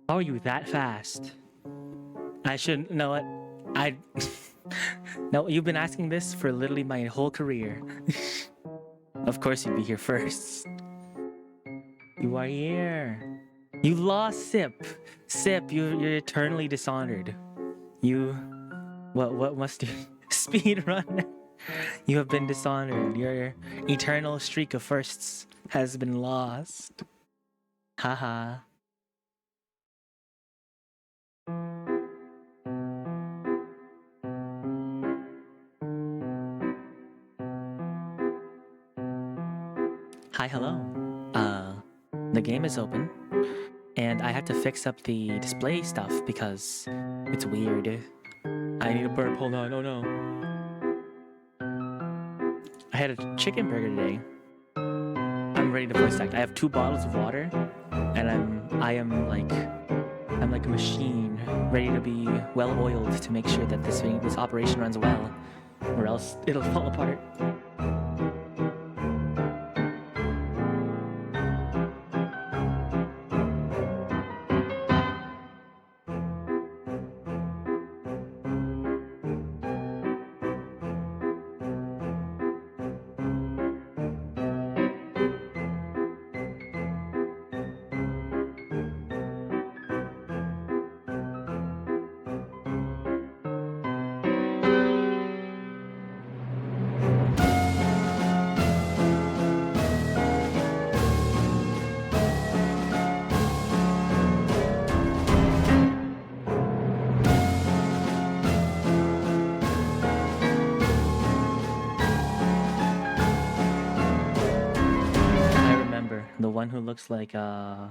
How are you that fast? I shouldn't know it. I no, you've been asking this for literally my whole career. Of course you'd be here first. You are here. You lost, Sip. Sip, you're eternally dishonored. You what must you speed run? You have been dishonored. Your eternal streak of firsts has been lost. Haha. Hi, hello. The game is open, and I have to fix up the display stuff because it's weird. I need a burp. Hold on. Oh no. I had a chicken burger today. I'm ready to voice act. I have 2 bottles of water, and I'm like a machine, ready to be well oiled to make sure that this operation runs well, or else it'll fall apart. The one who looks like the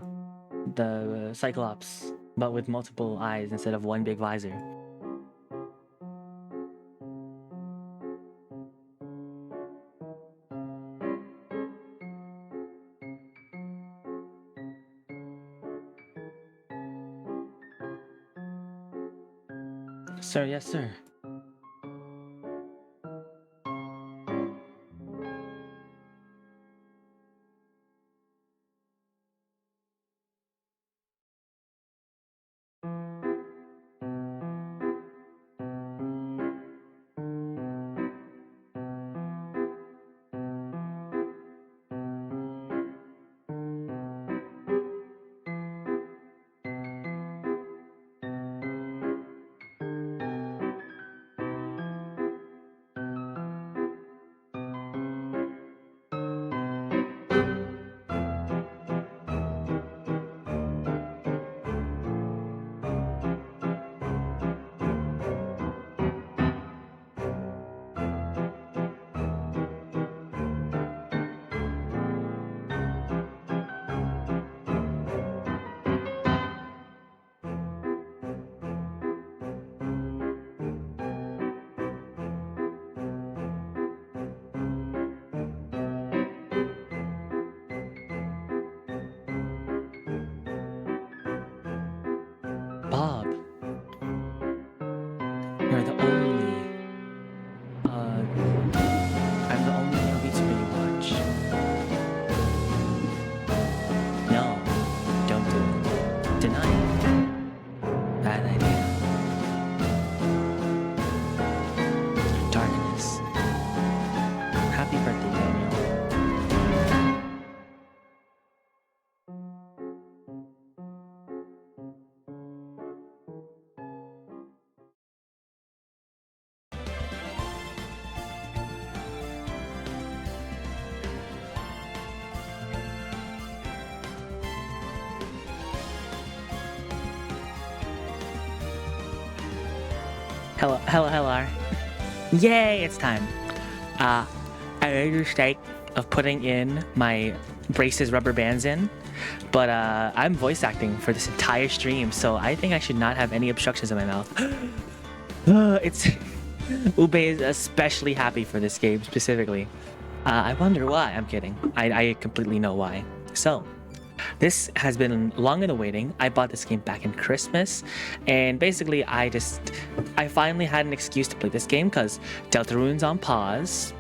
Cyclops, but with multiple eyes instead of one big visor. Sir, yes, sir. Bob, you're the only. I'm the only Nobita you watch. No, don't do it. Deny it. Bad idea. Darkness. Happy birthday, Daniel. Hello. Yay, it's time. I made the mistake of putting in my braces rubber bands in, but I'm voice acting for this entire stream, so I think I should not have any obstructions in my mouth. It's Ube is especially happy for this game specifically. I wonder why. I'm kidding. I completely know why. So, this has been long in the waiting. I bought this game back in Christmas, and basically I finally had an excuse to play this game because Deltarune's on pause.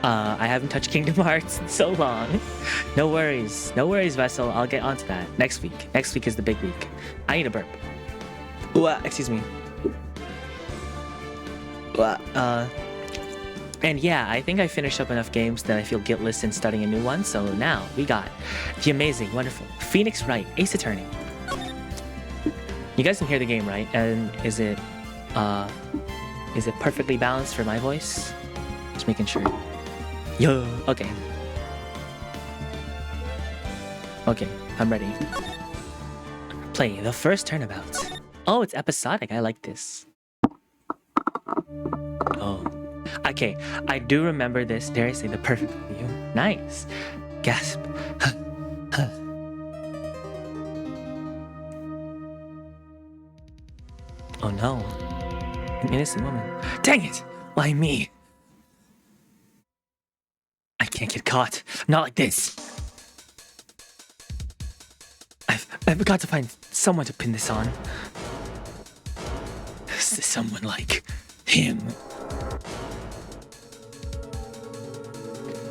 I haven't touched Kingdom Hearts in so long. No worries, Vessel. I'll get onto that next week. Next week is the big week. I need a burp. Excuse me. And yeah, I think I finished up enough games that I feel guiltless in starting a new one. So now we got the amazing, wonderful Phoenix Wright Ace Attorney. You guys can hear the game, right? And is it perfectly balanced for my voice? Just making sure. Yo, okay. Okay, I'm ready. Play the first turnabout. Oh, it's episodic. I like this. Oh. Okay, I do remember this. Dare I say the perfect view? Nice. Gasp. Oh no. An innocent woman. Dang it! Why me? I can't get caught. Not like this. I've got to find someone to pin this on. Someone like him.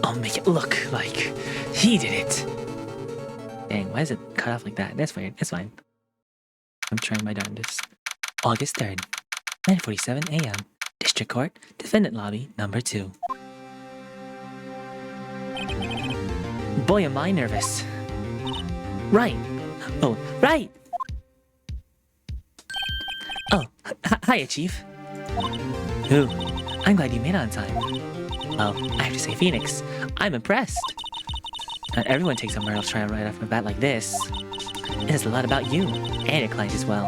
I'll make it look like he did it. Dang, why is it cut off like that? That's weird. It's fine. I'm trying my darndest. August 3rd, 9:47 a.m. District Court, Defendant Lobby, number 2. Boy, am I nervous. Right. Oh, right. Oh, hiya, Chief. Ooh, I'm glad you made it on time. Oh, I have to say, Phoenix, I'm impressed. Not everyone takes a murderous trial right off the bat like this. It says a lot about you, and your client as well.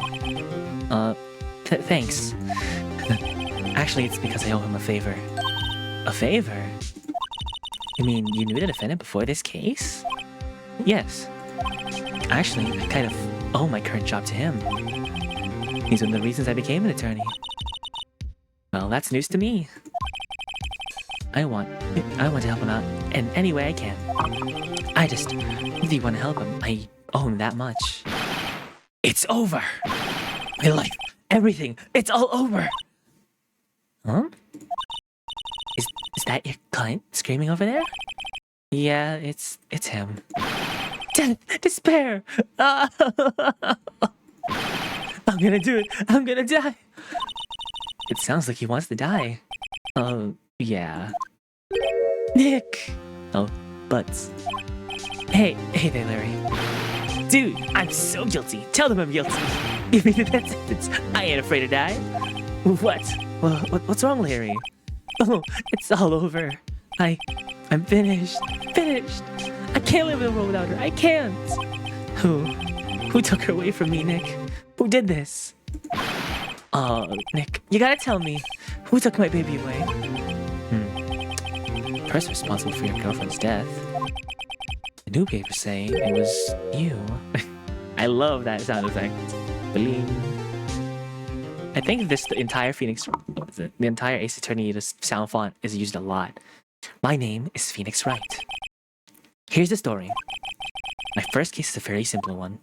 Thanks. Actually, it's because I owe him a favor. A favor? You mean you knew the defendant before this case? Yes. Actually, I kind of owe my current job to him. He's one of the reasons I became an attorney. Well, that's news to me. I want to help him out in any way I can. I just really want to help him. I owe him that much. It's over. My life, everything, it's all over. Huh? Is that your client screaming over there? Yeah, it's him. Death, despair. I'm gonna do it. I'm gonna die. It sounds like he wants to die. Oh, yeah. Nick! Oh, Butts. Hey there, Larry. Dude, I'm so guilty. Tell them I'm guilty. Give me the death sentence. I ain't afraid to die. What? Well, what's wrong, Larry? Oh, it's all over. I'm finished. Finished. I can't live in the world without her. I can't. Who took her away from me, Nick? Who did this? Oh, Nick, you gotta tell me. Who took my baby away? The person responsible for your girlfriend's death. The newspapers say it was you. I love that sound effect. Bling. I think the entire Phoenix, the entire Ace Attorney sound font is used a lot. My name is Phoenix Wright. Here's the story. My first case is a fairly simple one.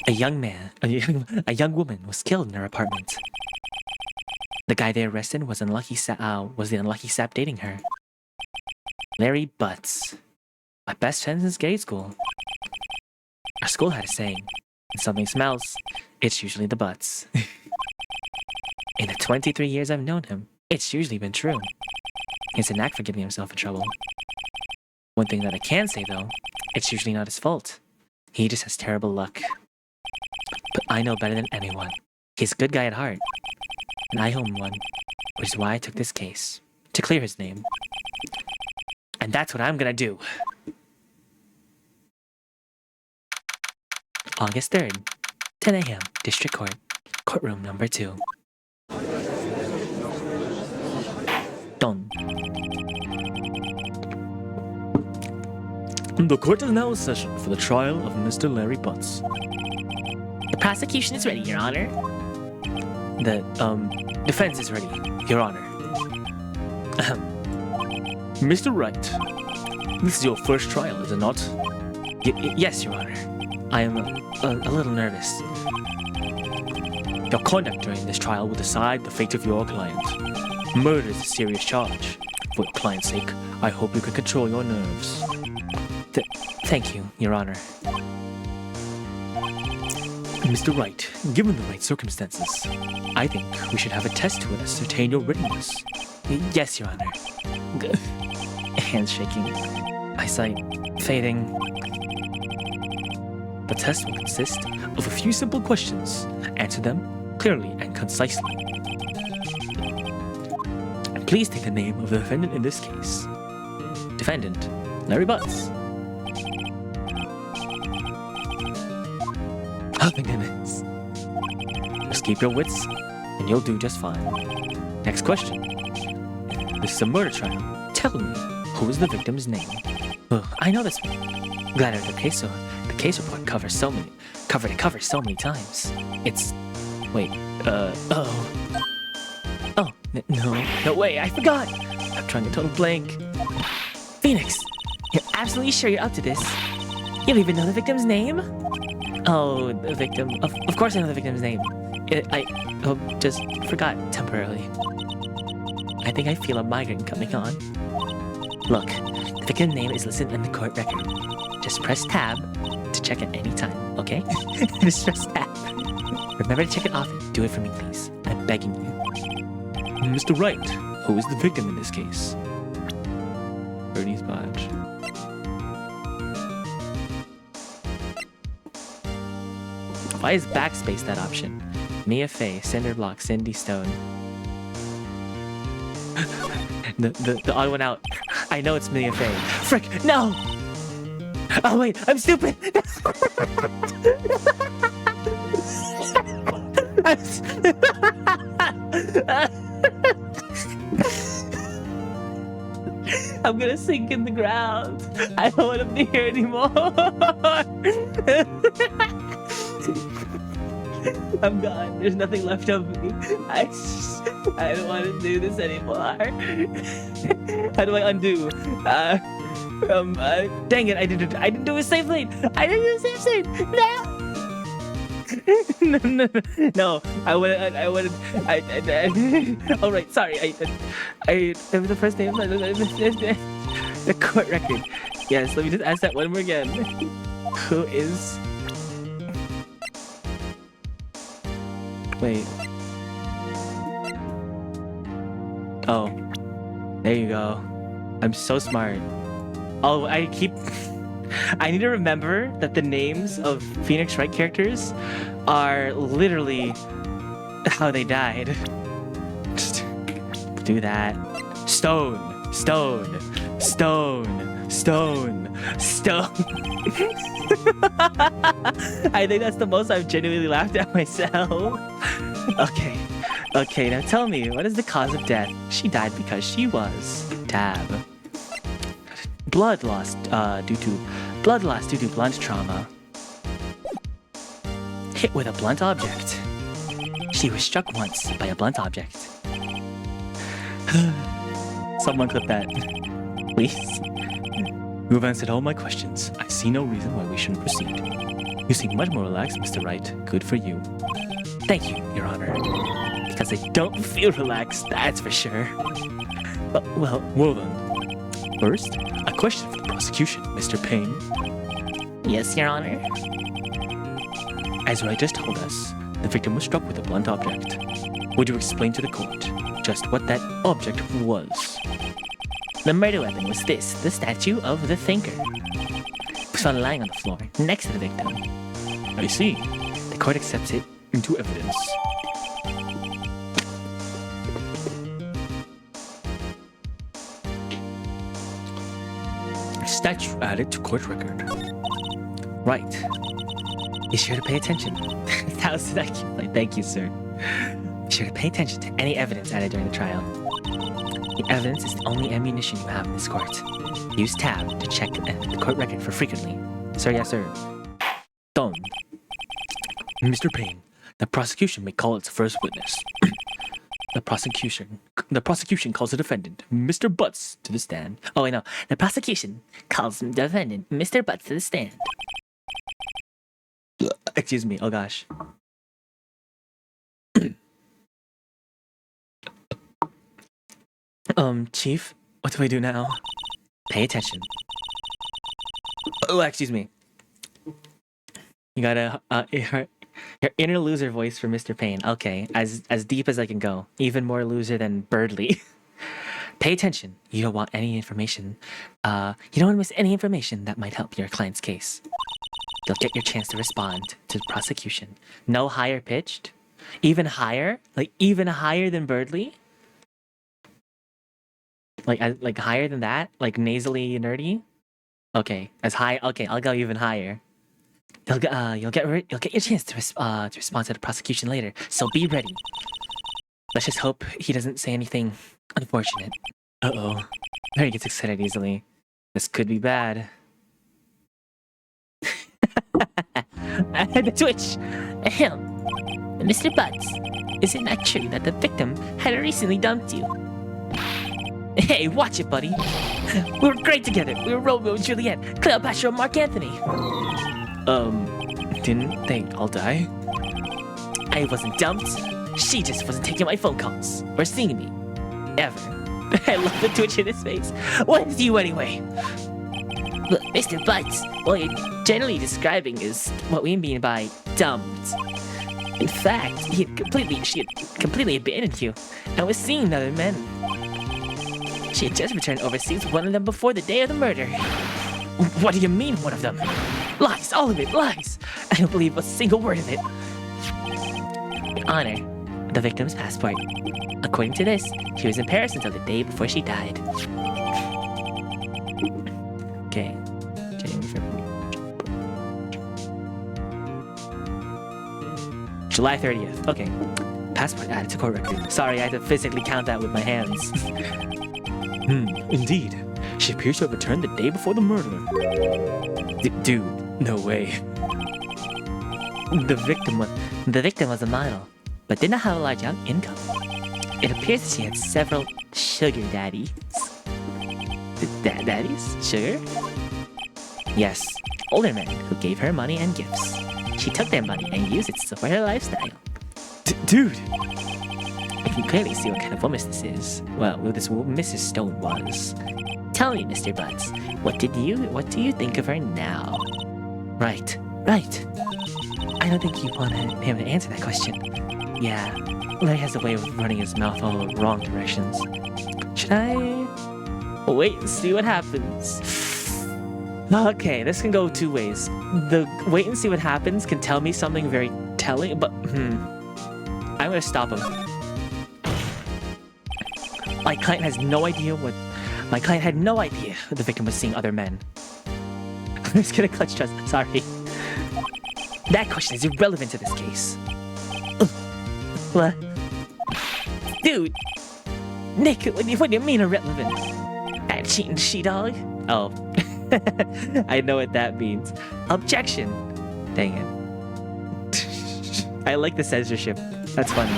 A young woman was killed in her apartment. The guy they arrested was the unlucky sap dating her. Larry Butts. My best friend since grade school. Our school had a saying, when something smells, it's usually the butts. In the 23 years I've known him, it's usually been true. He has a knack for getting himself in trouble. One thing that I can say though, it's usually not his fault. He just has terrible luck. But I know better than anyone. He's a good guy at heart. And I owe him one, which is why I took this case. To clear his name. And that's what I'm gonna do. August 3rd, 10 a.m., District Court, Courtroom number 2. Done. The court is now in session for the trial of Mr. Larry Butts. The prosecution is ready, Your Honor. The, defense is ready, Your Honor. Mr. Wright, this is your first trial, is it not? Yes, Your Honor. I am a little nervous. Your conduct during this trial will decide the fate of your client. Murder is a serious charge. For your client's sake, I hope you can control your nerves. Thank you, Your Honor. Mr. Wright, given the right circumstances, I think we should have a test to ascertain your readiness. Yes, Your Honor. Hands shaking. Eyesight fading. The test will consist of a few simple questions. Answer them clearly and concisely. Please take the name of the defendant in this case. Defendant, Larry Butts. Nothing in it. Just keep your wits, and you'll do just fine. Next question. This is a murder trial. Tell me, who is the victim's name? Ugh, I know this one. Glad I read the case report covers so many times. It's... Wait, no, wait, I forgot! I'm trying to total blank. Phoenix, you're absolutely sure you're up to this? You don't even know the victim's name? Oh, the victim. Of course I know the victim's name. I just forgot temporarily. I think I feel a migraine coming on. Look, the victim's name is listed in the court record. Just press tab to check at any time, okay? Just press tab. Remember to check it often. Do it for me, please. I'm begging you. Mr. Wright, who is the victim in this case? Bernie's badge. Why is backspace that option? Mia Fey, Cinderblock, Cindy Stone. the odd one out. I know it's Mia Fey. Frick, no! Oh wait, I'm stupid! I'm gonna sink in the ground. I don't want to be here anymore. I'm gone. There's nothing left of me. I don't want to do this anymore. How do I undo? Dang it! I didn't do a safe lane. I didn't do a safe lane. No. No. I wouldn't. All right. Sorry. That was the first name. The court record. Yes. Let me just ask that one more again. Who is? Wait. Oh. There you go. I'm so smart. Oh, I need to remember that the names of Phoenix Wright characters are literally how they died. Just do that. Stone. I think that's the most I've genuinely laughed at myself. Okay, now tell me, what is the cause of death? She died because she was Tab. Blood loss due to blunt trauma. Hit with a blunt object. She was struck once by a blunt object. Someone clip that, please. You've answered all my questions. I see no reason why we shouldn't proceed. You seem much more relaxed, Mr. Wright. Good for you. Thank you, Your Honor. Because I don't feel relaxed, that's for sure. Well then. First, a question for the prosecution, Mr. Payne. Yes, Your Honor. As Wright just told us, the victim was struck with a blunt object. Would you explain to the court just what that object was? The murder weapon was this, the statue of the Thinker. It was found lying on the floor, next to the victim. I see. The court accepts it into evidence. Statue added to court record. Right. Be sure to pay attention. Thank you, sir. Be sure to pay attention to any evidence added during the trial. The evidence is the only ammunition you have in this court. Use tab to check the court record for frequently. Sir, yes, sir. Done. Mr. Payne, the prosecution may call its first witness. The prosecution calls the defendant, Mr. Butts, to the stand. Oh, wait, no. The prosecution calls the defendant, Mr. Butts, to the stand. Excuse me. Oh, gosh. Chief, what do I do now? Pay attention. Oh, excuse me. You gotta, your inner loser voice for Mr. Payne. Okay, as deep as I can go. Even more loser than Birdley. Pay attention. You don't want any information. You don't want to miss any information that might help your client's case. You'll get your chance to respond to the prosecution. No higher pitched? Even higher? Like, even higher than Birdley? Like higher than that? Like nasally nerdy? Okay, as high. Okay, I'll go even higher. You'll get your chance to respond to the prosecution later. So be ready. Let's just hope he doesn't say anything unfortunate. Uh-oh. Mary gets excited easily. This could be bad. The twitch. Ahem. Mr. Butts, is it not true that the victim had recently dumped you? Hey, watch it, buddy. We were great together. We were Romeo and Juliet, Cleopatra and Mark Anthony. Didn't they all die? I wasn't dumped. She just wasn't taking my phone calls or seeing me. Ever. I love the twitch in his face. What is you anyway? Look, Mr. Butts, what you're generally describing is what we mean by dumped. In fact, she had completely abandoned you and was seeing other men. She had just returned overseas, one of them before the day of the murder. What do you mean, one of them? Lies, all of it, lies. I don't believe a single word of it. Your Honor, the victim's passport. According to this, she was in Paris until the day before she died. Okay. July 30th. Okay. Passport added to court record. Sorry, I had to physically count that with my hands. Indeed. She appears to have returned the day before the murder. Dude, no way. The victim was a model, but did not have a large income. It appears that she had several sugar daddies. Daddies? Sugar? Yes, older men who gave her money and gifts. She took their money and used it to support her lifestyle. Dude! I can clearly see what kind of woman this is. Well, who this Mrs. Stone was. Tell me, Mr. Butts, what do you think of her now? Right. I don't think you want him to answer that question. Yeah, Larry has a way of running his mouth all the wrong directions. Should I wait and see what happens? Okay, this can go two ways. The wait and see what happens can tell me something very telling, but I'm gonna stop him. My client had no idea the victim was seeing other men. I'm just gonna clutch trust. Sorry. That question is irrelevant to this case. What? Dude! Nick, what do you mean irrelevant? That cheating she-dog? Oh. I know what that means. Objection! Dang it. I like the censorship. That's funny.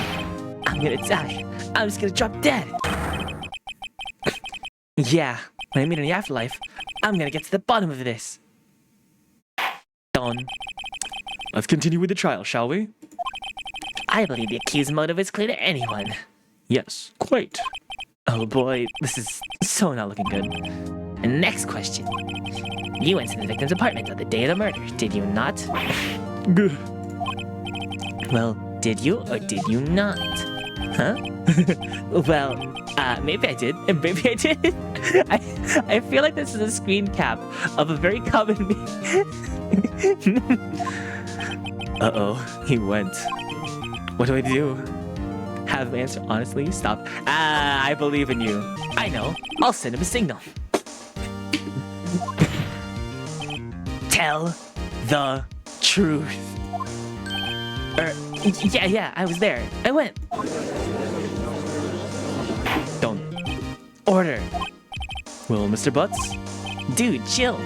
I'm gonna die. I'm just gonna drop dead. Yeah, when I meet in the afterlife, I'm gonna get to the bottom of this. Done. Let's continue with the trial, shall we? I believe the accused's motive is clear to anyone. Yes, quite. Oh boy, this is so not looking good. And next question. You went to the victim's apartment on the day of the murder, did you not? Well, did you or did you not? Huh? Well, maybe I did, and maybe I did. I feel like this is a screen cap of a very common meme. Uh-oh, he went. What do I do? Have him answer honestly? Stop. I believe in you. I know. I'll send him a signal. Tell the truth. Yeah, I was there. I went. Don't. Order. Well, Mr. Butts? Dude, chill.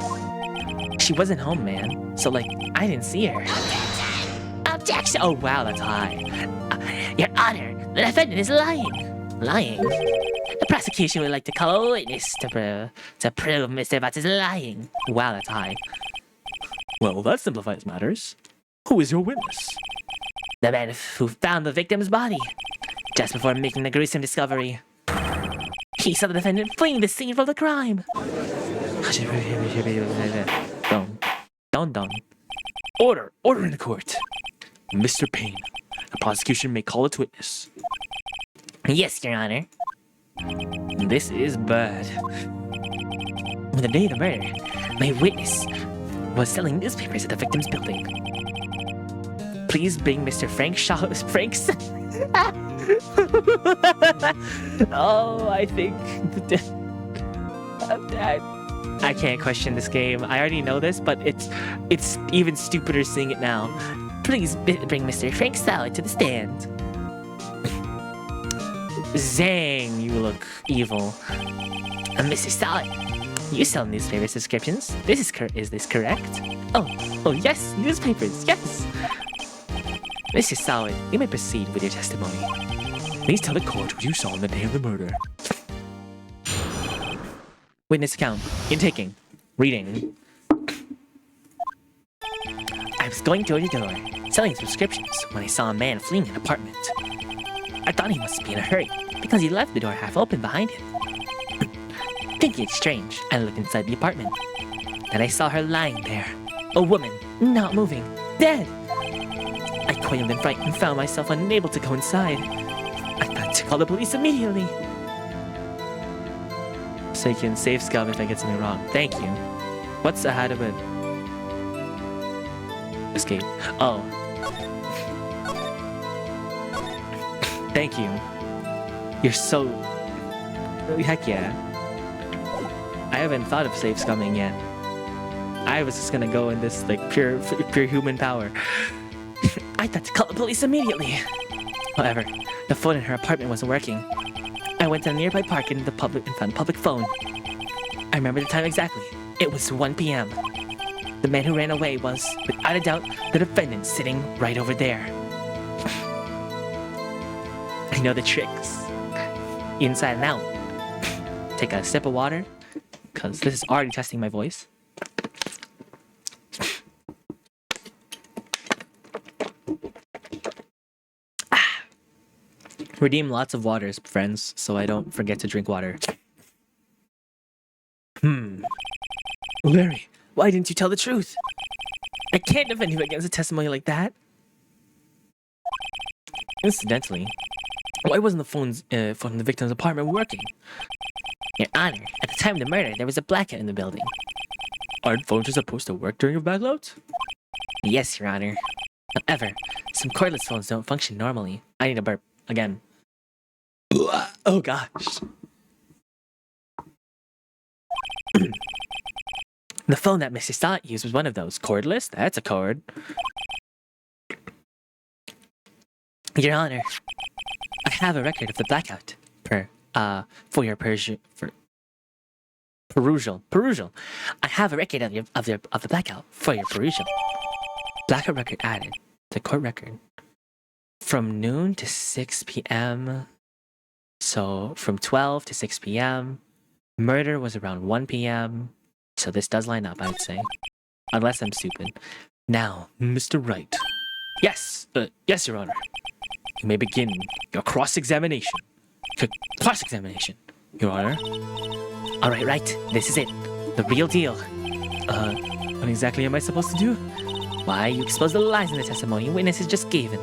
She wasn't home, man. So, I didn't see her. Objection! Oh, wow, that's high. Your Honor, the defendant is lying. Lying? The prosecution would like to call a witness to prove Mr. Butts is lying. Wow, that's high. Well, that simplifies matters. Who is your witness? The man who found the victim's body just before making the gruesome discovery. He saw the defendant fleeing the scene from the crime. Done. Order in the court. Mr. Payne, the prosecution may call its witness. Yes, Your Honor. This is bad. On the day of the murder, my witness was selling newspapers at the victim's building. Please bring Mr. Frank Shaw. Frank's. Oh, I think. I can't question this game. I already know this, but it's even stupider seeing it now. Please bring Mr. Frank Salad to the stand. Zang, you look evil. Mr. Salad, you sell newspaper subscriptions. Is this correct? Oh yes, newspapers, yes. Mr. Salad, you may proceed with your testimony. Please tell the court what you saw on the day of the murder. Witness account. Intaking. Reading. I was going door to door, selling subscriptions, when I saw a man fleeing an apartment. I thought he must be in a hurry, because he left the door half open behind him. Thinking it strange, I looked inside the apartment. Then I saw her lying there. A woman, not moving, dead. I quailed in fright and found myself unable to go inside. I had to call the police immediately. So you can save scum if I get something wrong. Thank you. What's ahead of it? Escape. Oh. Thank you. You're so... Heck yeah. I haven't thought of save scumming yet. I was just gonna go in this like pure human power. I thought to call the police immediately. However, the phone in her apartment wasn't working. I went to a nearby park and found a public phone. I remember the time exactly. It was 1 p.m. The man who ran away was, without a doubt, the defendant sitting right over there. I know the tricks. Inside and out. Take a sip of water, because this is already testing my voice. Redeem lots of waters, friends, so I don't forget to drink water. Larry, why didn't you tell the truth? I can't defend you against a testimony like that. Incidentally, why wasn't the phones from the victim's apartment working? Your Honor, at the time of the murder, there was a blackout in the building. Aren't phones supposed to work during a blackout? Yes, Your Honor. However, some cordless phones don't function normally. I need a burp. Again. Oh gosh. The phone that Mr. Stott used was one of those. Cordless? That's a cord. Your Honor, I have a record of the blackout. For your perusal. I have a record of the blackout for your perusal. Blackout record added to court record. From noon to 6 p.m. So from 12 to 6 p.m. Murder was around 1 p.m. So this does line up, I would say. Unless I'm stupid. Now, Mr. Wright. Yes, Your Honor. You may begin your cross-examination. Cross-examination, Your Honor. All right, right. This is it. The real deal. What exactly am I supposed to do? Why, you expose the lies in the testimony witnesses just gave him.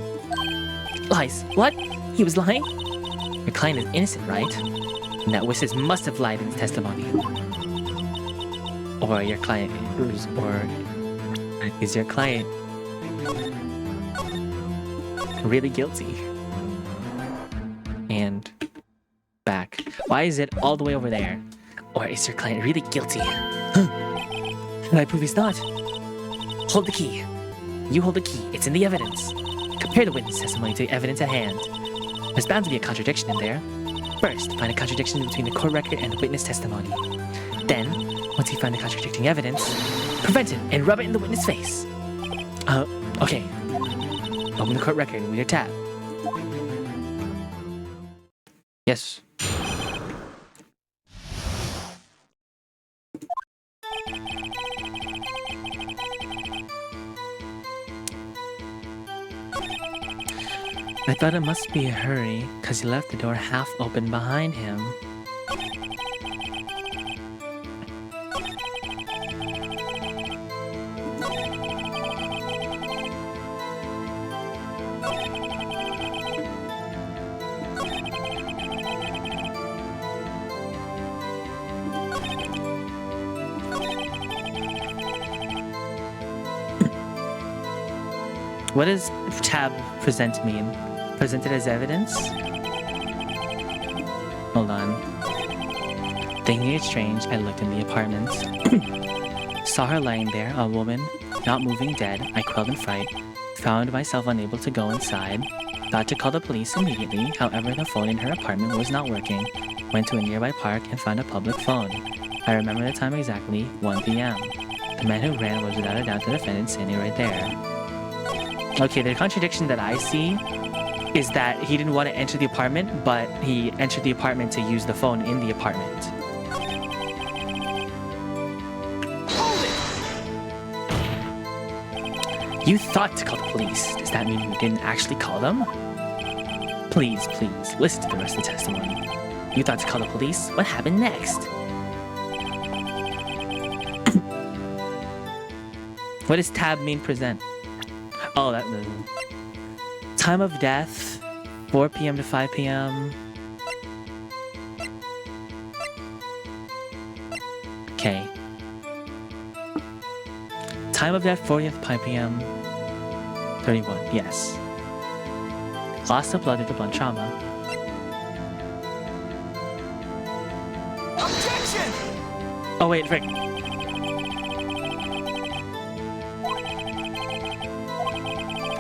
Lies? What? He was lying? Your client is innocent, right? And that witness must have lied in his testimony. Or your client is your client really guilty? And back. Why is it all the way over there? Or is your client really guilty? And I prove he's not. Hold the key. You hold the key. It's in the evidence. Compare the witness testimony to the evidence at hand. There's bound to be a contradiction in there. First, find a contradiction between the court record and the witness testimony. Then, once you find the contradicting evidence, prevent it and rub it in the witness' face. Okay. Open the court record with your tab. Yes. I thought it must be a hurry, because he left the door half open behind him. What does tab present mean? Presented as evidence? Hold on. Thinking it strange, I looked in the apartment. Saw her lying there, a woman, not moving, dead. I quelled in fright. Found myself unable to go inside. Thought to call the police immediately. However, the phone in her apartment was not working. Went to a nearby park and found a public phone. I remember the time exactly, 1 p.m. The man who ran was without a doubt the defendant standing right there. Okay, the contradiction that I see is that he didn't want to enter the apartment, but he entered the apartment to use the phone in the apartment. You thought to call the police. Does that mean you didn't actually call them? Please, listen to the rest of the testimony. You thought to call the police? What happened next? What does tab mean present? Oh, that time of death, 4 p.m. to 5 p.m. Okay. Time of death, 4 to 5 p.m. 31, yes. Loss of blood due to blunt trauma. Objection! Oh wait, frick.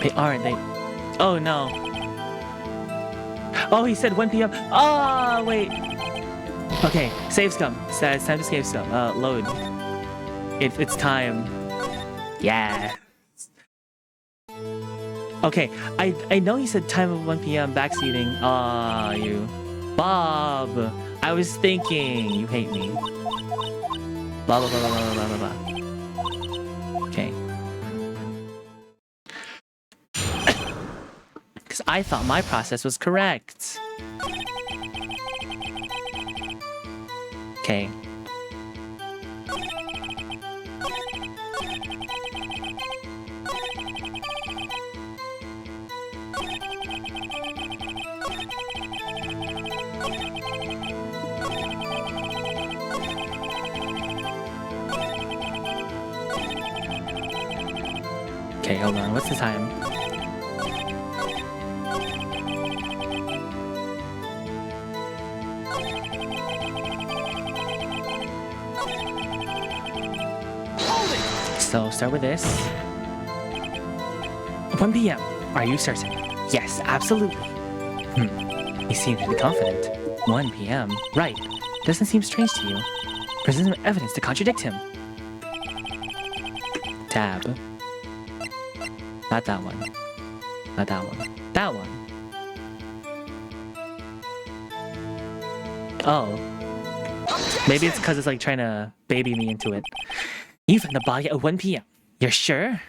They aren't, they... Oh no. Oh, he said 1 p.m. Oh, wait. Okay, save scum. It's time to save scum. Load. It's time. Yeah. Okay, I know he said time of 1 p.m. backseating. Ah, you. Bob. I was thinking. You hate me. Blah, blah, blah, blah, blah, blah, blah. Okay. Because I thought my process was correct. Okay. Okay, hold on. What's the time? So, start with this. 1 p.m. Are you certain? Yes, absolutely. You seem to be confident. 1 p.m. Right. Doesn't seem strange to you. Present some evidence to contradict him. Tab. Not that one. Not that one. That one. Oh. Maybe it's because it's like trying to baby me into it. You found the body at 1 p.m. You're sure?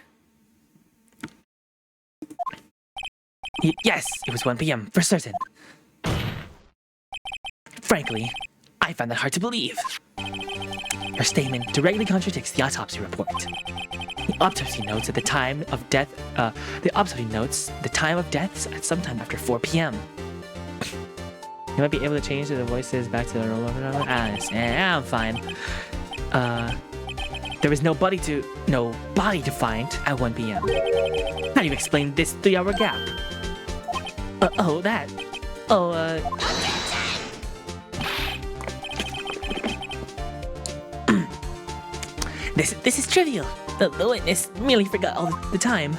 Yes, it was 1 p.m. for certain. Frankly, I find that hard to believe. Your statement directly contradicts the autopsy report. The autopsy notes at the time of death. The autopsy notes the time of death at sometime after 4 p.m. You might be able to change the voices back to the rollover. I'm fine. There was no body to find at 1 p.m. How do you explain this 3-hour gap? This is trivial. The witness merely forgot all the time.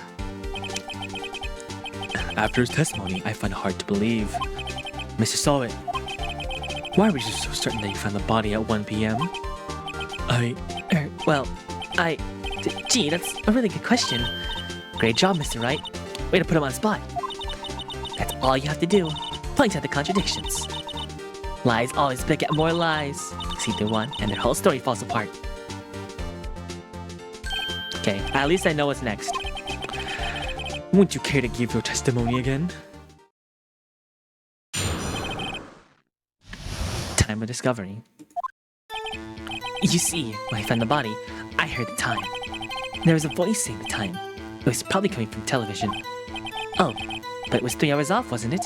After his testimony, I find it hard to believe. Mr. Solid, why were you so certain that you found the body at 1 p.m.? Gee, that's a really good question. Great job, Mr. Wright. Way to put him on the spot. That's all you have to do. Point out the contradictions. Lies always pick at more lies. See through one, and their whole story falls apart. Okay, at least I know what's next. Wouldn't you care to give your testimony again? Time of discovery. You see, when I found the body, I heard the time. There was a voice saying the time. It was probably coming from television. Oh, but it was 3 hours off, wasn't it?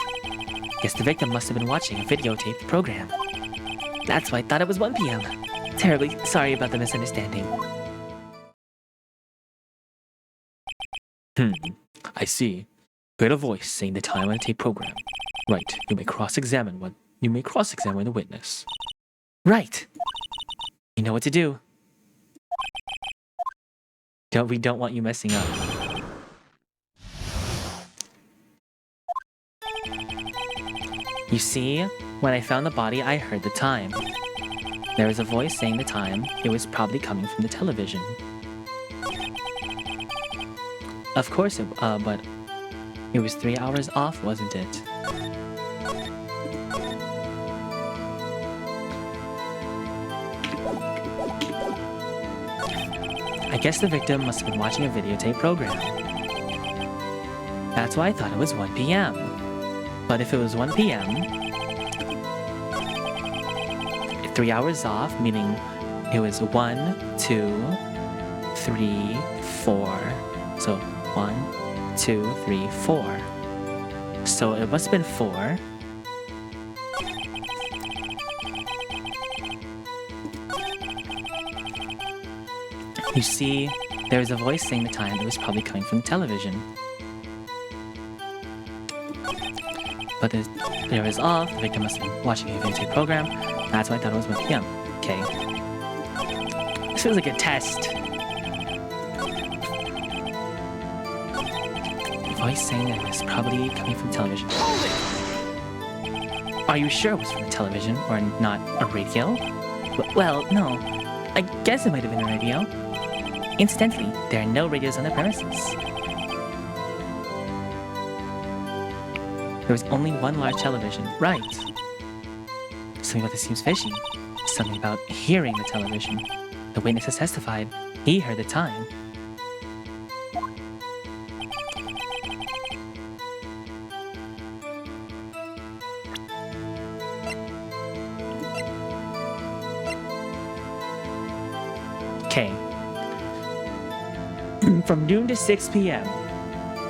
Guess the victim must have been watching a videotaped program. That's why I thought it was 1 p.m. Terribly sorry about the misunderstanding. I see. You heard a voice saying the time on a tape program. Right. You may cross-examine the witness. Right. You know what to do. We don't want you messing up. You see, when I found the body, I heard the time. There was a voice saying the time. It was probably coming from the television. Of course, but it was 3 hours off, wasn't it? I guess the victim must have been watching a videotape program. That's why I thought it was 1 p.m. But if it was 1 p.m., 3 hours off, meaning it was 1, 2, 3, 4. So 1, 2, 3, 4. So it must have been 4. You see, there was a voice saying the time. It was probably coming from the television. But there was off. The victim must have been watching a videotape program. That's why I thought it was 1 p.m. Okay. This feels like a test. The voice saying that it was probably coming from television. Are you sure it was from the television or not a radio? Well, no. I guess it might have been a radio. Incidentally, there are no radios on the premises. There was only one large television. Right. Something about this seems fishy. Something about hearing the television. The witness has testified. He heard the time. Okay. From noon to 6 p.m.,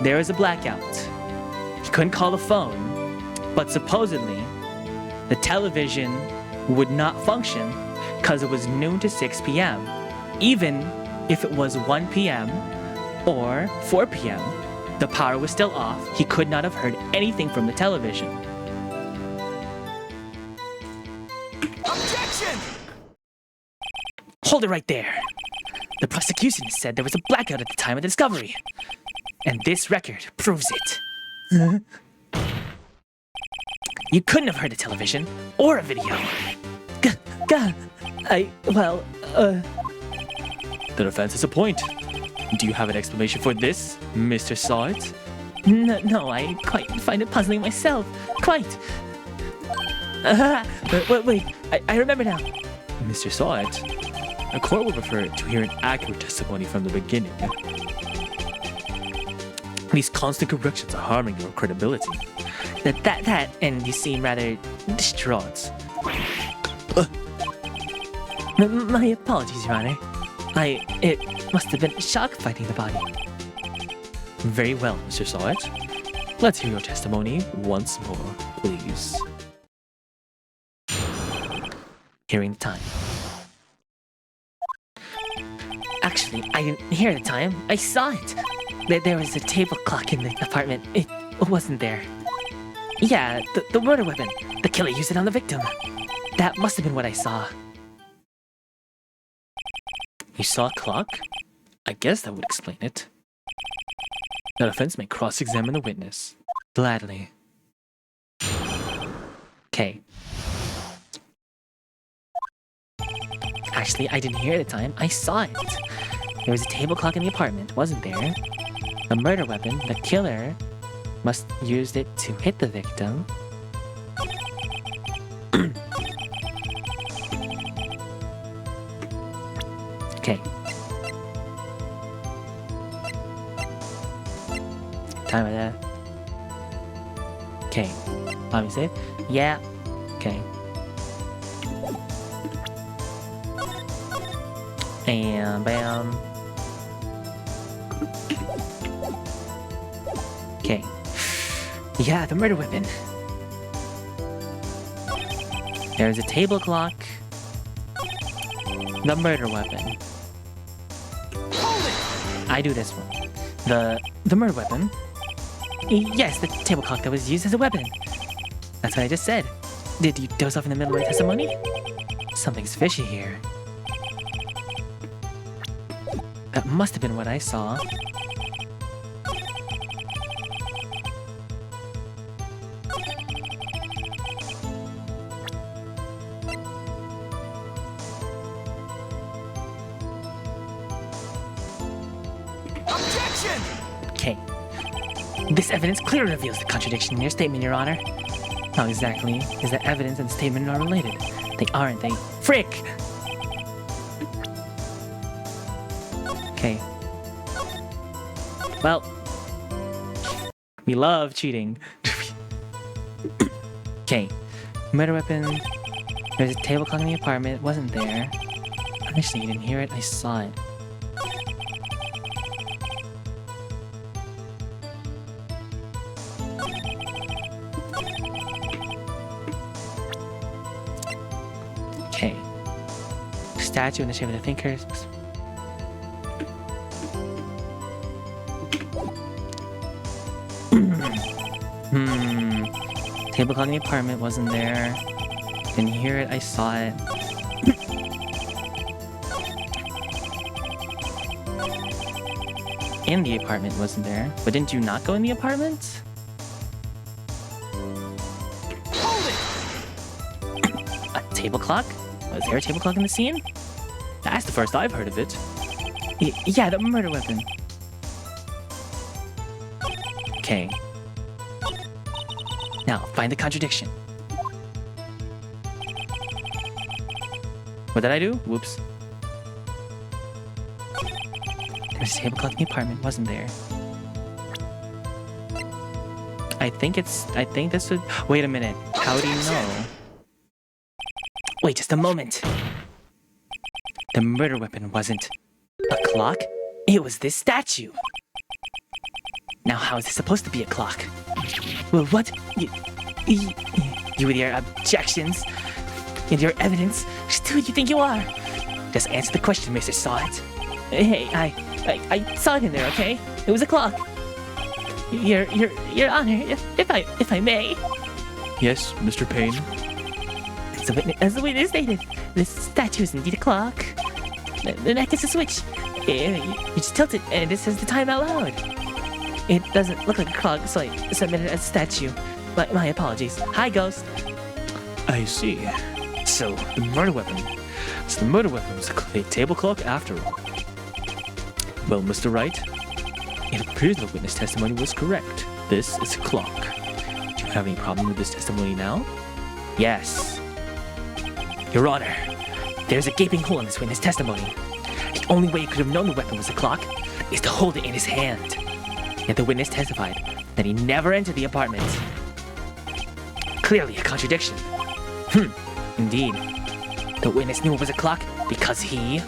there was a blackout. He couldn't call the phone, but supposedly, the television would not function because it was noon to 6 p.m. Even if it was 1 p.m. or 4 p.m., the power was still off. He could not have heard anything from the television. Objection! Hold it right there. The prosecution said there was a blackout at the time of the discovery. And this record proves it. You couldn't have heard a television or a video. The defense has a point. Do you have an explanation for this, Mr. Salt? No, I quite find it puzzling myself. Quite. Wait, I remember now. Mr. Salt, a court would prefer to hear an accurate testimony from the beginning. These constant corrections are harming your credibility. That, and you seem rather distraught. My apologies, Your Honor. It must have been a shock finding the body. Very well, Mr. Salt. Let's hear your testimony once more, please. Hearing the time. Actually, I didn't hear the time. I saw it. There was a table clock in the apartment. It wasn't there. Yeah, the murder weapon. The killer used it on the victim. That must have been what I saw. You saw a clock? I guess that would explain it. The defense may cross-examine the witness. Gladly. Okay. Actually, I didn't hear the time. I saw it. There was a table clock in the apartment, wasn't there? The murder weapon, the killer, must have used it to hit the victim. Okay. Time of that. Okay. Obviously. Yeah. Okay. And bam. Okay. Yeah, the murder weapon. There's a table clock. The murder weapon. I do this one. The murder weapon. Yes, the table clock that was used as a weapon. That's what I just said. Did you doze off in the middle of my testimony? Something's fishy here. That must have been what I saw. Objection! Okay. This evidence clearly reveals the contradiction in your statement, Your Honor. How exactly is that evidence and statement not related? They aren't, they... Frick! Okay. Well... We love cheating. Okay. Murder weapon... There's a table clock in the apartment. It wasn't there. Honestly, you didn't hear it. I saw it. Okay. Statue in the shape of the fingers. Table clock in the apartment wasn't there. Didn't hear it, I saw it. In the apartment wasn't there. But didn't you not go in the apartment? Hold it! A table clock? Was there a table clock in the scene? That's the first I've heard of it. Yeah, the murder weapon. Okay. Now, find the contradiction. What did I do? Whoops. There's a table clock in the apartment, wasn't there? I think this would... Wait a minute. How do you know? Wait just a moment. The murder weapon wasn't a clock. It was this statue. Now how is this supposed to be a clock? Well, what? You with your objections and your evidence, who do you think you are? Just answer the question, Mr. Saw It. Hey, I saw it in there, okay? It was a clock. Your Honor, if I may. Yes, Mr. Payne. As the witness stated, this statue is indeed a clock. The neck is a switch. You just tilt it, and it says the time out loud. It doesn't look like a clock, so I submitted it as a statue. My apologies. Hi, Ghost. I see. So, the murder weapon. So the murder weapon was a table clock after all. Well, Mr. Wright, it appears the witness testimony was correct. This is a clock. Do you have any problem with this testimony now? Yes. Your Honor, there's a gaping hole in this witness testimony. The only way he could have known the weapon was a clock is to hold it in his hand. Yet the witness testified that he never entered the apartment. Clearly a contradiction. Indeed. The witness knew it was a clock because he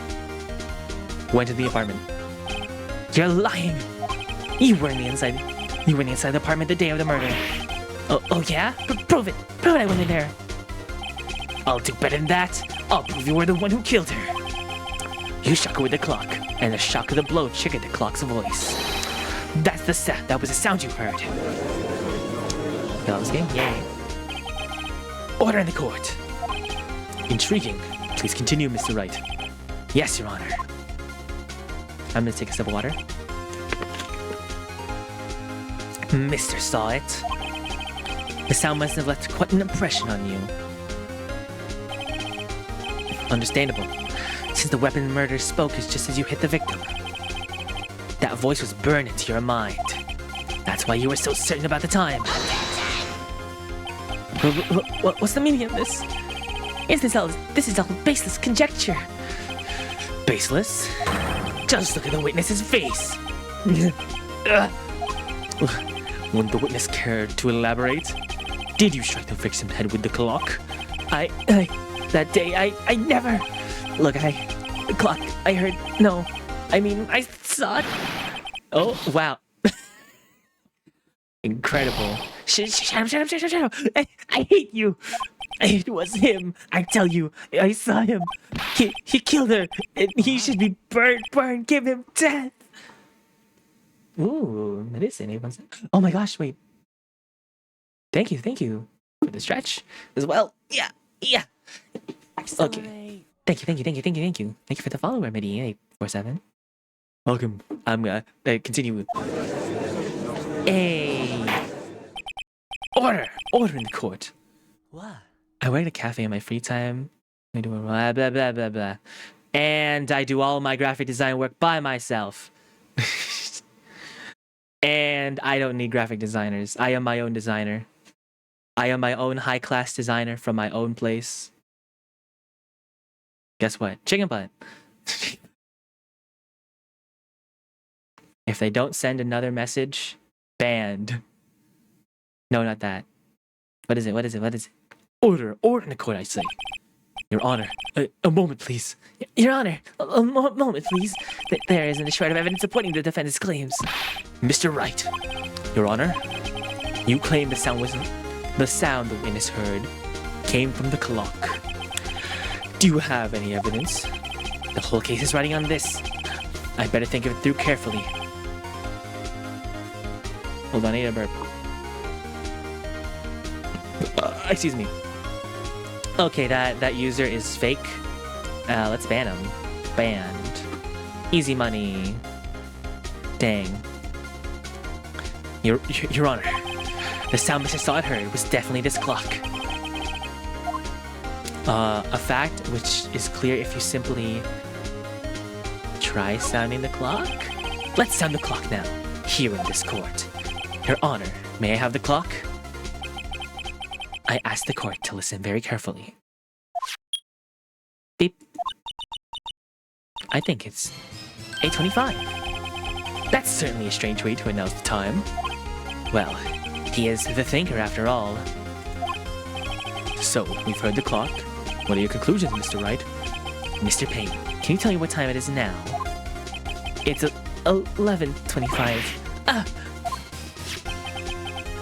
went to the apartment. You're lying. You weren't inside the apartment the day of the murder. Oh yeah? Prove it. Prove it I went in there. I'll do better than that. I'll prove you were the one who killed her. You shook her with the clock, and the shock of the blow triggered the clock's voice. That was the sound you heard. That was game? Yay. Order in the court. Intriguing. Please continue, Mr. Wright. Yes, Your Honor. I'm gonna take a sip of water. Mr. Saw It. The sound must have left quite an impression on you. Understandable, since the weapon murder spoke just as you hit the victim. That voice was burned into your mind. That's why you were so certain about the time. What's the meaning of this? This is all baseless conjecture. Baseless? Just look at the witness's face. Wouldn't the witness care to elaborate? Did you strike the victim's head with the clock? That day, I never... Look, the clock, I heard... No, I mean, I saw it. Oh, wow. Incredible. Shut up. I hate you. It was him. I tell you, I saw him. He killed her. And he should be burned. Give him death. Ooh, that is an 817. Oh my gosh, wait. Thank you for the stretch as well. Yeah. Okay. Thank you. Thank you for the follower, Midi847. Welcome. I'm gonna continue. Hey. Order in the court. What? I work at a cafe in my free time. I do blah blah blah blah blah. And I do all my graphic design work by myself. And I don't need graphic designers. I am my own designer. I am my own high-class designer from my own place. Guess what? Chicken butt. If they don't send another message, banned. No, not that. What is it? Order in the court, I say. Your Honor, a moment, please. Your Honor, a moment, please. There isn't a shred of evidence supporting the defendant's claims. Mr. Wright, Your Honor, you claim the sound the witness heard came from the clock. Do you have any evidence? The whole case is riding on this. I better think of it through carefully. Hold on, I need a burp. Excuse me. Okay, that user is fake. Let's ban him. Banned. Easy money. Dang. Your Honor, the sound Mr. Saw heard was definitely this clock. A fact which is clear if you simply try sounding the clock. Let's sound the clock now, here in this court. Your Honor, may I have the clock? I ask the court to listen very carefully. Beep. I think it's 8:25. That's certainly a strange way to announce the time. Well, he is the thinker after all. So, we've heard the clock. What are your conclusions, Mr. Wright? Mr. Payne, can you tell me what time it is now? It's 11:25.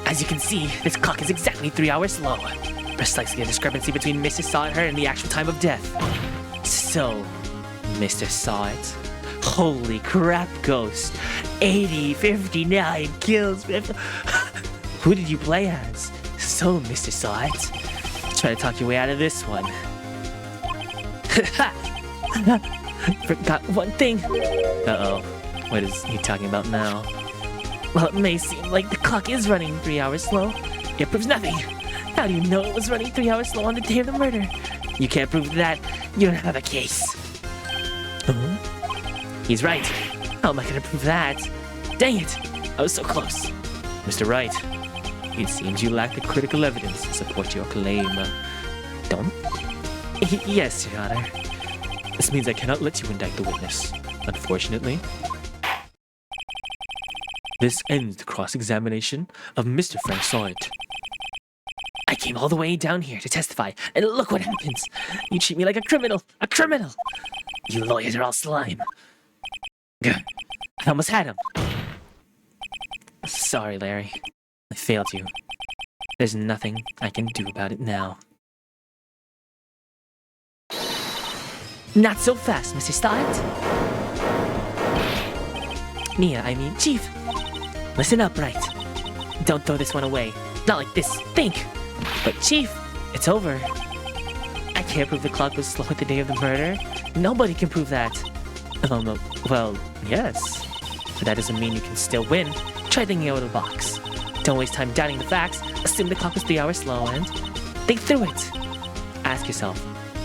As you can see, this clock is exactly 3 hours slow. Precisely a discrepancy between Mr. Saw and her and the actual time of death. So, Mr. Saw it. Holy crap, Ghost. 59 kills. Who did you play as? So, Mr. Saw it. Try to talk your way out of this one. Forgot one thing. Uh-oh. What is he talking about now? Well, it may seem like the clock is running 3 hours slow. It proves nothing. How do you know it was running 3 hours slow on the day of the murder? You can't prove that. You don't have a case. He's right. How am I gonna prove that? Dang it! I was so close. Mr. Wright, it seems you lack the critical evidence to support your claim. Don't? Yes, Your Honor. This means I cannot let you indict the witness, unfortunately. This ends the cross-examination of Mr. Frank Sawit. I came all the way down here to testify, and look what happens. You treat me like a criminal. A criminal! You lawyers are all slime. I almost had him. Sorry, Larry. I failed you. There's nothing I can do about it now. Not so fast, Mr. Stott. Chief. Listen up, Wright. Don't throw this one away. Not like this. Think. But Chief, it's over. I can't prove the clock was slow at the day of the murder. Nobody can prove that. Well, yes. But that doesn't mean you can still win. Try thinking out of the box. Don't waste time doubting the facts. Assume the clock was 3 hours slow and think through it. Ask yourself,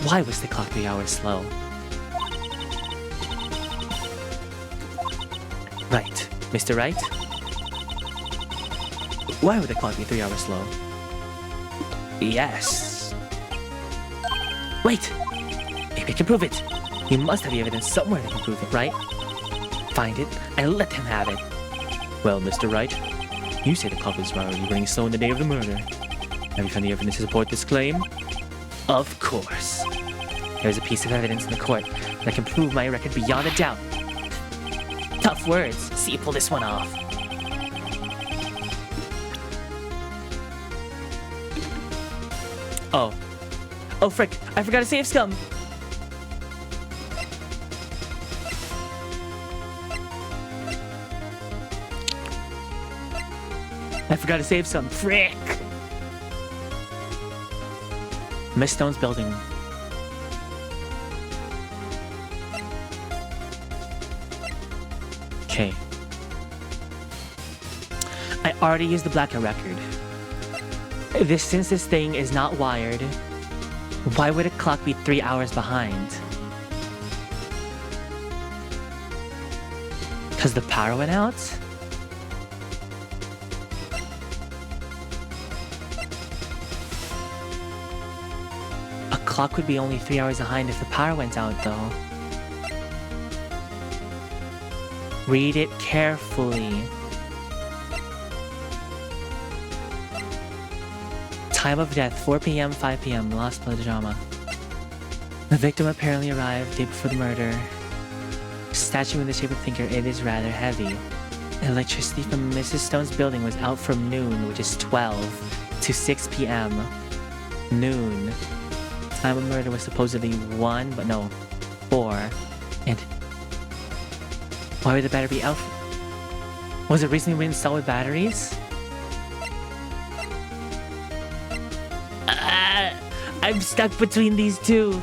why was the clock 3 hours slow? Right. Mr. Wright? Why would the clock be 3 hours slow? Yes. Wait! Maybe I can prove it. You must have the evidence somewhere that can prove it, right? Find it and let him have it. Well, Mr. Wright, you say the clock was running slow on the day of the murder. Have you found the evidence to support this claim? Of course. There's a piece of evidence in the court that can prove my record beyond a doubt. Tough words. See you pull this one off. Oh, frick. I forgot to save scum. I forgot to save some. Frick! Miss Stone's building. Okay. I already used the blackout record. Since this thing is not wired, why would a clock be 3 hours behind? Because the power went out? A clock would be only 3 hours behind if the power went out, though. Read it carefully. Time of death, 4 p.m., 5 p.m., lost melodrama. The victim apparently arrived day before the murder. Statue in the shape of thinker, it is rather heavy. Electricity from Mrs. Stone's building was out from noon, which is 12, to 6 p.m. Noon. Time of murder was supposedly 1, but no, 4. And why would the battery be out? Was it recently reinstalled with batteries? I'm stuck between these two.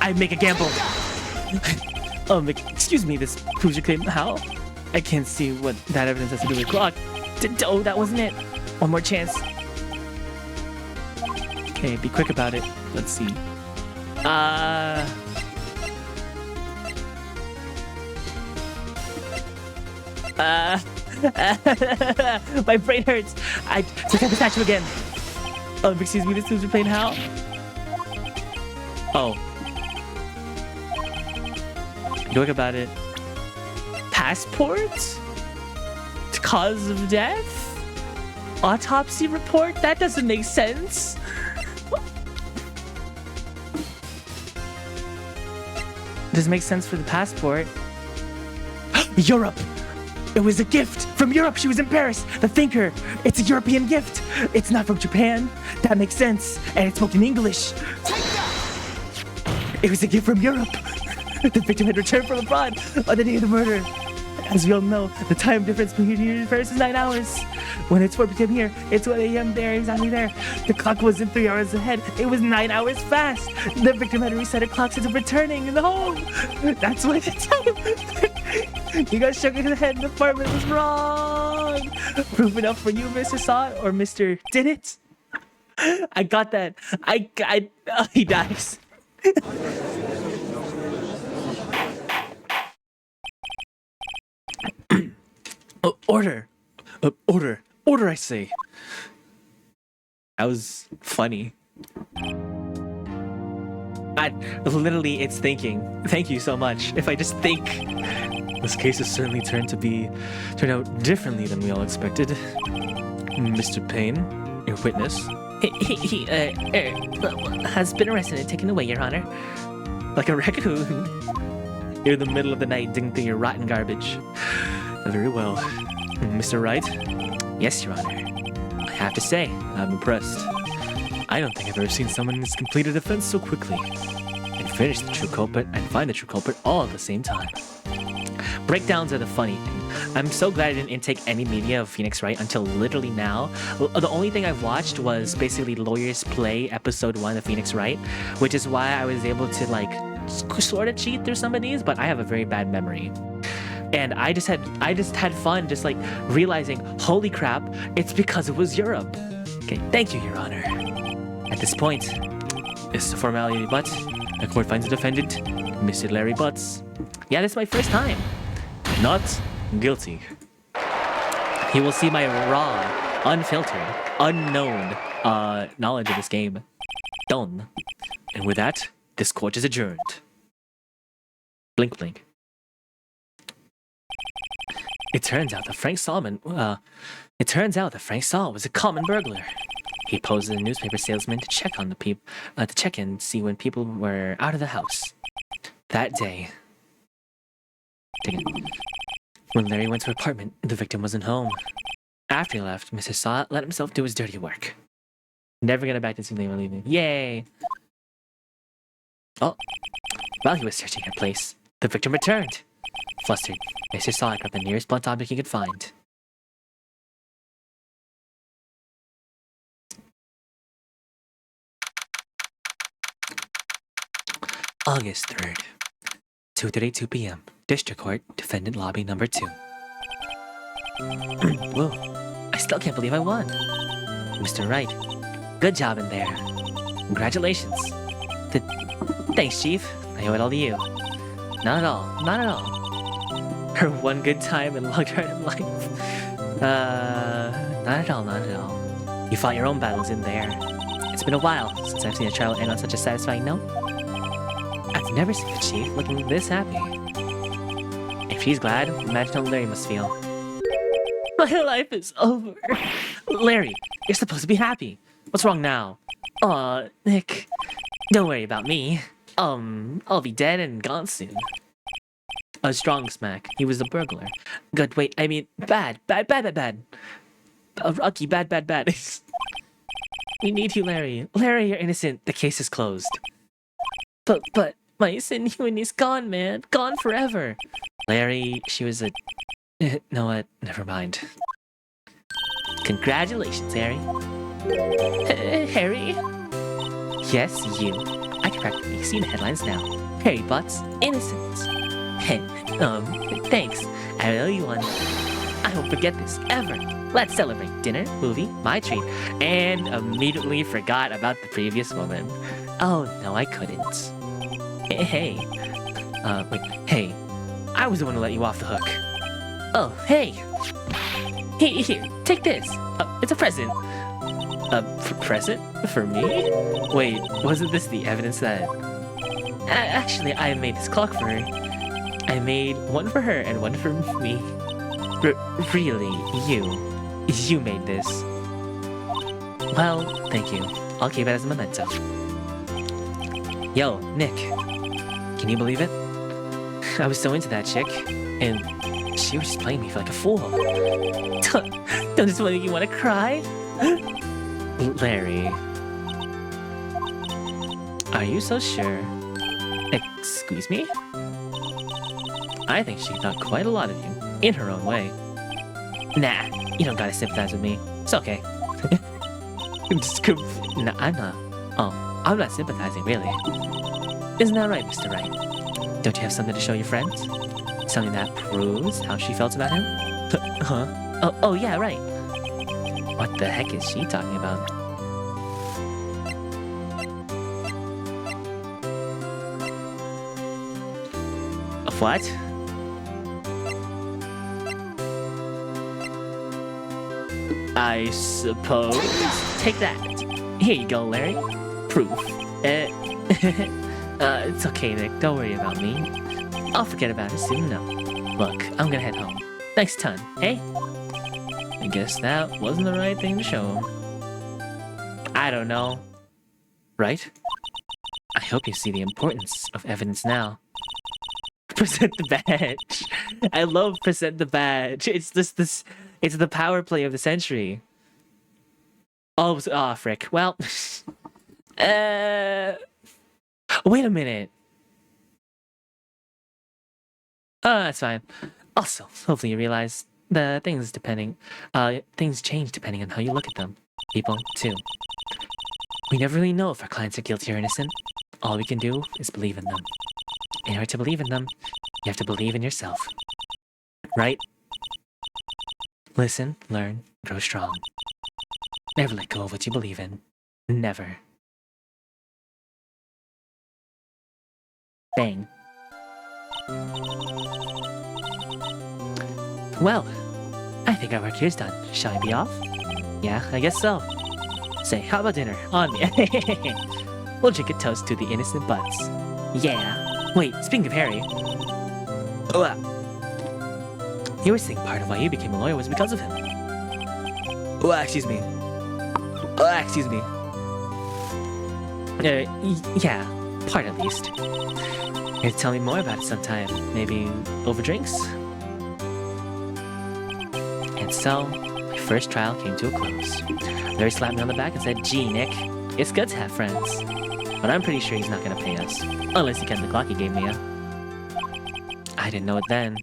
I make a gamble. Excuse me, this proves your claim. How? I can't see what that evidence has to do with the clock. Oh, that wasn't it. One more chance. Okay, be quick about it. Let's see. My brain hurts. I take out the statue again. Oh, excuse me, this is playing how? Oh. Quick about it. Passport? Cause of death? Autopsy report? That doesn't make sense. Does it make sense for the passport? Europe! It was a gift from Europe. She was in Paris. The thinker. It's a European gift. It's not from Japan. That makes sense. And it spoke in English. It was a gift from Europe. The victim had returned from abroad on the day of the murder. As we all know, the time difference between here and Paris is 9 hours. When it's 4 p.m. here, it's 1 a.m. there, exactly there. The clock wasn't 3 hours ahead. It was 9 hours fast. The victim had reset her clock since returning in the home. That's why the time. You got shook in the head. The apartment was wrong. Proof enough for you, Mr. Saw or Mr. Did it? I got that. He dies. Order. Order, I say. That was funny. Literally, it's thinking. Thank you so much. If I just think. This case has certainly turned out differently than we all expected. Mr. Payne, your witness. He has been arrested and taken away, Your Honor. Like a raccoon. You're in the middle of the night digging through your rotten garbage. Very well. Mr. Wright? Yes, Your Honor. I have to say, I'm impressed. I don't think I've ever seen someone complete a defense so quickly. And finish the true culprit and find the true culprit all at the same time. Breakdowns are the funny thing. I'm so glad I didn't intake any media of Phoenix Wright until literally now. The only thing I've watched was basically Lawyers Play episode 1 of Phoenix Wright, which is why I was able to sort of cheat through some of these, but I have a very bad memory. And I just had fun just realizing, holy crap, it's because it was Europe. Okay, thank you, Your Honor. At this point, it's a formality, but the court finds the defendant, Mr. Larry Butts. Yeah, this is my first time. Not guilty. He will see my raw, unfiltered, unknown knowledge of this game. Done. And with that, this court is adjourned. Blink, blink. It turns out that Frank Saul was a common burglar. He posed as a newspaper salesman to check on the people, to check in, see when people were out of the house. That day, when Larry went to her apartment, the victim wasn't home. After he left, Mr. Saw let himself do his dirty work. Never gonna back to see them leaving. Yay! Oh, while he was searching her place, the victim returned. Flustered, Mr. Sonic got the nearest blunt object he could find. August 3rd, 2:32 p.m. District Court, Defendant Lobby Number 2. Whoa, I still can't believe I won. Mr. Wright, good job in there. Congratulations. Thanks, Chief. I owe it all to you. Not at all, not at all. Her one good time in long run in life. Not at all, not at all. You fought your own battles in there. It's been a while since I've seen a trial end on such a satisfying note. I've never seen the Chief looking this happy. If he's glad, imagine how Larry must feel. My life is over. Larry, you're supposed to be happy. What's wrong now? Aw, Nick. Don't worry about me. I'll be dead and gone soon. A strong smack. He was a burglar. Good, wait, I mean, bad. Rocky, bad. We need you, Larry. Larry, you're innocent. The case is closed. But, my ingenuity's gone, man. Gone forever. Larry, she was a... No, what? Never mind. Congratulations, Harry. Harry? Yes, you. I can practically see the headlines now. Harry Butts, innocent. Thanks. I owe you one. I won't forget this, ever. Let's celebrate. Dinner, movie, my treat. And immediately forgot about the previous woman. Oh, no, I couldn't. Hey. Wait, hey. I was the one who let you off the hook. Oh, hey. Here, take this. It's a present. A present? For me? Wait, wasn't this the evidence that... Actually, I made this clock for her. I made one for her and one for me. Really? You made this? Well, thank you. I'll keep it as a memento. Yo, Nick. Can you believe it? I was so into that chick, and she was just playing me for like a fool. Don't this make you want to cry? Larry. Are you so sure? Excuse me? I think she thought quite a lot of you, in her own way. Nah, you don't gotta sympathize with me. It's okay. Nah, I'm not. Oh, I'm not sympathizing, really. Isn't that right, Mr. Wright? Don't you have something to show your friends? Something that proves how she felt about him? Huh? Oh, yeah, right. What the heck is she talking about? What? I suppose. Take that. Here you go, Larry. Proof. It's okay, Nick. Don't worry about me. I'll forget about it soon enough. Look, I'm gonna head home. Next time, hey? I guess that wasn't the right thing to show him. I don't know. Right? I hope you see the importance of evidence now. Present the badge. I love present the badge. It's this. It's the power play of the century. Oh, frick. Well, wait a minute. Oh, that's fine. Also, hopefully you realize the things change depending on how you look at them. People too. We never really know if our clients are guilty or innocent. All we can do is believe in them. In order to believe in them, you have to believe in yourself. Right? Listen, learn, grow strong. Never let go of what you believe in. Never. Bang. Well, I think our work here's done. Shall I be off? Yeah, I guess so. Say, how about dinner? On me. We'll drink a toast to the innocent butts. Yeah. Wait, speaking of Harry. You were saying part of why you became a lawyer was because of him. Excuse me. Excuse me. Yeah, part at least. You tell me more about it sometime. Maybe over drinks? And so, my first trial came to a close. Larry slapped me on the back and said, "Gee, Nick, it's good to have friends. But I'm pretty sure he's not gonna pay us. Unless he gets the clock he gave me, I didn't know it then.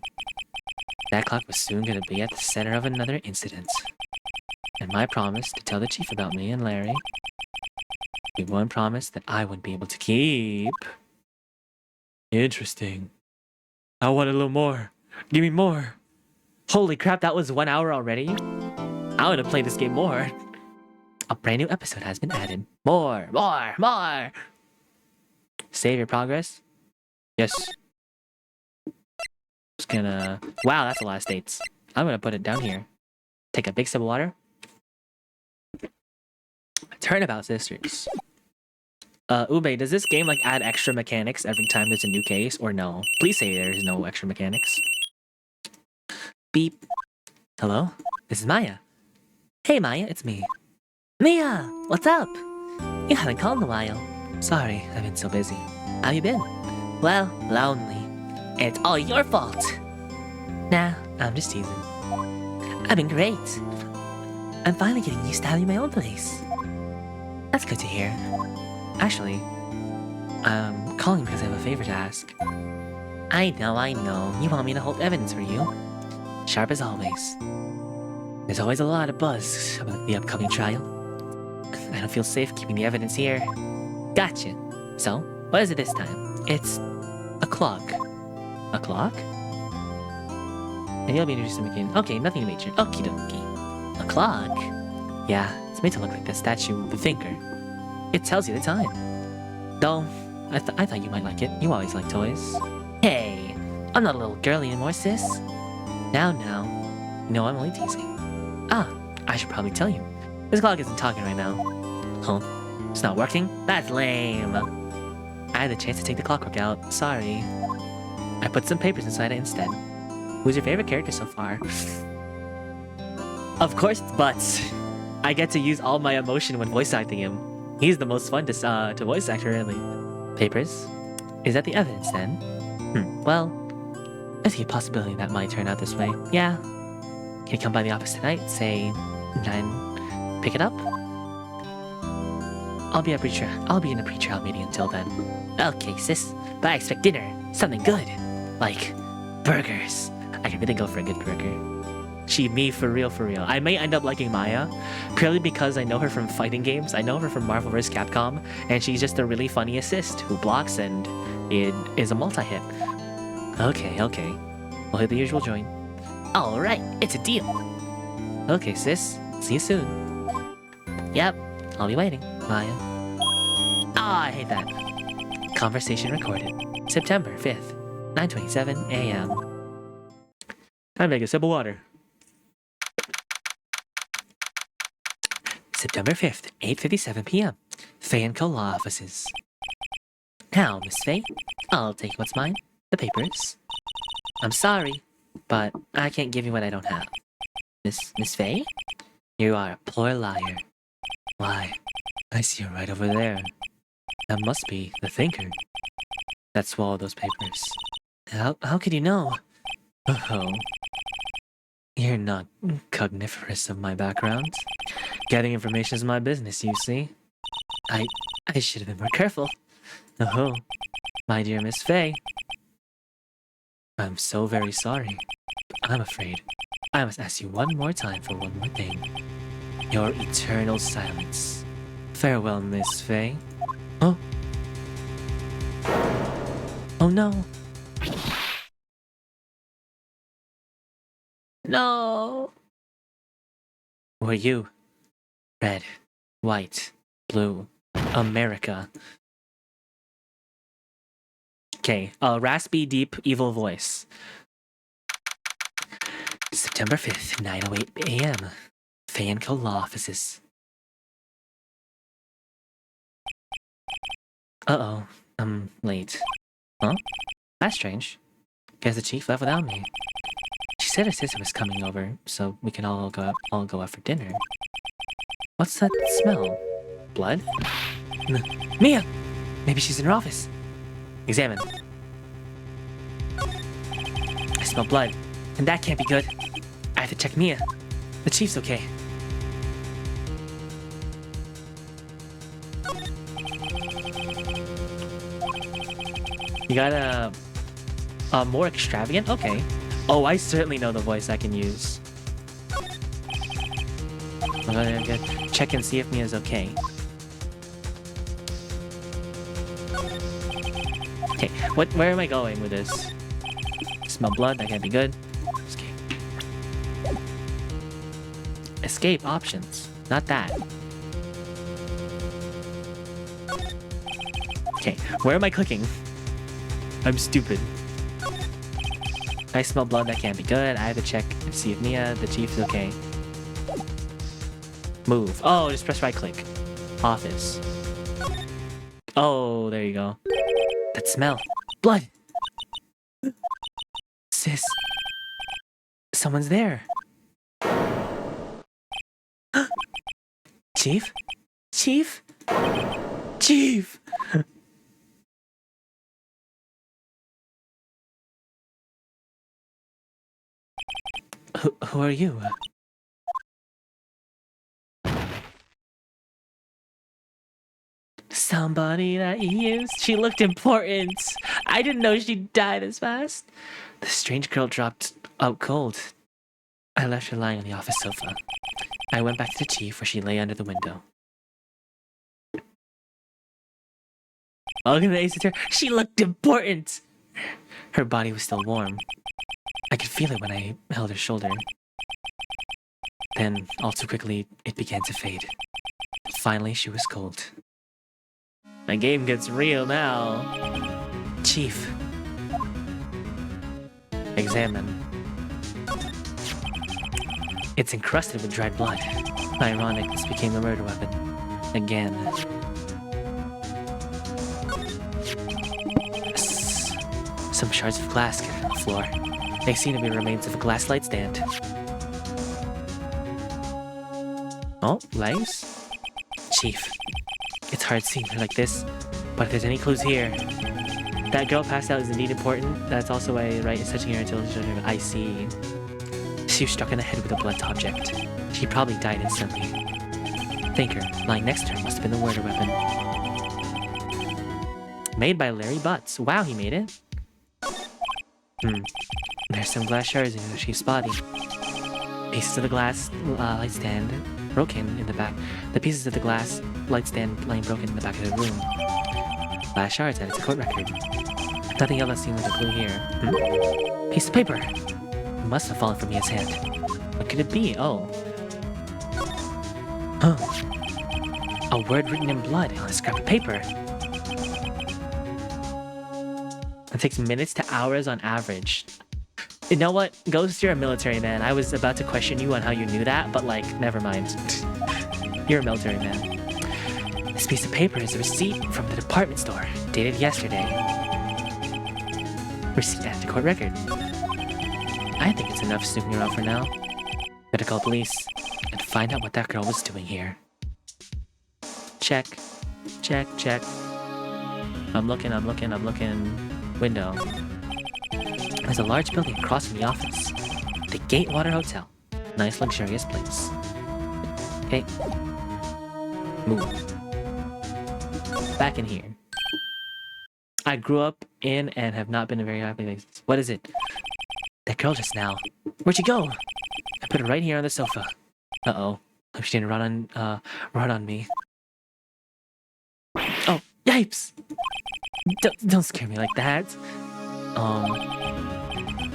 That clock was soon going to be at the center of another incident. And my promise to tell the chief about me and Larry would be one promise that I wouldn't be able to keep. Interesting. I want a little more. Give me more. Holy crap, that was 1 hour already? I want to play this game more. A brand new episode has been added. More, more, more. Save your progress. Yes. Just gonna... Wow, that's a lot of states. I'm gonna put it down here. Take a big sip of water. Turnabout Sisters. Ube, does this game like add extra mechanics every time there's a new case, or no? Please say there's no extra mechanics. Beep. Hello? This is Maya. Hey Maya, it's me. Mia, what's up? You haven't called in a while. Sorry, I've been so busy. How you been? Well, lonely. And it's all your fault. Nah, I'm just teasing. I've been great. I'm finally getting used to having my own place. That's good to hear. Actually, I'm calling because I have a favor to ask. I know. You want me to hold evidence for you? Sharp as always. There's always a lot of buzz about the upcoming trial. I don't feel safe keeping the evidence here. Gotcha. So, what is it this time? It's a clock. A clock? Maybe I'll be introduced to again. Okay, nothing major. Okie dokie. A clock? Yeah, it's made to look like the statue, the thinker. It tells you the time. Though, I thought you might like it. You always like toys. Hey, I'm not a little girl anymore, sis. Now. No, I'm only teasing. Ah, I should probably tell you. This clock isn't talking right now. Huh? It's not working? That's lame. I had the chance to take the clockwork out. Sorry. I put some papers inside it instead. Who's your favorite character so far? Of course it's Butts. I get to use all my emotion when voice acting him. He's the most fun to voice act, really. Papers? Is that the evidence, then? Well, I see a possibility that might turn out this way. Yeah. Can you come by the office tonight, say 9? Pick it up? I'll be in a pre-trial meeting until then. Okay, sis. But I expect dinner. Something good. Like burgers. I can really go for a good burger. Me for real. I may end up liking Maya, purely because I know her from fighting games. I know her from Marvel vs. Capcom, and she's just a really funny assist who blocks and it is a multi-hit. Okay. We'll hit the usual joint. Alright, it's a deal. Okay, sis. See you soon. Yep, I'll be waiting, Maya. I hate that. Conversation recorded. September 5th, 9:27 a.m. Time to take a sip of water. September 5th, 8:57 p.m. Faye & Co. Law Offices. Now, Miss Faye, I'll take what's mine, the papers. I'm sorry, but I can't give you what I don't have. Miss Faye? You are a poor liar. Why? I see her right over there. That must be the thinker that swallowed those papers. How could you know? Oh. You're not cogniferous of my background. Getting information is my business, you see. I should have been more careful. Oh, my dear Miss Faye. I'm so very sorry. I'm afraid I must ask you one more time for one more thing. Your eternal silence. Farewell, Miss Faye. Oh. Oh no. No. Were you? Red, white, blue, America. Okay, raspy, deep, evil voice. September 5th, 9:08 a.m. Faye & Co. Law Offices. Uh-oh, I'm late. Huh? That's strange. Guess the chief left without me. She said her sister was coming over, so we can all go out for dinner. What's that smell? Blood? Mia! Maybe she's in her office. Examine. I smell blood, and that can't be good. I have to check Mia. The chief's okay. You got a more extravagant? Okay. Oh, I certainly know the voice I can use. I'm gonna check and see if Mia's okay. Okay, where am I going with this? Smell blood, that can't be good. Escape. Escape options, not that. Okay, where am I clicking? I'm stupid. I smell blood, that can't be good. I have to check and see if Mia, the chief, is okay. Move. Oh, just press right click. Office. Oh, there you go. That smell. Blood. Sis. Someone's there. Chief? Chief? Chief! Who are you? Somebody that you used. She looked important. I didn't know she died as fast. The strange girl dropped out cold. I left her lying on the office sofa. I went back to the chief where she lay under the window. Look at the ace of her. She looked important. Her body was still warm. I could feel it when I held her shoulder. Then, all too quickly, it began to fade. Finally, she was cold. My game gets real now. Chief. Examine. It's encrusted with dried blood. Ironic, this became a murder weapon. Again. Some shards of glass scattered on the floor. They seem to be remains of a glass light stand. Oh, lights? Chief. It's hard seeing her like this, but if there's any clues here... That girl passed out is indeed important. That's also why right is touching her until I see. She was struck in the head with a blunt object. She probably died instantly. Thinker, lying next to her, must have been the murder weapon. Made by Larry Butts. Wow, he made it. There's some glass shards in the chief's body. Pieces of the glass light stand broken in the back. The pieces of the glass light stand lying broken in the back of the room. Glass shards and it's a court record. Nothing else seems like a clue here. Piece of paper. It must have fallen from Mia's hand. What could it be? Oh. A word written in blood on a scrap of paper. It takes minutes to hours on average. You know what? Ghost, you're a military man. I was about to question you on how you knew that, but like, never mind. You're a military man. This piece of paper is a receipt from the department store, dated yesterday. Receipt and a court record. I think it's enough snooping around for now. Better call police and find out what that girl was doing here. Check. Check, check. I'm looking. Window. There's a large building across from the office. The Gatewater Hotel. Nice, luxurious place. Okay. Move. Back in here. I grew up in and have not been a very happy place. What is it? That girl just now. Where'd she go? I put her right here on the sofa. Uh-oh. Hope she didn't run on me. Oh, yipes! Don't scare me like that.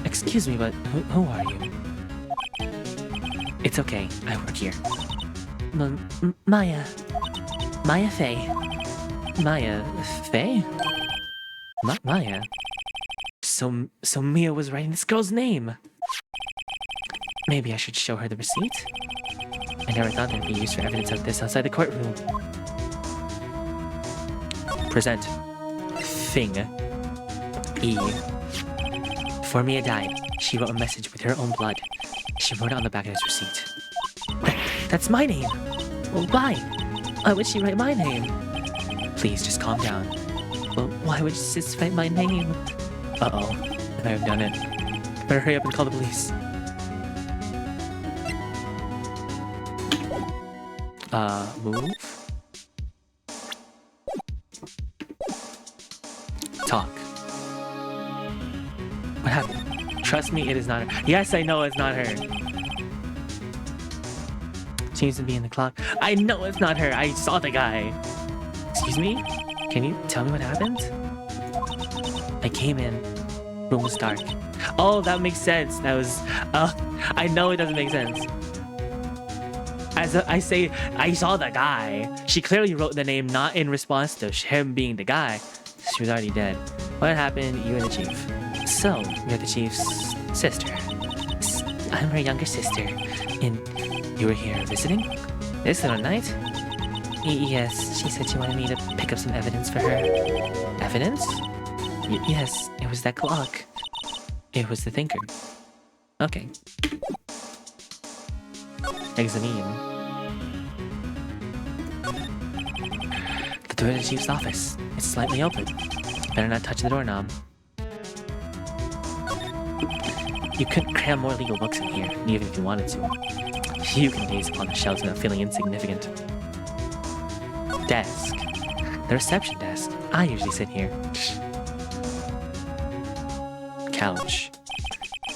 Excuse me, but who are you? It's okay. I work here. Maya Faye. Maya Faye? Not Maya. So Mia was writing this girl's name. Maybe I should show her the receipt? I never thought there'd be use for evidence of this outside the courtroom. Present. Thing. E. Before Mia died, she wrote a message with her own blood. She wrote it on the back of this receipt. That's my name! Well, why? Why would she write my name? Please, just calm down. Well, why would sis write my name? Uh-oh. I have done it. Better hurry up and call the police. Move? Talk. What happened? Trust me, it is not her. Yes, I know it's not her. Seems to be in the clock. I know it's not her. I saw the guy. Excuse me? Can you tell me what happened? I came in. Room was dark. Oh, that makes sense. That was... I know it doesn't make sense. As I say, I saw the guy. She clearly wrote the name not in response to him being the guy. She was already dead. What happened? You and the chief. So, you're the chief's sister. I'm her younger sister. And you were here visiting? This little night? Yes, she said she wanted me to pick up some evidence for her. Evidence? Yes, it was that clock. It was the thinker. Okay. Examine. The door to the chief's office. It's slightly open. Better not touch the doorknob. You couldn't cram more legal books in here, even if you wanted to. You can gaze upon the shelves without feeling insignificant. Desk. The reception desk. I usually sit here. Couch.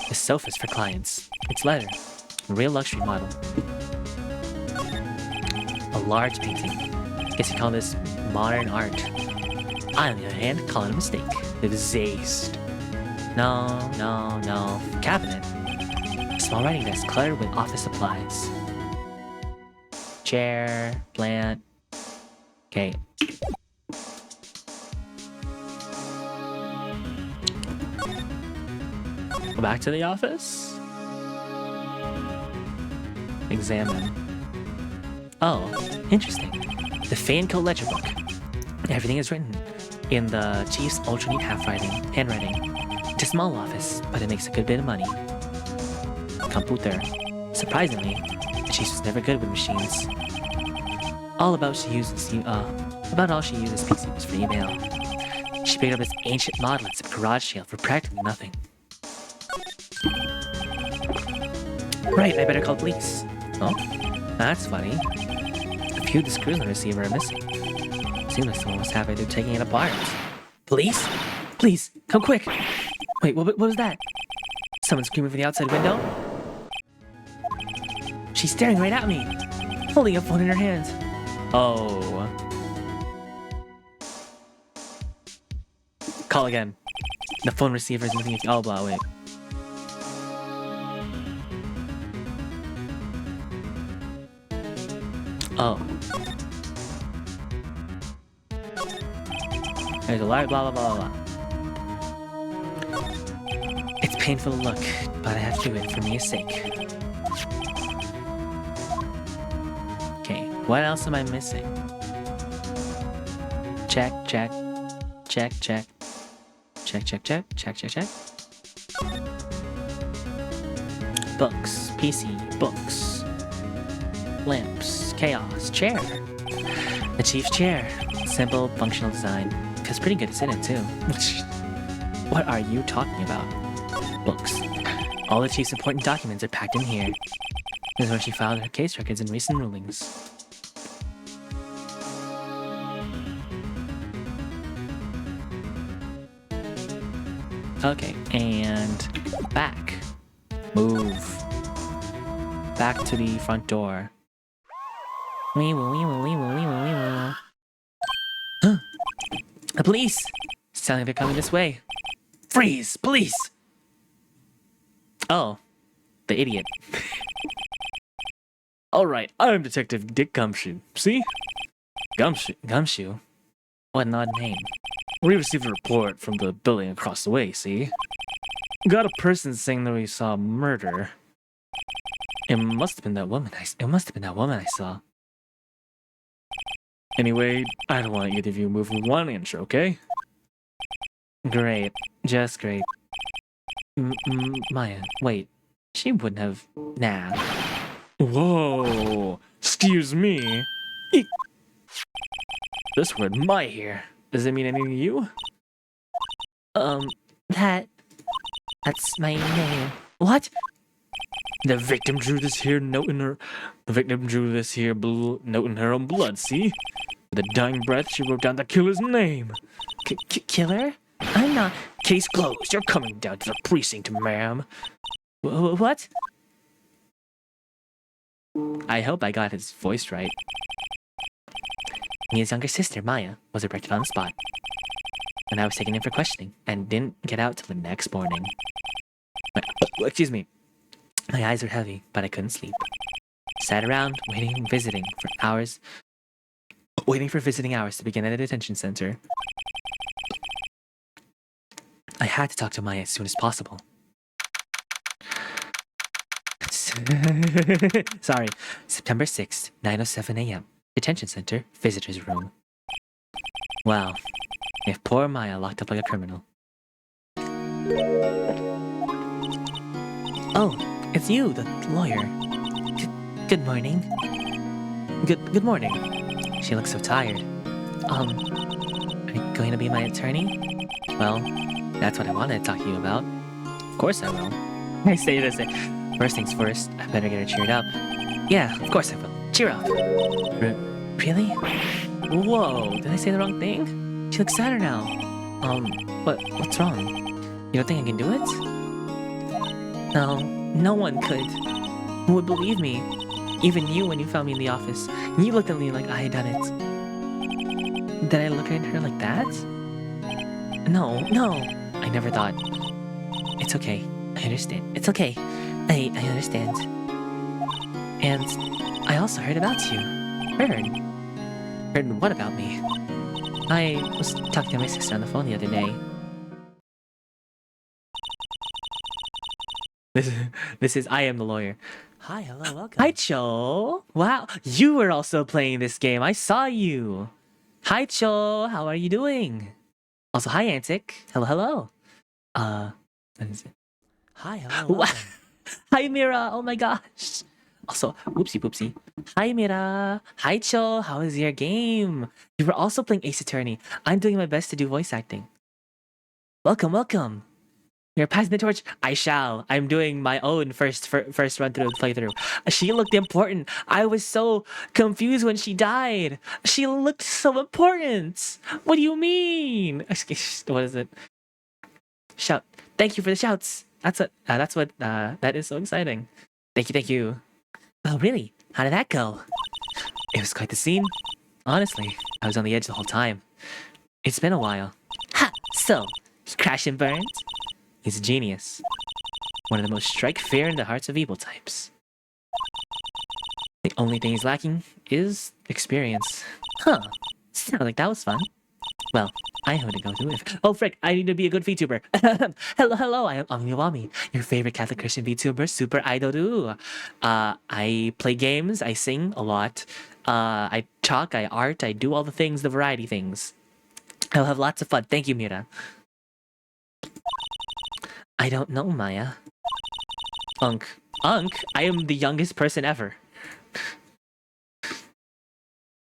The sofa's for clients. It's leather. A real luxury model. A large painting. Guess you call this modern art. I, on the other hand, call it a mistake. It is zazed. No. Cabinet. A small writing desk cluttered with office supplies. Chair. Plant. Okay. Go back to the office. Examine. Oh, interesting. The Fanco ledger book. Everything is written in the chief's ultra neat handwriting. It's a small office, but it makes a good bit of money. Computer. Surprisingly, the chief was never good with machines. About all she uses PC was for email. She picked up this ancient model at some garage sale for practically nothing. Right, I better call police. Oh, that's funny. A few of the screws on the receiver are missing. Seems like someone was halfway through taking it apart. Police? Please, come quick! Wait, what was that? Someone screaming from the outside window? She's staring right at me, holding a phone in her hand. Oh. Call again. The phone receiver is moving. Oh, blah, wait. Oh. There's a light, blah, blah, blah, blah. It's painful to look, but I have to do it for Mia's sake. Okay, what else am I missing? Check. Books, PC, books. Lamps, chaos, chair. The chief's chair. Simple, functional design. Feels pretty good to sit in, too. What are you talking about? Books. All the chief's important documents are packed in here. This is where she filed her case records and recent rulings. Okay, and back. Move. Back to the front door. Huh? The police! Sounds like they're coming this way. Freeze! Police! Oh, the idiot. Alright, I'm Detective Dick Gumshoe. See? Gumshoe? What an odd name. We received a report from the building across the way, see? Got a person saying that we saw murder. It must have been that woman I saw. Anyway, I don't want either of you moving 1 inch, okay? Great. Just great. Maya, wait. She wouldn't have... Nah. Whoa! Excuse me? This word "my" here. Does it mean anything to you? That's my name. What? The victim drew this here note in her... note in her own blood, see? With a dying breath, she wrote down the killer's name. Killer? I'm not. Case closed. You're coming down to the precinct, ma'am. What? I hope I got his voice right. Mia's younger sister, Maya, was arrested on the spot. And I was taken in for questioning and didn't get out till the next morning. Excuse me. My eyes were heavy, but I couldn't sleep. Sat around, waiting for visiting hours to begin at a detention center. I had to talk to Maya as soon as possible. Sorry. September 6th, 9:07 a.m. Detention center, visitor's room. Wow. If poor Maya locked up like a criminal. Oh, it's you, the lawyer. Good morning. Good morning. She looks so tired. Are you going to be my attorney? Well, that's what I wanted to talk to you about. Of course I will. I say this. First things first, I better get her cheered up. Yeah, of course I will. Cheer up. Really? Whoa, did I say the wrong thing? She looks sadder now. What's wrong? You don't think I can do it? No, no one could. Who would believe me? Even you when you found me in the office. You looked at me like I had done it. Did I look at her like that? No. I never thought. It's okay. I understand. It's okay. I understand. And I also heard about you. Heard what about me? I was talking to my sister on the phone the other day. This is I am the lawyer. Hi, hello, welcome. Hi, Cho. Wow, you were also playing this game. I saw you. Hi, Cho. How are you doing? Also, hi, Antic. Hello. What is it? Hi, hello. Welcome. Hi, Mira. Oh my gosh. Also, whoopsie. Hi, Mira. Hi, Cho. How is your game? You were also playing Ace Attorney. I'm doing my best to do voice acting. Welcome. You're passing the torch. I shall. I'm doing my own first run through playthrough. She looked important. I was so confused when she died. She looked so important. What do you mean? What is it? Shout. Thank you for the shouts. That is so exciting. Thank you. Oh, really? How did that go? It was quite the scene. Honestly, I was on the edge the whole time. It's been a while. Ha! So, he crashed and burned? He's a genius. One of the most strike fear in the hearts of evil types. The only thing he's lacking is experience. Huh. Sounded like that was fun. Well, I know who to go to if... Oh, frick, I need to be a good VTuber. Hello, I am LAWWWW, your favorite Catholic Christian VTuber, super idol. I play games, I sing a lot. I talk, I art, I do all the things, the variety things. I'll have lots of fun. Thank you, Mira. I don't know, Maya. Unk, I am the youngest person ever.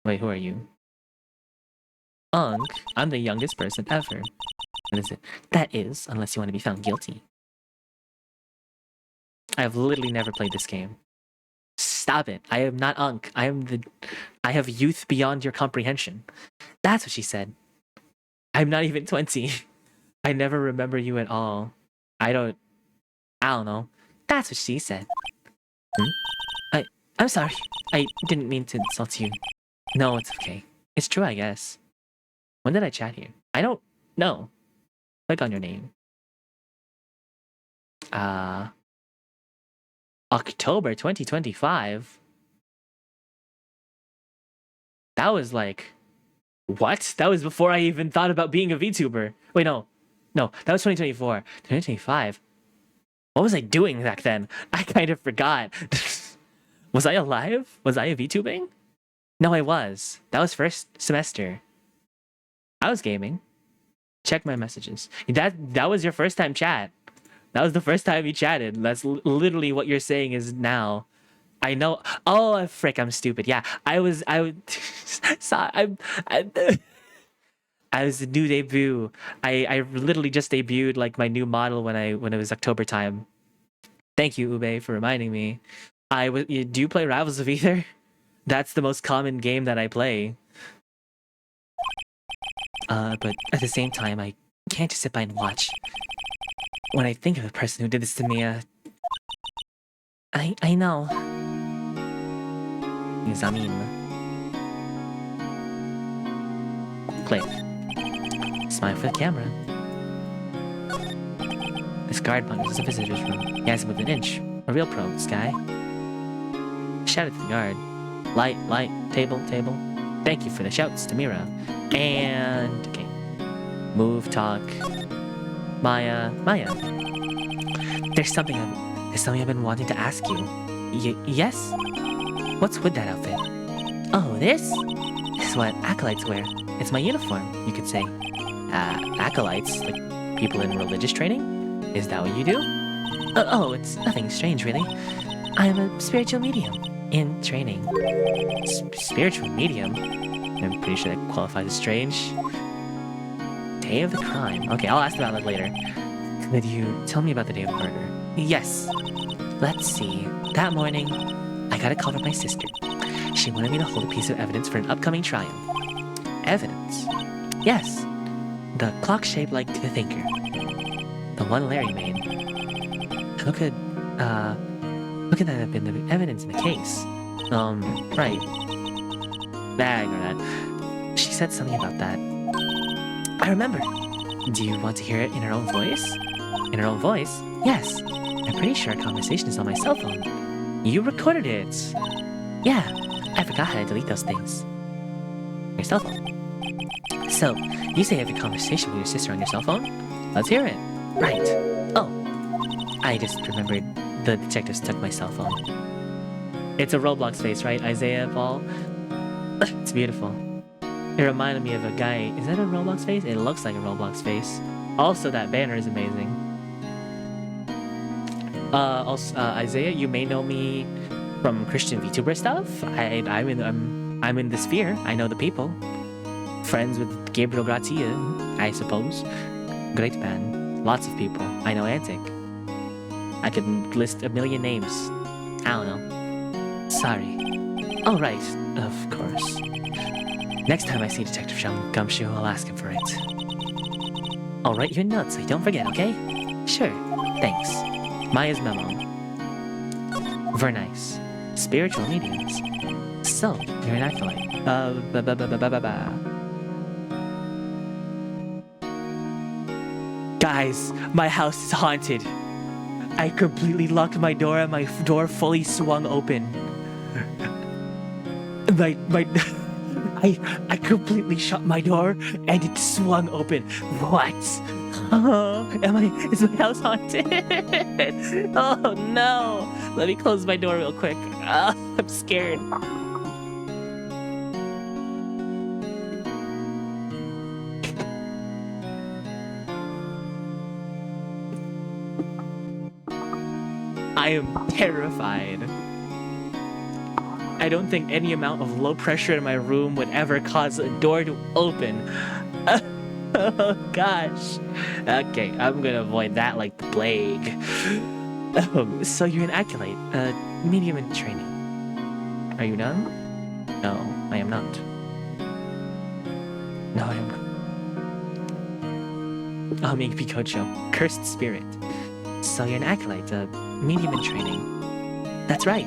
Wait, who are you? I'm the youngest person ever. What is it? That is, unless you want to be found guilty. I have literally never played this game. Stop it. I am not Unk. I have youth beyond your comprehension. That's what she said. I'm not even 20. I never remember you at all. I don't know. That's what she said. I'm sorry. I didn't mean to insult you. No, it's okay. It's true, I guess. When did I chat here? I don't know. Click on your name. October 2025? That was like... What? That was before I even thought about being a VTuber. Wait, no. No, that was 2024. 2025? What was I doing back then? I kind of forgot. Was I alive? Was I a VTubing? No, I was. That was first semester. I was gaming. Check my messages. That was your first time chat. That was the first time you chatted. That's literally what you're saying is now. I know. Oh, frick, I'm stupid. Yeah, I was the new debut. I literally just debuted like my new model when it was October time. Thank you, Ube, for reminding me. Do you play Rivals of Ether? That's the most common game that I play. But at the same time, I Can't just sit by and watch. When I think of the person who did this to me, I know. Examine. Click. Smile for the camera. This guard punch is a visitor's room. He hasn't moved an inch. A real pro, this guy. Shout at the guard. Light, light, table, table. Thank you for the shouts to Mira. And... okay. Move, talk. Maya. There's something I've been wanting to ask you. Yes? What's with that outfit? Oh, this? This is what acolytes wear. It's my uniform, you could say. Acolytes? Like people in religious training? Is that what you do? Oh, it's nothing strange, really. I'm a spiritual medium in training. Spiritual medium? I'm pretty sure that qualifies as strange. Day of the crime. Okay, I'll ask about that later. Could you tell me about the day of the murder? Yes. Let's see. That morning, I got a call from my sister. She wanted me to hold a piece of evidence for an upcoming trial. Evidence? Yes. The clock shaped like the thinker. The one Larry made. How could that have been the evidence in the case? Right. Nah, ignore that. She said something about that. I remember. Do you want to hear it in her own voice? In her own voice? Yes. I'm pretty sure our conversation is on my cell phone. You recorded it. Yeah. I forgot how to delete those things. Your cell phone. So, you say you have a conversation with your sister on your cell phone? Let's hear it. Right. Oh. I just remembered the detectives took my cell phone. It's a Roblox face, right, Isaiah Paul? It's beautiful. It reminded me of a guy. Is that a Roblox face? It looks like a Roblox face. Also, that banner is amazing. Isaiah, you may know me from Christian VTuber stuff. I'm in the sphere. I know the people. Friends with Gabriel Gratia, I suppose. Great man. Lots of people. I know Antic. I could list a million names. I don't know. Sorry. Oh, right. Of course. Next time I see Detective Gumshoe, I'll ask him for it. I'll write your notes so you don't forget, okay? Sure. Thanks. Maya's memo. Very nice. Spiritual mediums. So, you're an acolyte. Guys, my house is haunted. I completely locked my door and my door fully swung open. I completely shut my door and it swung open. What? Oh, is my house haunted? Oh no. Let me close my door real quick. I'm scared. I am terrified. I don't think any amount of low pressure in my room would ever cause a door to open. Oh gosh. Okay, I'm gonna avoid that like the plague. So you're an acolyte, medium in training. Are you done? No, I am not. No, I am not. Oh, Ming Picocho. Cursed spirit. So you're an acolyte, medium in training. That's right.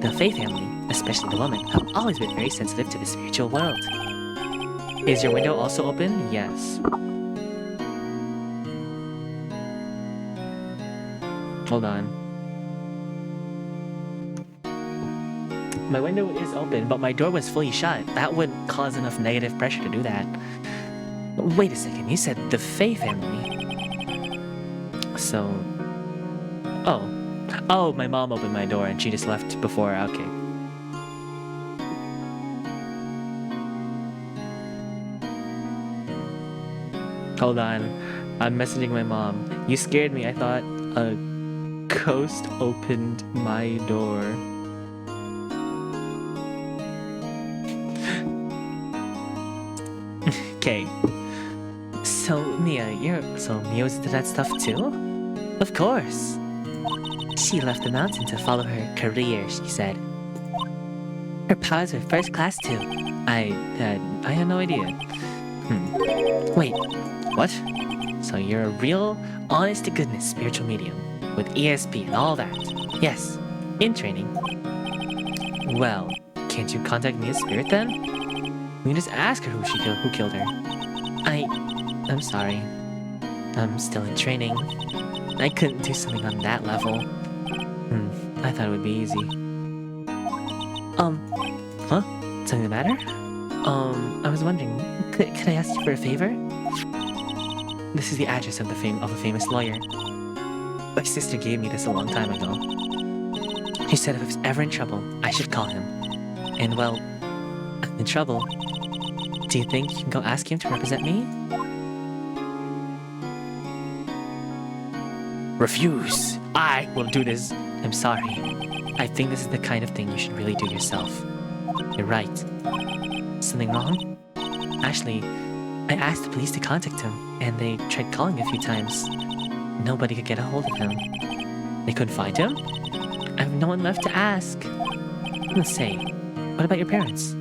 The Fae family, especially the woman, have always been very sensitive to the spiritual world. Is your window also open? Yes. Hold on. My window is open, but my door was fully shut. That would cause enough negative pressure to do that. Wait a second, you said the Fae family. So... Oh, my mom opened my door and she just left before. Okay. Hold on. I'm messaging my mom. You scared me. I thought a ghost opened my door. Okay. So, Mia was into that stuff too? Of course. She left the mountain to follow her career, she said. Her powers were first class too. I had no idea. Wait, what? So you're a real, honest-to-goodness spiritual medium with ESP and all that. Yes, in training. Well, can't you contact me as spirit then? We can just ask her who killed her. I'm sorry. I'm still in training. I couldn't do something on that level. I thought it would be easy. Huh? Something the matter? I was wondering, could I ask you for a favor? This is the address of a famous lawyer. My sister gave me this a long time ago. She said if I was ever in trouble, I should call him. And well, I'm in trouble. Do you think you can go ask him to represent me? Refuse! I will do this! I'm sorry. I think this is the kind of thing you should really do yourself. You're right. Something wrong? Actually, I asked the police to contact him, and they tried calling a few times. Nobody could get a hold of him. They couldn't find him? I have no one left to ask. Let's say, what about your parents?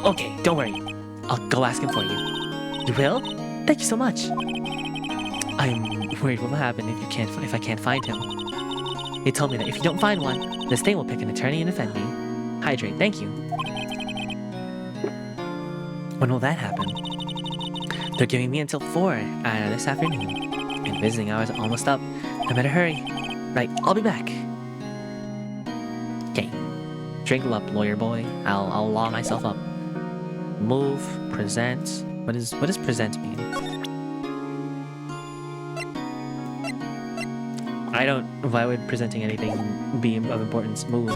Okay, don't worry. I'll go ask him for you. You will? Thank you so much. I'm worried what will happen if I can't find him. They told me that if you don't find one, the state will pick an attorney and defend me. Hydrate, thank you. When will that happen? They're giving me until 4 this afternoon. And visiting hours are almost up. I better hurry. Right, I'll be back. Okay. Drink up, lawyer boy. I'll law myself up. Move, present. What does present mean? Why would presenting anything be of importance? Move.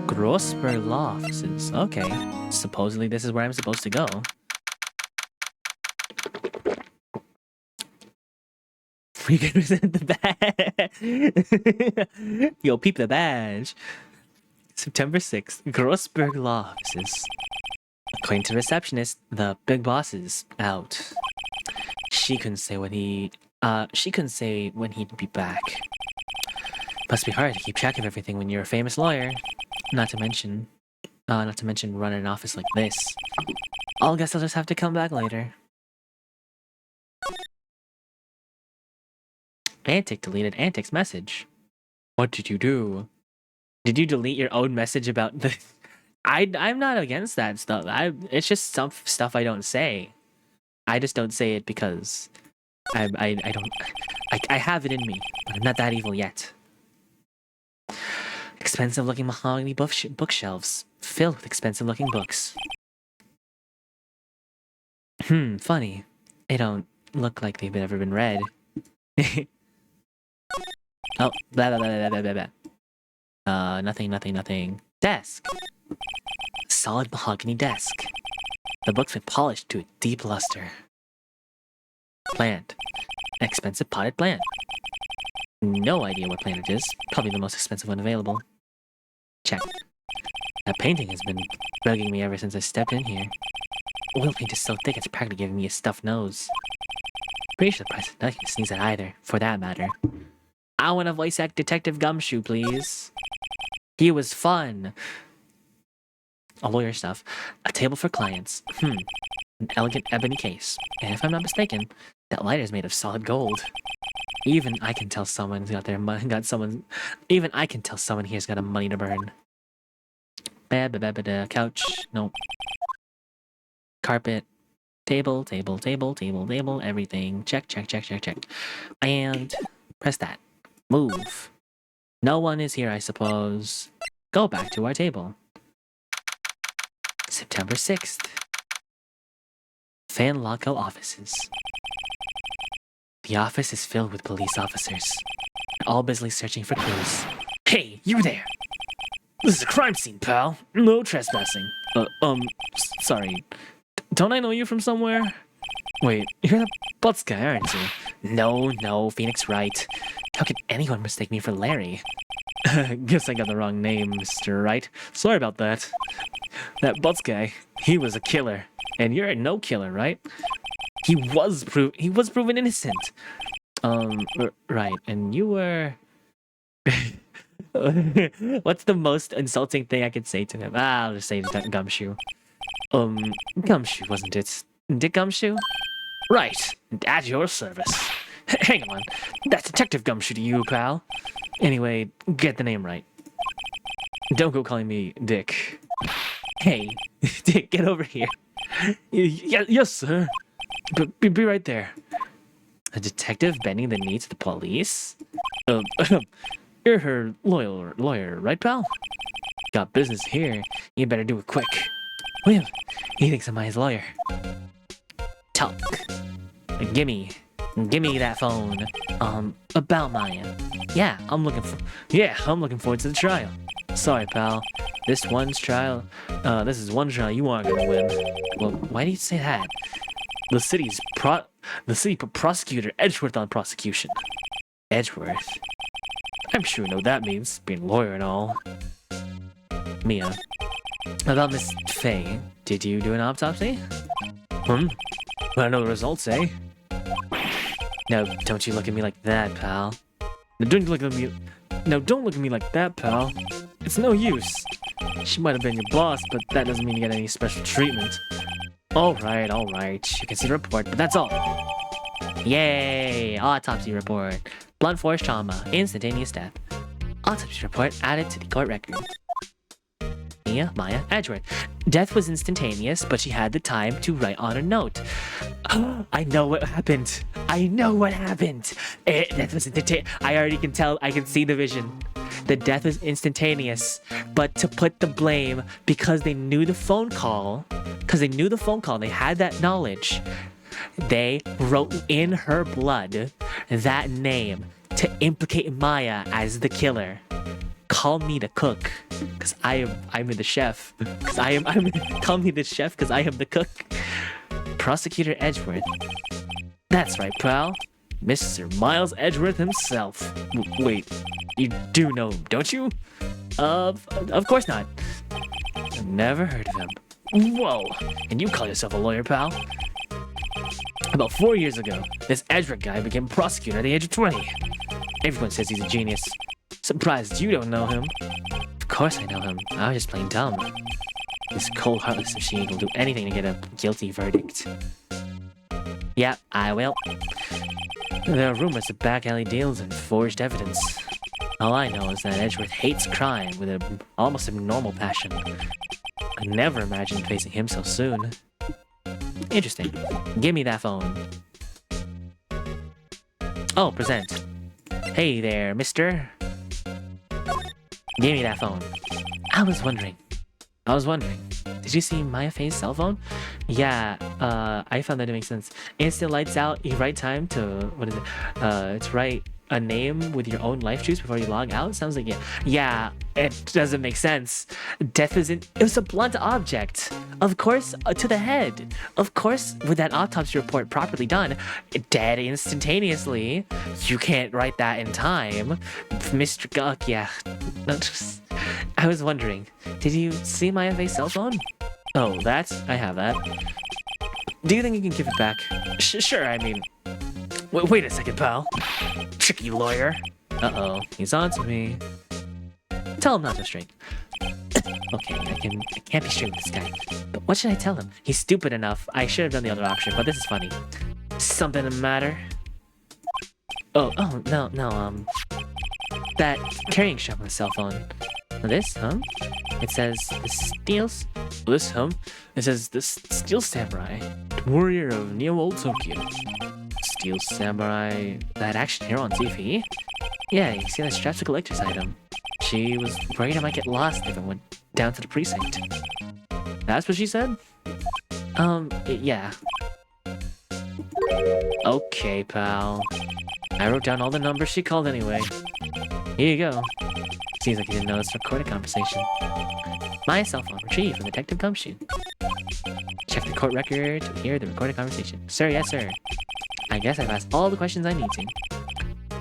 Grossberg Law Offices. Okay. Supposedly this is where I'm supposed to go. We can present the badge. Yo, peep the badge. September 6th. Grossberg Law Offices. According to receptionist, the big boss is out. She couldn't say when he'd be back. Must be hard to keep track of everything when you're a famous lawyer. Not to mention running an office like this. I'll guess I'll just have to come back later. Antic deleted Antic's message. What did you do? Did you delete your own message about the... I'm not against that stuff. It's just some stuff I don't say. I just don't say it because I have it in me, but I'm not that evil yet. Expensive-looking mahogany bookshelves filled with expensive-looking books. Funny. They don't look like they've ever been read. Oh, blah, blah, blah, blah, blah, blah. Nothing. Desk. Solid mahogany desk. The book's been polished to a deep luster. Plant. Expensive potted plant. No idea what plant it is. Probably the most expensive one available. Check. That painting has been bugging me ever since I stepped in here. Oil paint is so thick it's practically giving me a stuffed nose. Pretty sure the price of nothing to sneeze at either, for that matter. I want to voice act Detective Gumshoe, please. He was fun. Lawyer stuff. A table for clients. An elegant ebony case. And if I'm not mistaken, that lighter is made of solid gold. Even I can tell someone's got their money. Even I can tell someone here's got a money to burn. Couch. Nope. Carpet. Table. Everything. Check. And press that. Move. No one is here, I suppose. Go back to our table. September 6th. Fan Loco offices. The office is filled with police officers, all busily searching for clues. Hey, you there! This is a crime scene, pal. No trespassing. Sorry. Don't I know you from somewhere? Wait, you're the Butts guy, aren't you? No, Phoenix Wright. How could anyone mistake me for Larry? Guess I got the wrong name, Mr. Wright. Sorry about that. That Butts guy, he was a killer. And you're a no-killer, right? He was proven innocent. Right, and you were... What's the most insulting thing I could say to him? I'll just say Gumshoe. Gumshoe, wasn't it? Dick Gumshoe? Right, at your service. Hang on, that's Detective Gumshoe to you, pal. Anyway, get the name right. Don't go calling me Dick. Hey, Dick, get over here. Yes, sir. Be right there. A detective bending the knee to the police? You're her lawyer, right, pal? Got business here. You better do it quick. Well, he thinks I'm his lawyer. Talk. Gimme that phone. About Maya. Yeah, I'm looking forward to the trial. Sorry, pal. This is one trial you aren't gonna win. Well, why do you say that? The city put prosecutor Edgeworth on prosecution. Edgeworth? I'm sure you know what that means, being a lawyer and all. Mia. About Miss Faye, did you do an autopsy? Well, I know the results, eh? No, don't you look at me like that, pal. No, don't look at me like that, pal. It's no use. She might have been your boss, but that doesn't mean you get any special treatment. Alright. You can see the report, but that's all. Yay! Autopsy report. Blunt force trauma. Instantaneous death. Autopsy report added to the court record. Maya Edgeworth. Death was instantaneous, but she had the time to write on a note. I know what happened. Death was instantaneous. I already can tell. I can see the vision. The death was instantaneous, but to put the blame because they knew the phone call, they had that knowledge. They wrote in her blood that name to implicate Maya as the killer. Call me the cook, cause I'm the chef. Call me the chef, cause I am the cook. Prosecutor Edgeworth. That's right, pal. Mr. Miles Edgeworth himself. Wait, you do know him, don't you? Of course not. I've never heard of him. Whoa, and you call yourself a lawyer, pal? About 4 years ago, this Edgeworth guy became prosecutor at the age of 20. Everyone says he's a genius. Surprised you don't know him. Of course I know him. I was just plain dumb. This cold heartless machine will do anything to get a guilty verdict. Yeah, I will. There are rumors of back alley deals and forged evidence. All I know is that Edgeworth hates crime with an almost abnormal passion. I never imagined facing him so soon. Interesting. Give me that phone. Oh, present. Hey there, mister. Give me that phone. I was wondering. Did you see Maya Faye's cell phone? Yeah, I found that to make sense. Instant lights out, you write time to, to write a name with your own life juice before you log out? Sounds like, yeah, it doesn't make sense. Death it was a blunt object. Of course, to the head. Of course, with that autopsy report properly done, dead instantaneously. You can't write that in time. Mr. Guck, yeah. I was wondering, did you see Maya Faye's cell phone? Oh, I have that. Do you think you can give it back? Sure, I mean... Wait a second, pal. Tricky lawyer. Uh-oh, he's on to me. Tell him not so straight. Okay, I can't be straight with this guy. But what should I tell him? He's stupid enough. I should have done the other option, but this is funny. Something the matter? Oh, no, that carrying strap on the cell phone. This, It says, the Steel Samurai, warrior of Neo-Old Tokyo. Steel Samurai, that action hero on TV? Yeah, you see that strap's a collector's item. She was worried I might get lost if I went down to the precinct. That's what she said? Yeah. Okay, pal. I wrote down all the numbers she called anyway. Here you go. Seems like you didn't know it's a recorded conversation. My cell phone retrieved from Detective Gumshoe. Check the court record to hear the recorded conversation. Sir, yes, sir. I guess I've asked all the questions I need to.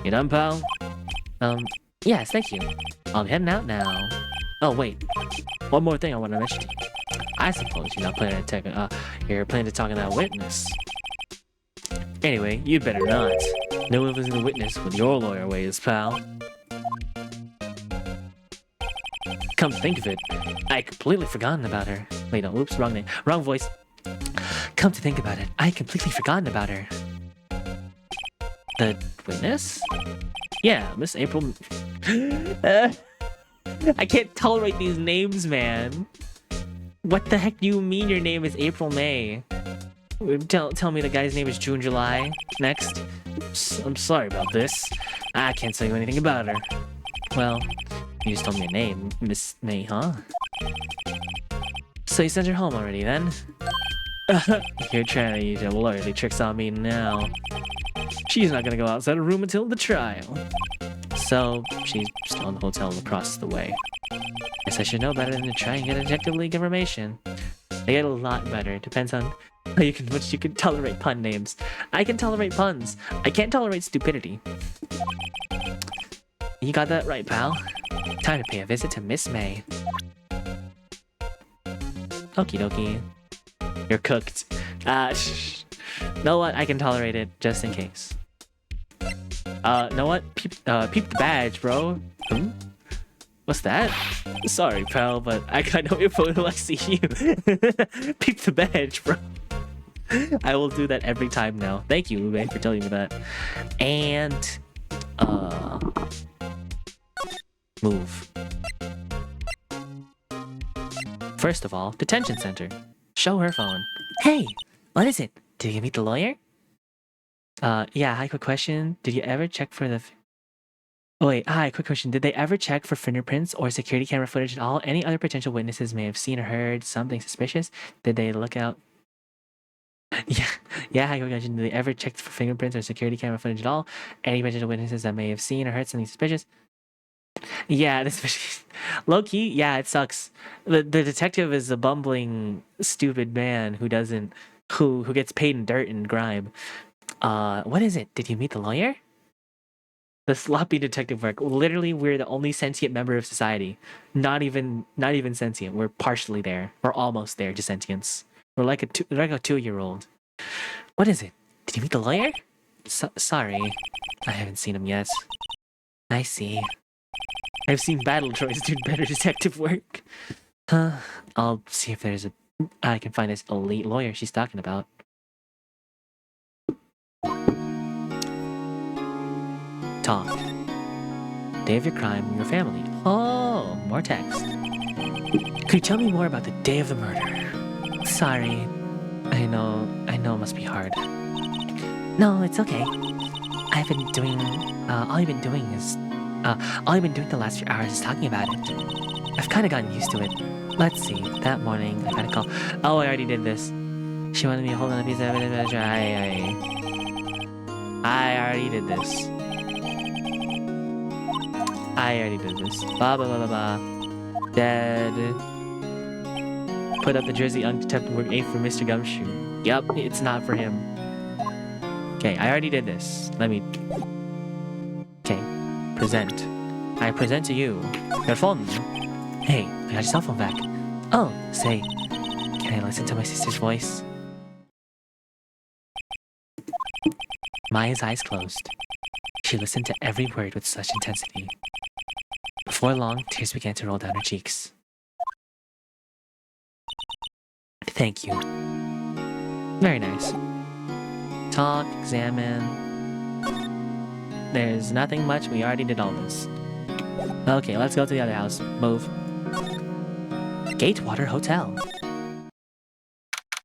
You done, pal? Yes, thank you. I'll be heading out now. Oh, wait. One more thing I want to mention to you. I suppose you're not planning to talk to that witness. Anyway, you better not. No one was in the witness with your lawyer ways, pal. Come to think of it, I completely forgotten about her. Wait, no, oops, wrong name. Wrong voice. Come to think about it, I completely forgotten about her. The witness? Yeah, Miss April... I can't tolerate these names, man. What the heck do you mean your name is April May? Tell me the guy's name is June July. Next. I'm sorry about this. I can't tell you anything about her. Well, you just told me a name, Miss May, huh? So you sent her home already, then? You're trying to use your lawyerly tricks on me now. She's not gonna go outside her room until the trial. So, she's still in the hotel across the way. Guess I should know better than to try and get Detective League information. They get a lot better. It depends on how much you can tolerate pun names. I can tolerate puns. I can't tolerate stupidity. You got that right, pal. Time to pay a visit to Miss May. Okie dokie. You're cooked. Know what? I can tolerate it just in case. Know what? Peep the badge, bro. What's that? Sorry, pal, but I got no info until I see you. Peep the badge, bro. I will do that every time now. Thank you, Ube, for telling me that. And, move. First of all, detention center. Show her phone. Hey, what is it? Did you meet the lawyer? Yeah, hi, quick question. Did you ever check for the... Oh, wait, hi, quick question. Did they ever check for fingerprints or security camera footage at all? Any other potential witnesses may have seen or heard something suspicious? Did they look out? Yeah, hi, quick question. Did they ever check for fingerprints or security camera footage at all? Any potential witnesses that may have seen or heard something suspicious? Yeah, this low-key, yeah, it sucks. The detective is a bumbling, stupid man who doesn't... who gets paid in dirt and grime. What is it? Did you meet the lawyer? The sloppy detective work. Literally, we're the only sentient member of society. Not even sentient. We're partially there. We're almost there to sentience. We're like a 2-year-old. What is it? Did you meet the lawyer? Sorry. I haven't seen him yet. I see. I've seen battle droids do better detective work. I'll see if I can find this elite lawyer she's talking about. Talk. Day of your crime and your family. Oh, more text. Could you tell me more about the day of the murder? Sorry. I know it must be hard. No, it's okay. I've been doing, all you've been doing the last few hours is talking about it. I've kind of gotten used to it. Let's see, that morning I got a call. Oh, I already did this. She wanted me to hold on a piece of evidence. I already did this. Blah, blah, blah, blah, blah. Dead. Put up the jersey undetected work A for Mr. Gumshoe. Yup, it's not for him. Okay, I already did this. Let me... Okay, present. I present to you your phone. Hey, I got your cell phone back. Oh, say, can I listen to my sister's voice? Maya's eyes closed. She listened to every word with such intensity. Before long, tears began to roll down her cheeks. Thank you. Very nice. Talk, examine. There's nothing much, we already did all this. Okay, let's go to the other house. Move. Gatewater Hotel.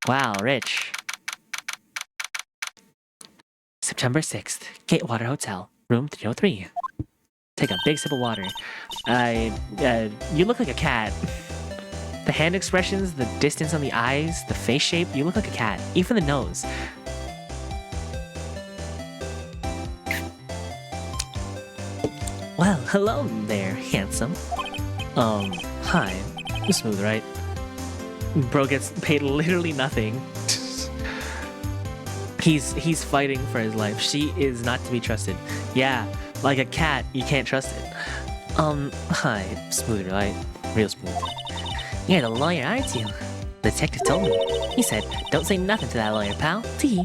Wow, rich. September 6th, Gatewater Hotel, room 303. Take a big sip of water. You look like a cat. The hand expressions, the distance on the eyes, the face shape, you look like a cat. Even the nose. Well, hello there, handsome. Hi. Smooth, right? Bro gets paid literally nothing. He's fighting for his life. She is not to be trusted. Yeah, like a cat, you can't trust it. Hi. Smooth, right? Real smooth. You're the lawyer, aren't you? The detective told me. He said, don't say nothing to that lawyer, pal. Tee.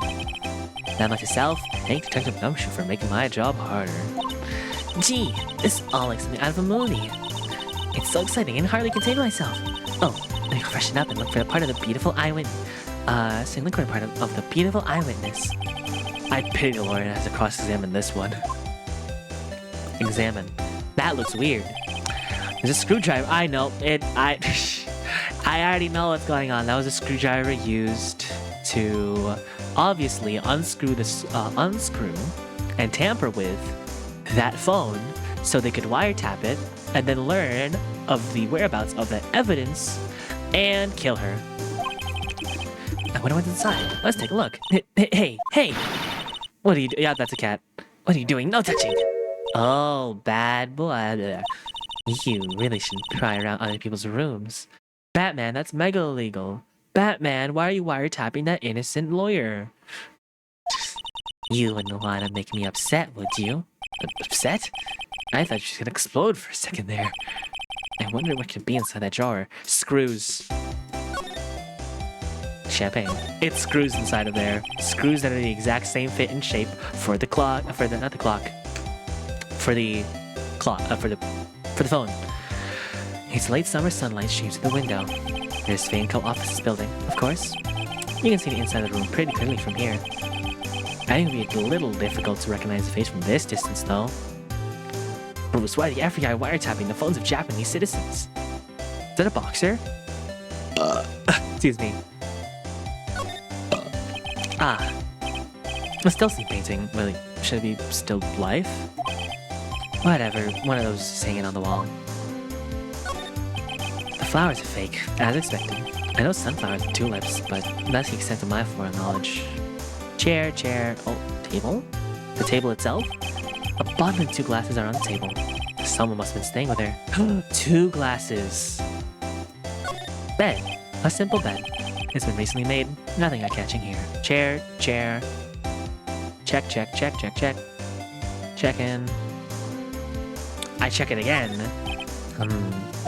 Not much yourself. Thank Detective Gumshoe for making my job harder. Gee, this is all like something out of a movie. It's so exciting and hardly contain myself. Oh, let me go freshen up and look for the part of the beautiful eyewitness. So look for the part of the beautiful eyewitness. I pity the lawyer has to cross-examine this one. Examine. That looks weird. There's a screwdriver. I know it. I already know what's going on. That was a screwdriver used to obviously unscrew and tamper with that phone so they could wiretap it and then learn of the whereabouts of the evidence and kill her. I wonder what's inside. Let's take a look. Hey! What are you doing? Yeah, that's a cat. What are you doing? No touching! Oh, bad boy. You really shouldn't pry around other people's rooms. Batman, that's mega illegal. Batman, why are you wiretapping that innocent lawyer? You wouldn't want to make me upset, would you? Upset? I thought she was gonna explode for a second there. I wonder what could be inside that drawer. Screws. Champagne. It's screws inside of there. Screws that are the exact same fit and shape for the clock. For the phone. It's late summer sunlight streams through the window. There's Fainco offices building, of course. You can see the inside of the room pretty clearly from here. I think it would be a little difficult to recognize the face from this distance, though. Bruce, why the FBI wiretapping the phones of Japanese citizens? Is that a boxer? Excuse me. A still scene painting. Really, should it be still life? Whatever, one of those is hanging on the wall. The flowers are fake, as expected. I know sunflowers and tulips, but that's the extent of my foreknowledge. Chair. Oh, table? The table itself? A bottle and 2 glasses are on the table. Someone must have been staying with her. 2 glasses. Bed. A simple bed. It's been recently made. Nothing eye-catching here. Chair. Check. Check in. I check it again. I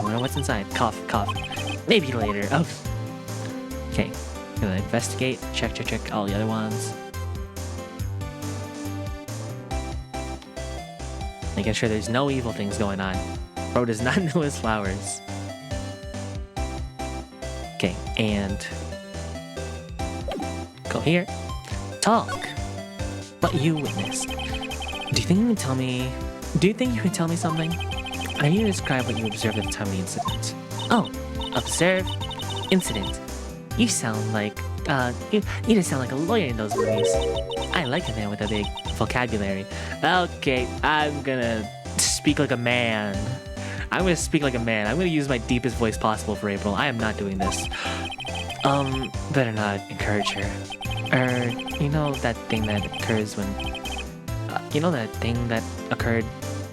wonder what's inside. Cough. Maybe later. Oh. Okay. Gonna investigate. Check all the other ones. Making sure there's no evil things going on. Bro does not know his flowers. Okay, and go here. Talk. What you witnessed. Do you think you can tell me something? I need to describe what you observed at the time of the incident. Oh, observe, incident. You sound like, you just sound like a lawyer in those movies. I like a man with a big vocabulary. Okay, I'm gonna speak like a man. I'm gonna use my deepest voice possible for April. I am not doing this. Better not encourage her. You know that thing that occurs when...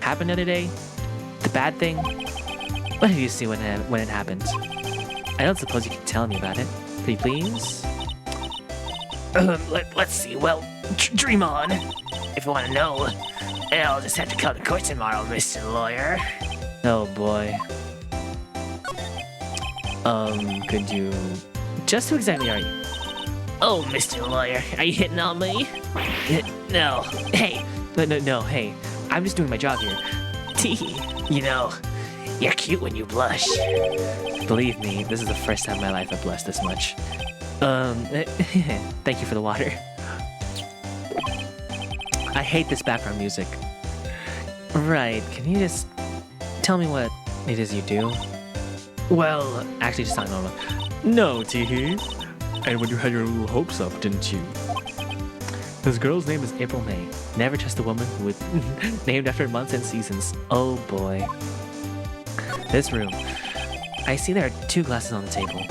happened the other day? The bad thing? What did you see when it happened? I don't suppose you can tell me about it. Pretty please? Let's see. Well, dream on. If you want to know, I'll just have to come to court tomorrow, Mr. Lawyer. Oh boy. Could you... Just who exactly are you? Oh, Mr. Lawyer, are you hitting on me? No. Hey. No, hey. I'm just doing my job here. Tee. You know, you're cute when you blush. Believe me, this is the first time in my life I've blushed this much. Thank you for the water. I hate this background music. Right, can you just tell me what it is you do? Well, actually just sound normal. No, Teehee. And when you had your little hopes up, didn't you? This girl's name is April May. Never trust a woman who was named after months and seasons. Oh boy. This room. I see there are 2 glasses on the table.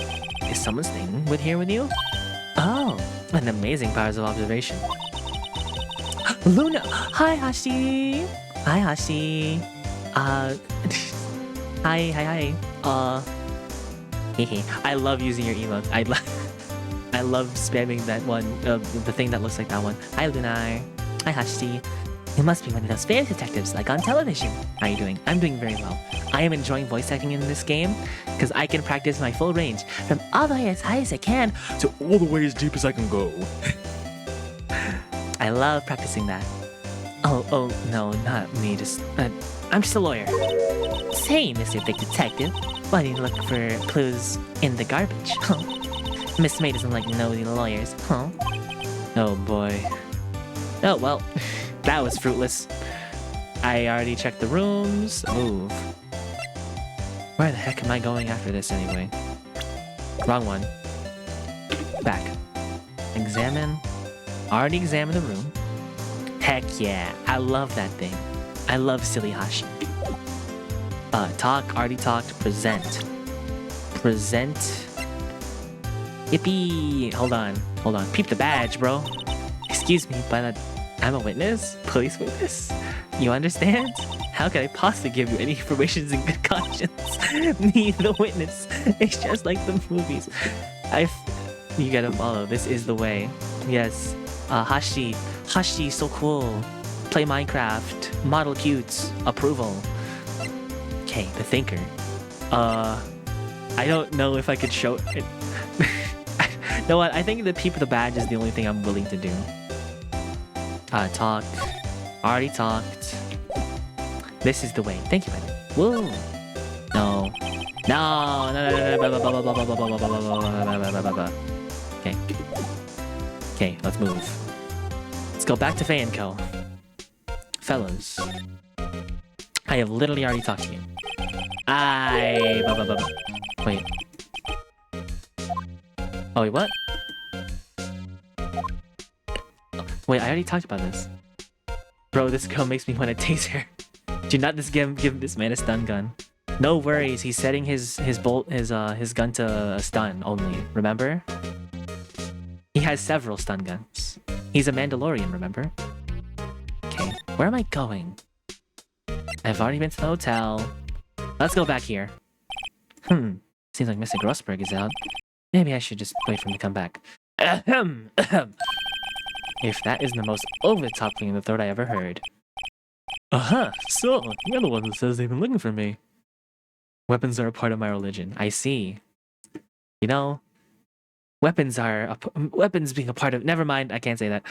Is someone staying here with you? Oh, an amazing powers of observation. Luna! Hi, Hashi! Hi, Hashi. Hi. I love using your emote. I love spamming that one, the thing that looks like that one. Hi, Lunar. Hi, Hashi. You must be one of those famous detectives like on television. How are you doing? I'm doing very well. I am enjoying voice acting in this game because I can practice my full range from all the way as high as I can To all the way as deep as I can go. I love practicing that. Oh, no, not me. I'm just a lawyer. Say, Mr. Big Detective, why do you look for clues in the garbage? Huh? Miss May doesn't like nosy lawyers, huh? Oh boy. Oh, well, that was fruitless. I already checked the rooms. Move. Where the heck am I going after this anyway? Wrong one. Back. Examine. Already examined the room. Heck yeah, I love that thing. I love Silly Hashi. Talk, already talked. Present. Present. Yippee! Hold on. Peep the badge, bro. Excuse me, but I'm a witness? Police witness? You understand? How could I possibly give you any information in good conscience? Me, the witness. It's just like the movies. You gotta follow. This is the way. Yes. Hashi, so cool. Play Minecraft. Model cute. Approval. Okay, the thinker. I don't know if I could show it. You know what? I think the peep of the badge is the only thing I'm willing to do. Talk. Already talked. This is the way. Thank you, buddy. Woo. No. Okay, let's move. Let's go back to Faye & Co. Fellas. I have literally already talked to you. Wait. Oh, wait, what? Wait, I already talked about this. Bro, this girl makes me want to tase her. Do not just give this man a stun gun. No worries, he's setting his gun to a stun only, remember? He has several stun guns. He's a Mandalorian, remember? Okay, where am I going? I've already been to the hotel. Let's go back here. Seems like Mr. Grossberg is out. Maybe I should just wait for him to come back. Ahem. If that isn't the most over-the-top thing in the throat I ever heard. So, you're the one who says they've been looking for me. Weapons are a part of my religion. I see. You know, weapons being a part of... Never mind, I can't say that.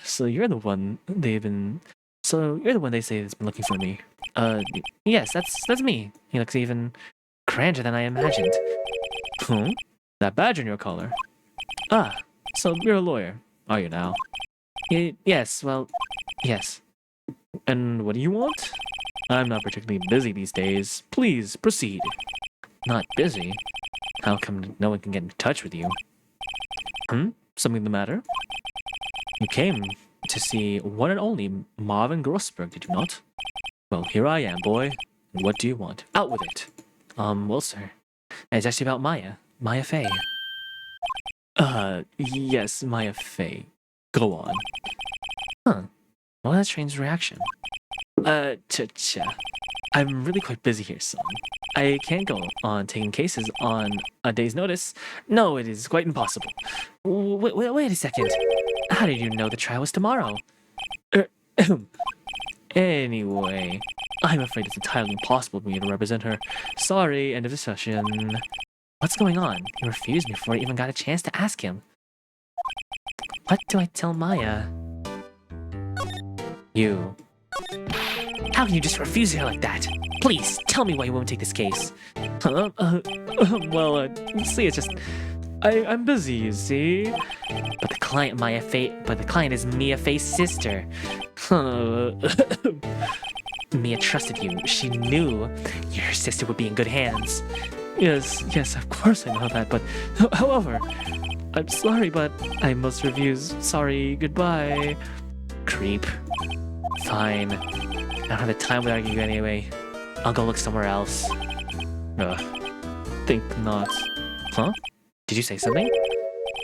So you're the one they say has been looking for me. Yes, that's me. He looks even grander than I imagined. That badge on your collar. So you're a lawyer, are you now? Yes, well, yes. And what do you want? I'm not particularly busy these days. Please, proceed. Not busy? How come no one can get in touch with you? Something the matter? You came to see one and only Marvin Grossberg, did you not? Well, here I am, boy. What do you want? Out with it. Well, sir, it's actually about Maya Fey. Yes, Maya Fey. Go on. Well, that's a strange reaction. I'm really quite busy here, son. I can't go on taking cases on a day's notice. No, it is quite impossible. Wait a second. How did you know the trial was tomorrow? Anyway, I'm afraid it's entirely impossible for me to represent her. Sorry, end of discussion. What's going on? He refused me before I even got a chance to ask him. What do I tell Maya? You. How can you just refuse her like that? Please, tell me why you won't take this case. Well, see, it's just... I'm busy, you see? But the client is Mia Fey's sister. Mia trusted you. She knew your sister would be in good hands. Yes, of course I know that, but... However, I'm sorry, but I must refuse. Sorry, goodbye. Creep. Fine. I don't have the time to argue you anyway. I'll go look somewhere else. Think not. Huh? Did you say something?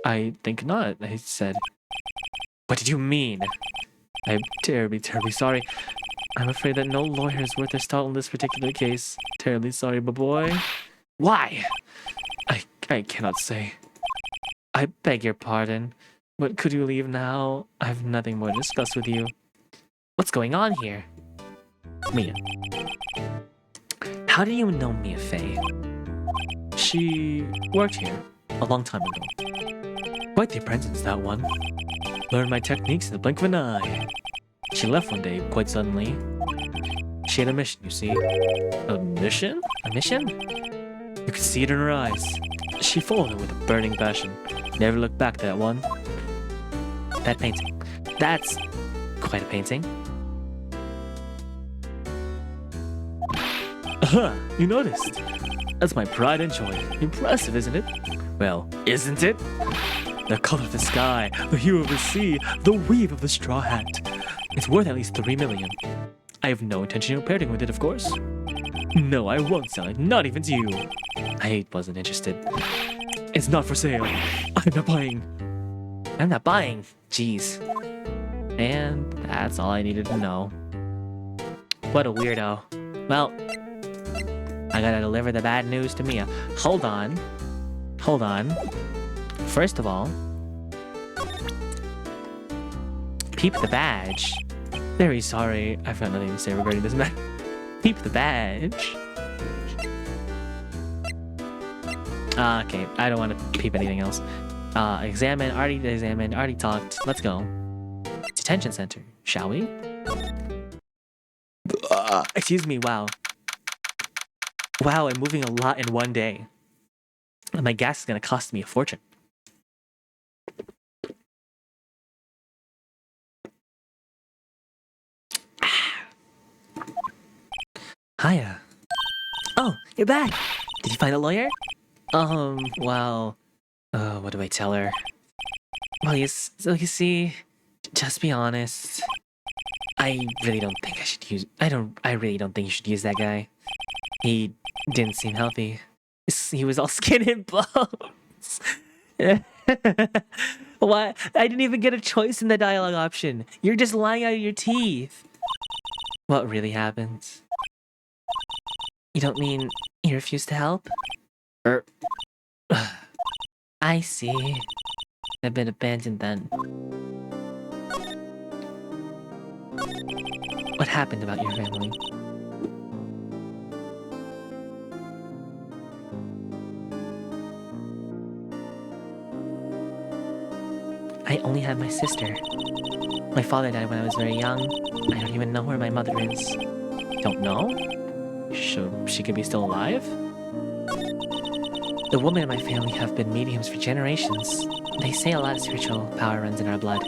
I think not, I said. What did you mean? I'm terribly sorry. I'm afraid that no lawyer is worth their salt in this particular case. Terribly sorry, but boy. Why? I cannot say. I beg your pardon, but could you leave now? I have nothing more to discuss with you. What's going on here? Mia. How do you know Mia Fey? She worked here a long time ago. Quite the apprentice, that one. Learned my techniques in the blink of an eye. She left one day, quite suddenly. She had a mission, you see. A mission? A mission? You could see it in her eyes. She followed it with a burning passion. Never looked back, that one. That painting. That's quite a painting. Aha! You noticed. That's my pride and joy. Impressive, isn't it? Well, isn't it? The color of the sky, the hue of the sea, the weave of the straw hat. It's worth at least 3 million. I have no intention of parting with it, of course. No, I won't sell it, not even to you. I wasn't interested. It's not for sale. I'm not buying. I'm not buying. Jeez. And that's all I needed to know. What a weirdo. Well, I gotta deliver the bad news to Mia. Hold on. Hold on. First of all, peep the badge. Very sorry, I've got nothing to say regarding this matter. Peep the badge. Okay, I don't want to peep anything else. Examine, already talked. Let's go. Detention center, shall we? Excuse me, wow. Wow, I'm moving a lot in one day. And my gas is gonna cost me a fortune. Hiya. Oh, you're back. Did you find a lawyer? Well, what do I tell her? Well, you see, just be honest. I really don't think I should use. I really don't think you should use that guy. He didn't seem healthy. He was all skin and bones. What? I didn't even get a choice in the dialogue option. You're just lying out of your teeth. What really happened? You don't mean you refused to help? I see. I've been abandoned then. What happened about your family? I only had my sister. My father died when I was very young. I don't even know where my mother is. Don't know? She could be still alive? The women in my family have been mediums for generations. They say a lot of spiritual power runs in our blood.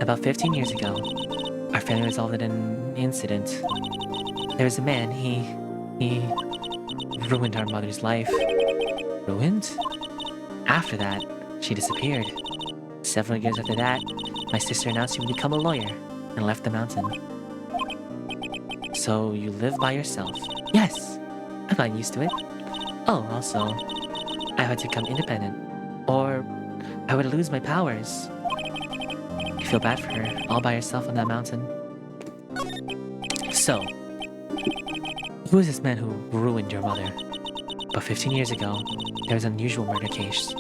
About 15 years ago, our family resolved an incident. There was a man, he ruined our mother's life. Ruined? After that, she disappeared. Several years after that, my sister announced she would become a lawyer and left the mountain. So you live by yourself? Yes, I've gotten used to it. Oh, also, I had to become independent, or I would lose my powers. I feel bad for her, all by herself on that mountain. So, who is this man who ruined your mother? About 15 years ago, there was an unusual murder case.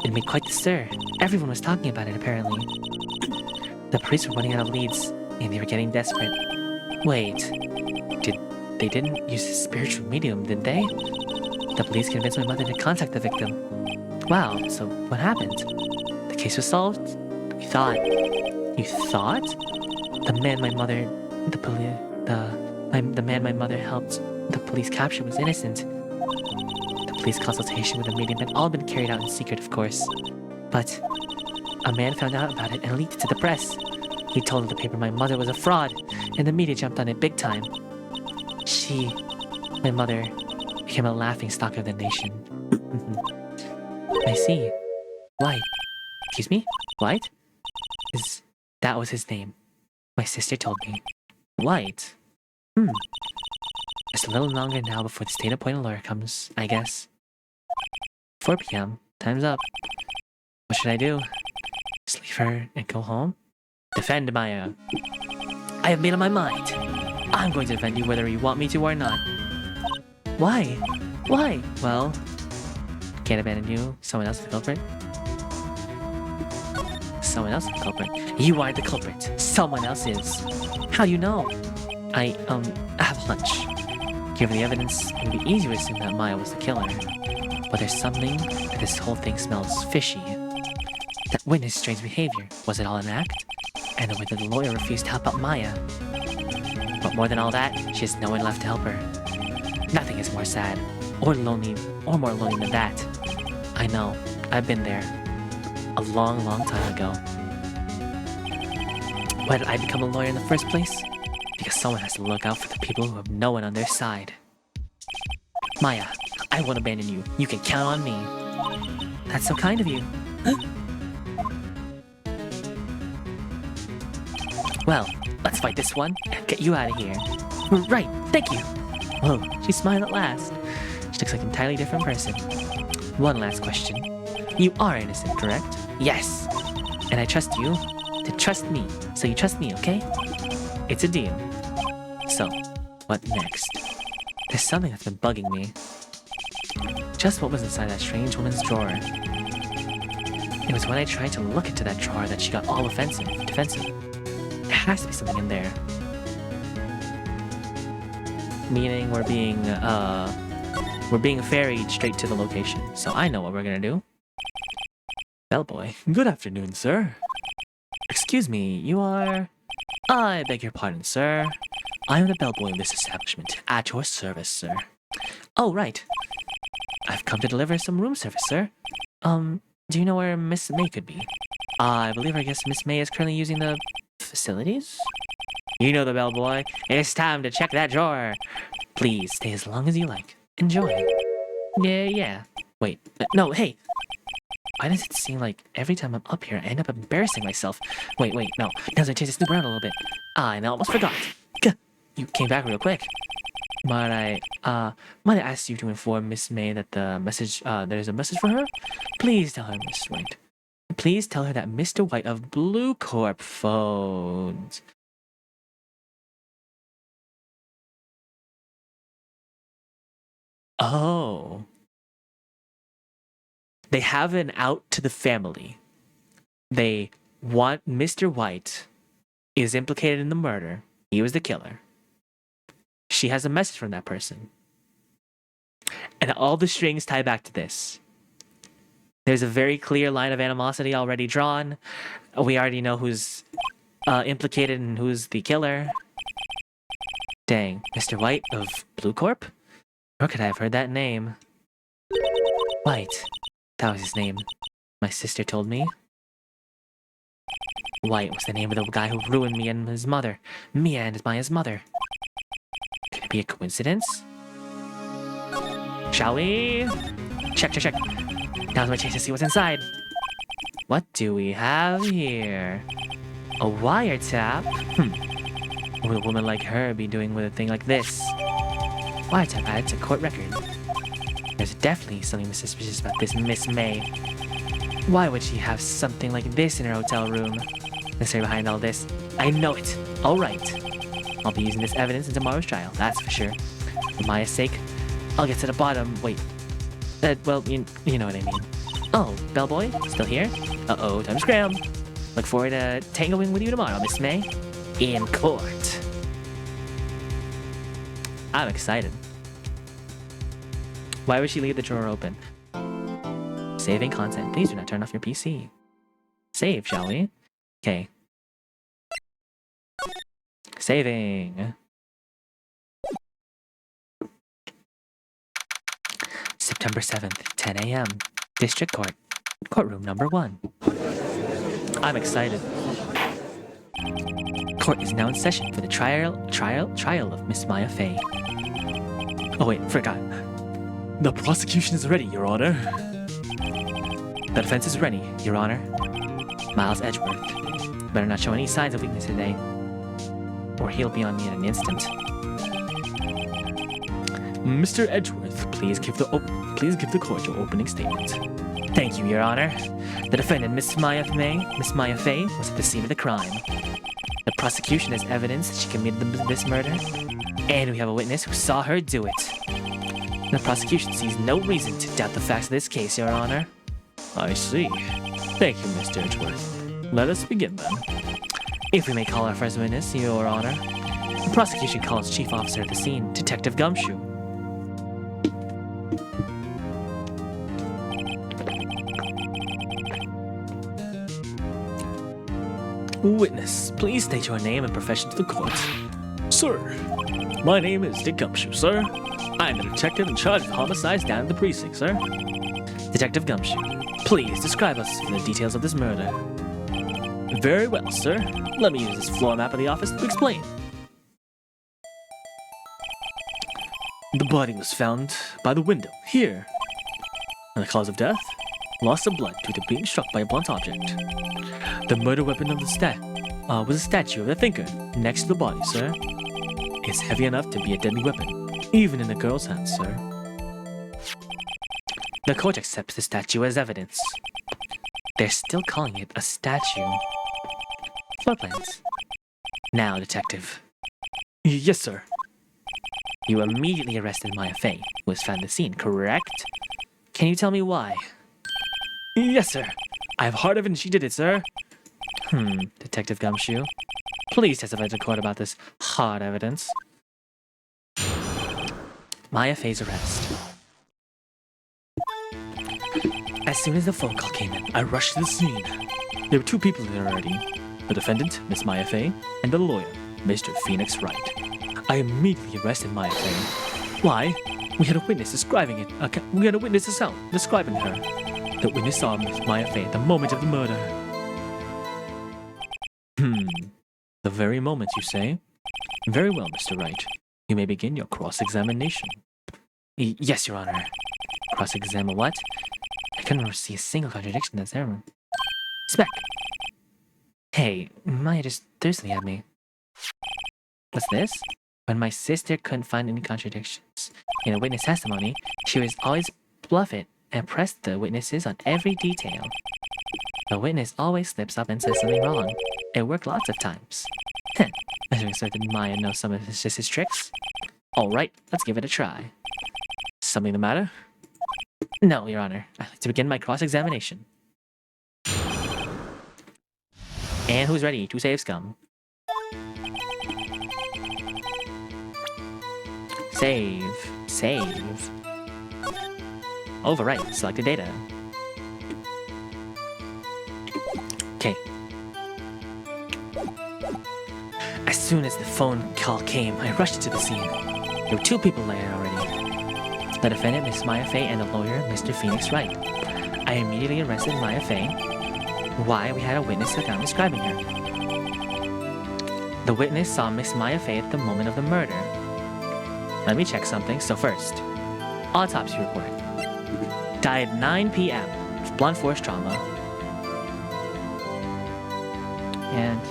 It made quite the stir. Everyone was talking about it, apparently. The police were running out of leads, and they were getting desperate. Wait, they didn't use a spiritual medium, did they? The police convinced my mother to contact the victim. Wow, so what happened? The case was solved? You thought? The man my mother helped the police capture was innocent. The police consultation with the medium had all been carried out in secret, of course. But a man found out about it and leaked it to the press. He told the paper my mother was a fraud, and the media jumped on it big time. My mother, became a laughingstock of the nation. I see. White. Excuse me? White? That was his name. My sister told me. White? Just a little longer now before the state appointed lawyer comes, I guess. 4 p.m. Time's up. What should I do? Just leave her and go home? Defend Maya. I have made up my mind. I'm going to defend you whether you want me to or not. Why? Why? Well, can't abandon you. Someone else is the culprit. Someone else is the culprit. You are the culprit. Someone else is. How do you know? I have a hunch. Given the evidence, it would be easier to assume that Maya was the killer. But there's something that this whole thing smells fishy. That witness strange behavior. Was it all an act? And the way that the lawyer refused to help out Maya. But more than all that, she has no one left to help her. Nothing is more sad, or lonely, or more lonely than that. I know, I've been there. A long, long time ago. Why did I become a lawyer in the first place? Because someone has to look out for the people who have no one on their side. Maya, I won't abandon you. You can count on me. That's so kind of you. Well, let's fight this one and get you out of here. Right, thank you. Whoa, she smiled at last. She looks like an entirely different person. One last question. You are innocent, correct? Yes. And I trust you to trust me. So you trust me, okay? It's a deal. So, what next? There's something that's been bugging me. Just what was inside that strange woman's drawer? It was when I tried to look into that drawer that she got all defensive. There has to be something in there. Meaning we're being ferried straight to the location. So I know what we're gonna do. Bellboy. Good afternoon, sir. Excuse me, you are... I beg your pardon, sir. I am the bellboy of this establishment. At your service, sir. Oh, right. I've come to deliver some room service, sir. Do you know where Miss May could be? I believe I guess Miss May is currently using the facilities? You know the bellboy. It's time to check that drawer. Please stay as long as you like. Enjoy. Yeah. Wait, no, hey. Why does it seem like every time I'm up here, I end up embarrassing myself? Wait, no. Now's my chance to snoop around a little bit. And I almost forgot. You came back real quick. Might I ask you to inform Miss May that there's a message for her? Please tell her, Miss White. Please tell her that Mr. White of Blue Corp phones. Oh. They have an out to the family. They want Mr. White is implicated in the murder. He was the killer. She has a message from that person. And all the strings tie back to this. There's a very clear line of animosity already drawn. We already know who's implicated and who's the killer. Dang, Mr. White of Blue Corp? Where could I have heard that name? White. That was his name. My sister told me. White was the name of the guy who ruined me and his mother. Mia and Maya's mother. Could it be a coincidence? Shall we? Check. Now's my chance to see what's inside. What do we have here? A wiretap? What would a woman like her be doing with a thing like this? Wiretap added to court record. There's definitely something suspicious about this Miss May. Why would she have something like this in her hotel room? The story behind all this. I know it. All right. I'll be using this evidence in tomorrow's trial, that's for sure. For Maya's sake, I'll get to the bottom. Wait. Well, you know what I mean. Oh, bellboy, still here? Uh-oh, time to scram. Look forward to tangoing with you tomorrow, Miss May. In court. I'm excited. Why would she leave the drawer open? Saving content. Please do not turn off your PC. Save, shall we? Okay. Saving. September 7th, 10 a.m. District Court. Courtroom number 1. I'm excited. Court is now in session for the trial of Miss Maya Fey. Oh wait, forgot. The prosecution is ready, Your Honor. The defense is ready, Your Honor. Miles Edgeworth. Better not show any signs of weakness today, or he'll be on me in an instant. Mr. Edgeworth, please give the court your opening statement. Thank you, Your Honor. The defendant, Miss Maya Fey, was at the scene of the crime. The prosecution has evidence that she committed this murder, and we have a witness who saw her do it. The prosecution sees no reason to doubt the facts of this case, Your Honor. I see. Thank you, Mr. Edgeworth. Let us begin then. If we may call our first witness, Your Honor. The prosecution calls Chief Officer at the scene, Detective Gumshoe. Witness, please state your name and profession to the court. Sir, my name is Dick Gumshoe, sir. I'm the detective in charge of homicides down at the precinct, sir. Detective Gumshoe, please describe us the details of this murder. Very well, sir. Let me use this floor map of the office to explain. The body was found by the window, here. And the cause of death? Loss of blood due to being struck by a blunt object. The murder weapon of the was a statue of a thinker next to the body, sir. It's heavy enough to be a deadly weapon, even in a girl's hands, sir. The court accepts the statue as evidence. They're still calling it a statue. Floor plans. Now, detective. Yes, sir. You immediately arrested Maya Fey, who was found at the scene, correct? Can you tell me why? Yes, sir. I have hard evidence she did it, sir. Detective Gumshoe, please testify to court about this hard evidence. Maya Fey's arrest. As soon as the phone call came in, I rushed to the scene. There were two people there already. The defendant, Miss Maya Fey, and the lawyer, Mr. Phoenix Wright. I immediately arrested Maya Fey. Why? We had a witness describing it. We had a witness describing her. The witness saw Miss Maya Fey at the moment of the murder. The very moment, you say? Very well, Mr. Wright. You may begin your cross-examination. Yes, Your Honor. Cross-examine what? I couldn't see a single contradiction that's there. Smack! Hey, Maya just thirsty at me. What's this? When my sister couldn't find any contradictions in a witness testimony, she would always bluff it and press the witnesses on every detail. The witness always slips up and says something wrong. It worked lots of times. I should expect that Maya knows some of his sister's tricks. Alright, let's give it a try. Something the matter? No, Your Honor. I'd like to begin my cross-examination. And who's ready to save scum? Save. Save. Overwrite. Selected data. Okay. As soon as the phone call came, I rushed to the scene. There were two people there already. The defendant, Miss Maya Fey, and the lawyer, Mr. Phoenix Wright. I immediately arrested Maya Fey. Why? We had a witness account describing her. The witness saw Miss Maya Fey at the moment of the murder. Let me check something. So first, autopsy report. Died 9 p.m. Blunt force trauma. And...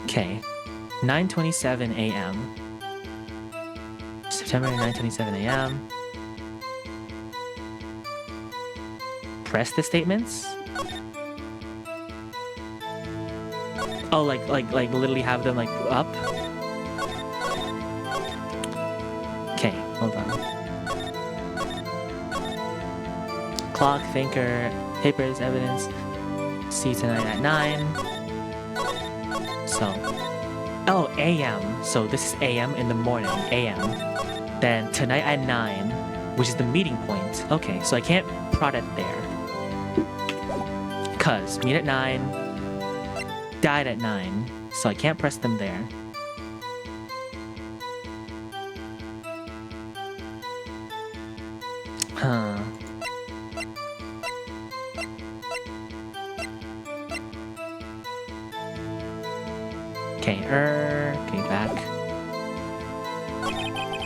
okay. 9:27 a.m. September 9:27 a.m. Press the statements. Oh, like literally have them like up. Okay, hold on. Clock, thinker, papers, evidence. See you tonight at 9. So, oh, a.m. So this is a.m. in the morning, a.m. Then tonight at 9, which is the meeting point. Okay, so I can't prod it there. Cause meet at 9. Died at 9, so I can't press them there. Huh. Okay, okay, back.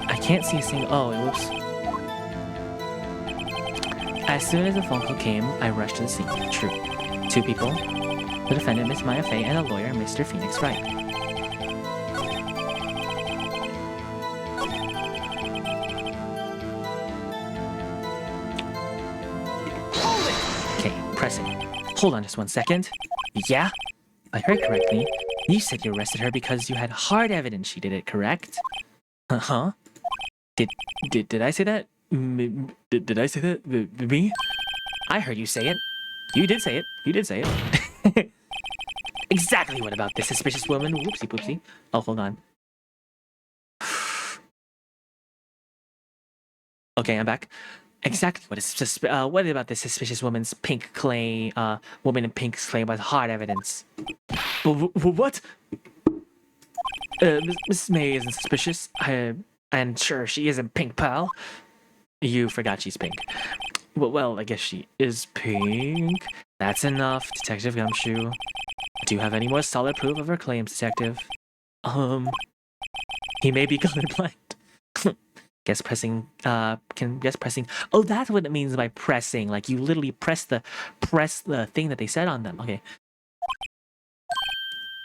I can't see a single. Oh, whoops. As soon as the phone call came, I rushed to the scene. True. Two people. The defendant, Miss Maya Fey, and the lawyer, Mr. Phoenix Wright. Okay, pressing. Hold on just 1 second. Yeah? If I heard correctly, you said you arrested her because you had hard evidence she did it, correct? Huh? Did I say that? Did I say that? Me? I heard you say it. You did say it. You did say it. Exactly what about this suspicious woman? Whoopsie poopsie. Oh, hold on. Okay, I'm back. Exactly what about this suspicious woman's pink clay, woman in pink clay was hard evidence? What? Mrs. May isn't suspicious. And sure, she isn't pink, pal. You forgot she's pink. Well, I guess she is pink. That's enough, Detective Gumshoe. Do you have any more solid proof of her claims, Detective? He may be colorblind. Guess pressing. Oh, that's what it means by pressing. Like you literally press the thing that they said on them. Okay.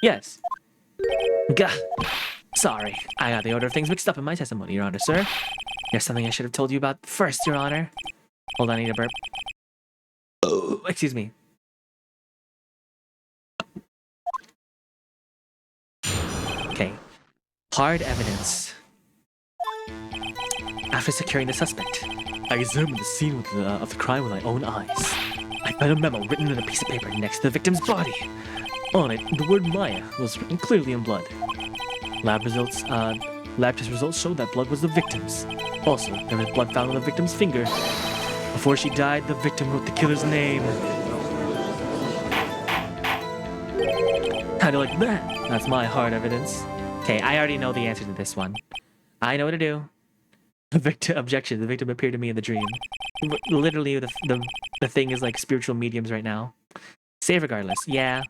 Yes. Gah. Sorry, I got the order of things mixed up in my testimony, Your Honor, sir. There's something I should have told you about first, Your Honor. Hold on, I need a burp. Oh, excuse me. Okay. Hard evidence. After securing the suspect, I examined the scene of the crime with my own eyes. I found a memo written on a piece of paper next to the victim's body. On it, the word Maya was written clearly in blood. Lab test results showed that blood was the victim's. Also, there was blood found on the victim's finger. Before she died, the victim wrote the killer's name. Kinda like that. That's my hard evidence. Okay, I already know the answer to this one. I know what to do. Objection. The victim appeared to me in the dream. Literally, the thing is like spiritual mediums right now. Save regardless. Yeah.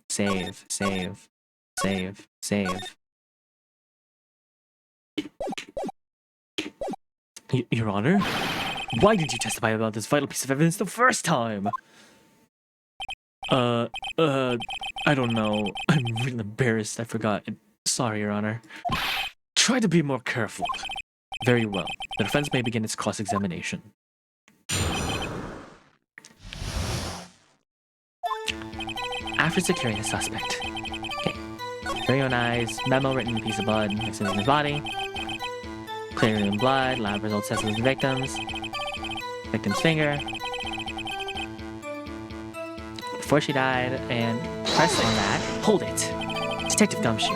Save. Your Honor? Why didn't you testify about this vital piece of evidence the first time? I don't know. I'm really embarrassed. I forgot. Sorry, Your Honor. Try to be more careful. Very well. The defense may begin its cross-examination. After securing the suspect. Okay. Very own eyes. Memo written in a piece of blood next to his body. Clearly in blood. Lab results tested with the victim's finger. Before she died, and pressing that. Hold it. Detective Gumshoe.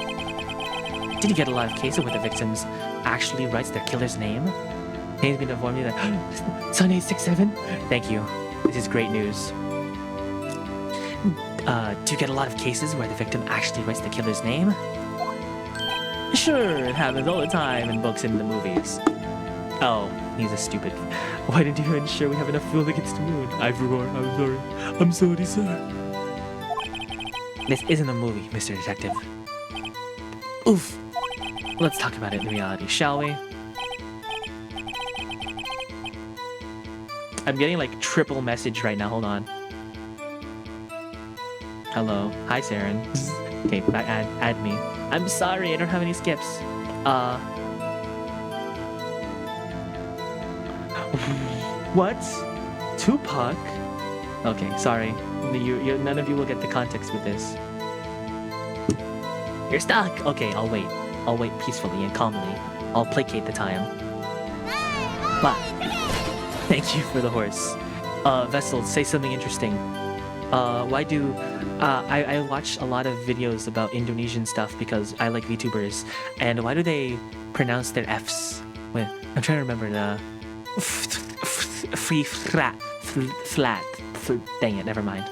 Did you get a lot of cases where the victims actually writes their killer's name? Name's been informed me that Sun 867? Thank you. This is great news. Do you get a lot of cases where the victim actually writes the killer's name? Sure, it happens all the time in books and in the movies. Oh, he's a stupid. Why didn't you ensure we have enough fuel against the moon? I forgot. I'm sorry. I'm sorry, sir. This isn't a movie, Mr. Detective. Oof. Let's talk about it in reality, shall we? I'm getting like triple message right now. Hold on. Hello. Hi, Saren. Okay, add me. I'm sorry, I don't have any skips. What? Tupac? Okay, sorry. None of you will get the context with this. You're stuck! Okay, I'll wait. I'll wait peacefully and calmly. I'll placate the time. What? Thank you for the horse. Vessel, say something interesting. Why do... I watch a lot of videos about Indonesian stuff because I like VTubers. And why do they pronounce their Fs? Wait, I'm trying to remember the... Flat. Dang it, never mind.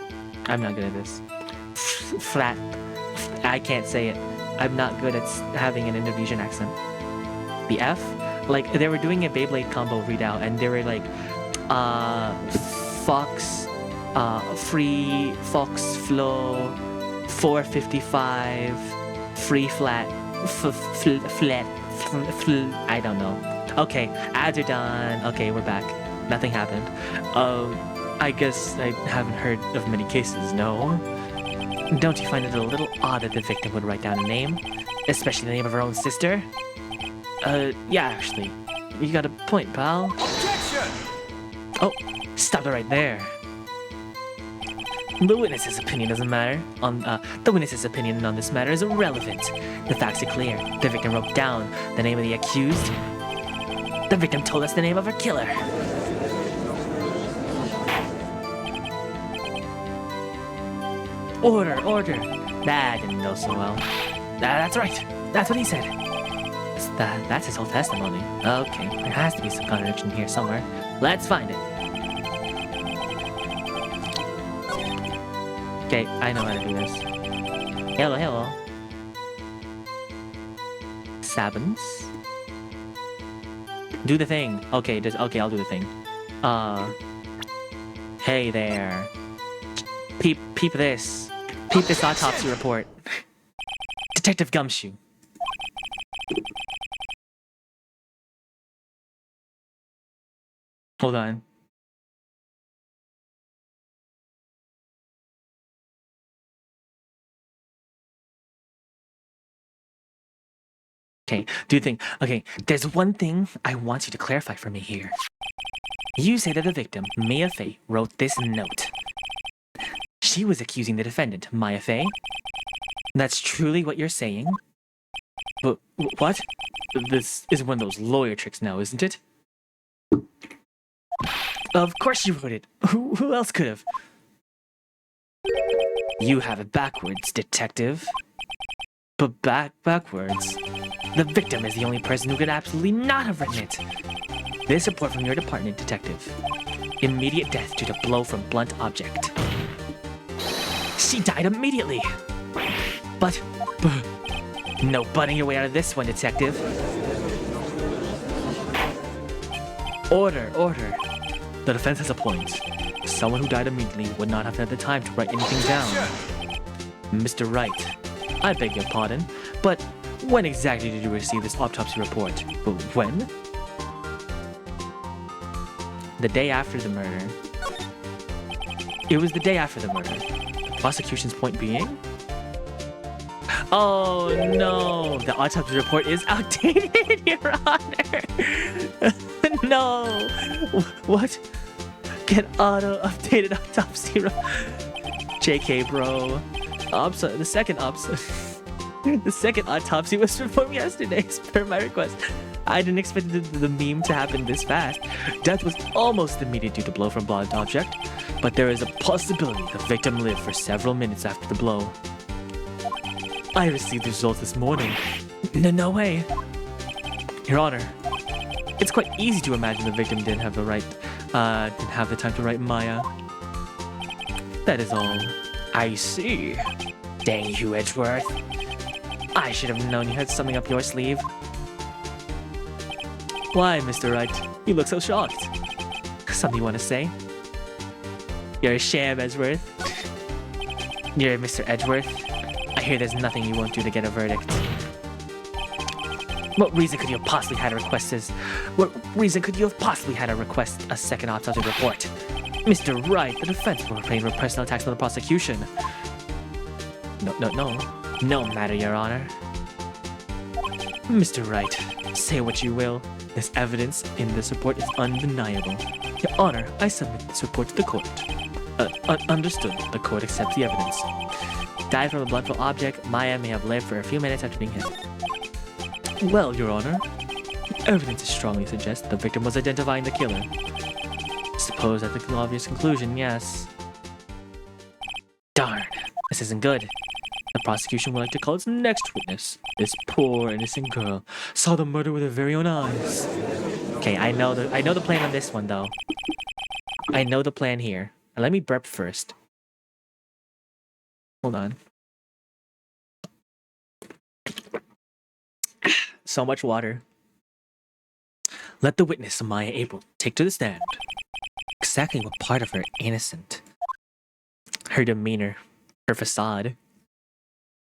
I'm not good at this. Flat. I can't say it. I'm not good at having an Indonesian accent. The F? Like, they were doing a Beyblade combo readout, and they were like, Fox, Free, Fox, Flow, 455, Free Flat, Flat, I don't know. Okay, ads are done. Okay, we're back. Nothing happened. I guess I haven't heard of many cases, no? Don't you find it a little odd that the victim would write down a name? Especially the name of her own sister? Yeah, actually. You got a point, pal. Objection! Oh, stop it right there. The witness's opinion doesn't matter. The witness's opinion on this matter is irrelevant. The facts are clear. The victim wrote down the name of the accused. The victim told us the name of her killer. Order. That didn't go so well. That's right. That's what he said. That's his whole testimony. Okay, there has to be some contradiction here somewhere. Let's find it. Okay, I know how to do this. Hello, hello. Sabins. Do the thing. Okay, okay, I'll do the thing. Hey there. Peep this. Peep this autopsy report. Detective Gumshoe. Hold on. Okay, do you think... Okay, there's one thing I want you to clarify for me here. You say that the victim, Mia Fey, wrote this note. She was accusing the defendant, Maya Fey. That's truly what you're saying? But what? This is one of those lawyer tricks now, isn't it? Of course you wrote it. Who else could have? You have it backwards, detective. But backwards? The victim is the only person who could absolutely not have written it. This report from your department, detective. Immediate death due to blow from blunt object. She died immediately. But no butting your way out of this one, detective. Order. The defense has a point. Someone who died immediately would not have had the time to write anything down. Mr. Wright, I beg your pardon, but when exactly did you receive this autopsy report? When? The day after the murder. It was the day after the murder. The prosecution's point being? Oh no! The autopsy report is outdated, Your Honor! No! What? Get auto-updated autopsy report. JK, bro. The second autopsy was performed yesterday, as per my request. I didn't expect the meme to happen this fast. Death was almost immediate due to blow from blunt object, but there is a possibility the victim lived for several minutes after the blow. I received the results this morning. No way. Your Honor, it's quite easy to imagine the victim didn't have the time to write Maya. That is all. I see. Dang you, Edgeworth. I should have known you had something up your sleeve. Why, Mr. Wright? You look so shocked. Something you want to say? You're a sham, Edgeworth. You're Mr. Edgeworth. I hear there's nothing you won't do to get a verdict. What reason could you have possibly had to request a second autopsy report? Mr. Wright, the defense will refrain from personal attacks on the prosecution. No matter, Your Honor. Mr. Wright, say what you will. This evidence in this report is undeniable. Your Honor, I submit this report to the court. Understood. The court accepts the evidence. Died from a bluntful object, Maya may have lived for a few minutes after being hit. Well, Your Honor, evidence strongly suggests the victim was identifying the killer. Suppose that's the obvious conclusion, yes. Darn, this isn't good. The prosecution would like to call its next witness. This poor innocent girl saw the murder with her very own eyes. Okay, I know the plan on this one though. I know the plan here. Let me burp first. Hold on. So much water. Let the witness, Maya April, take to the stand. Exactly what part of her innocent? Her demeanor. Her facade.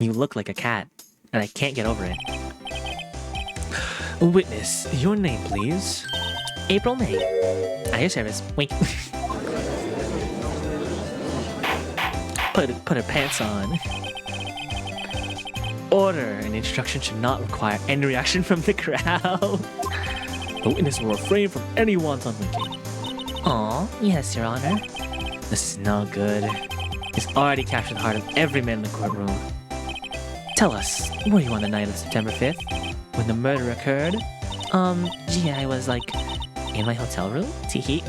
You look like a cat, and I can't get over it. Witness, your name, please. April May. At your service. Wink. Put her pants on. Order. An instruction should not require any reaction from the crowd. The witness will refrain from any wanton winking. Aw, yes, Your Honor. This is no good. He's already captured the heart of every man in the courtroom. Tell us, were you on the night of September 5th? When the murder occurred? Gee, I was, in my hotel room? Teehee.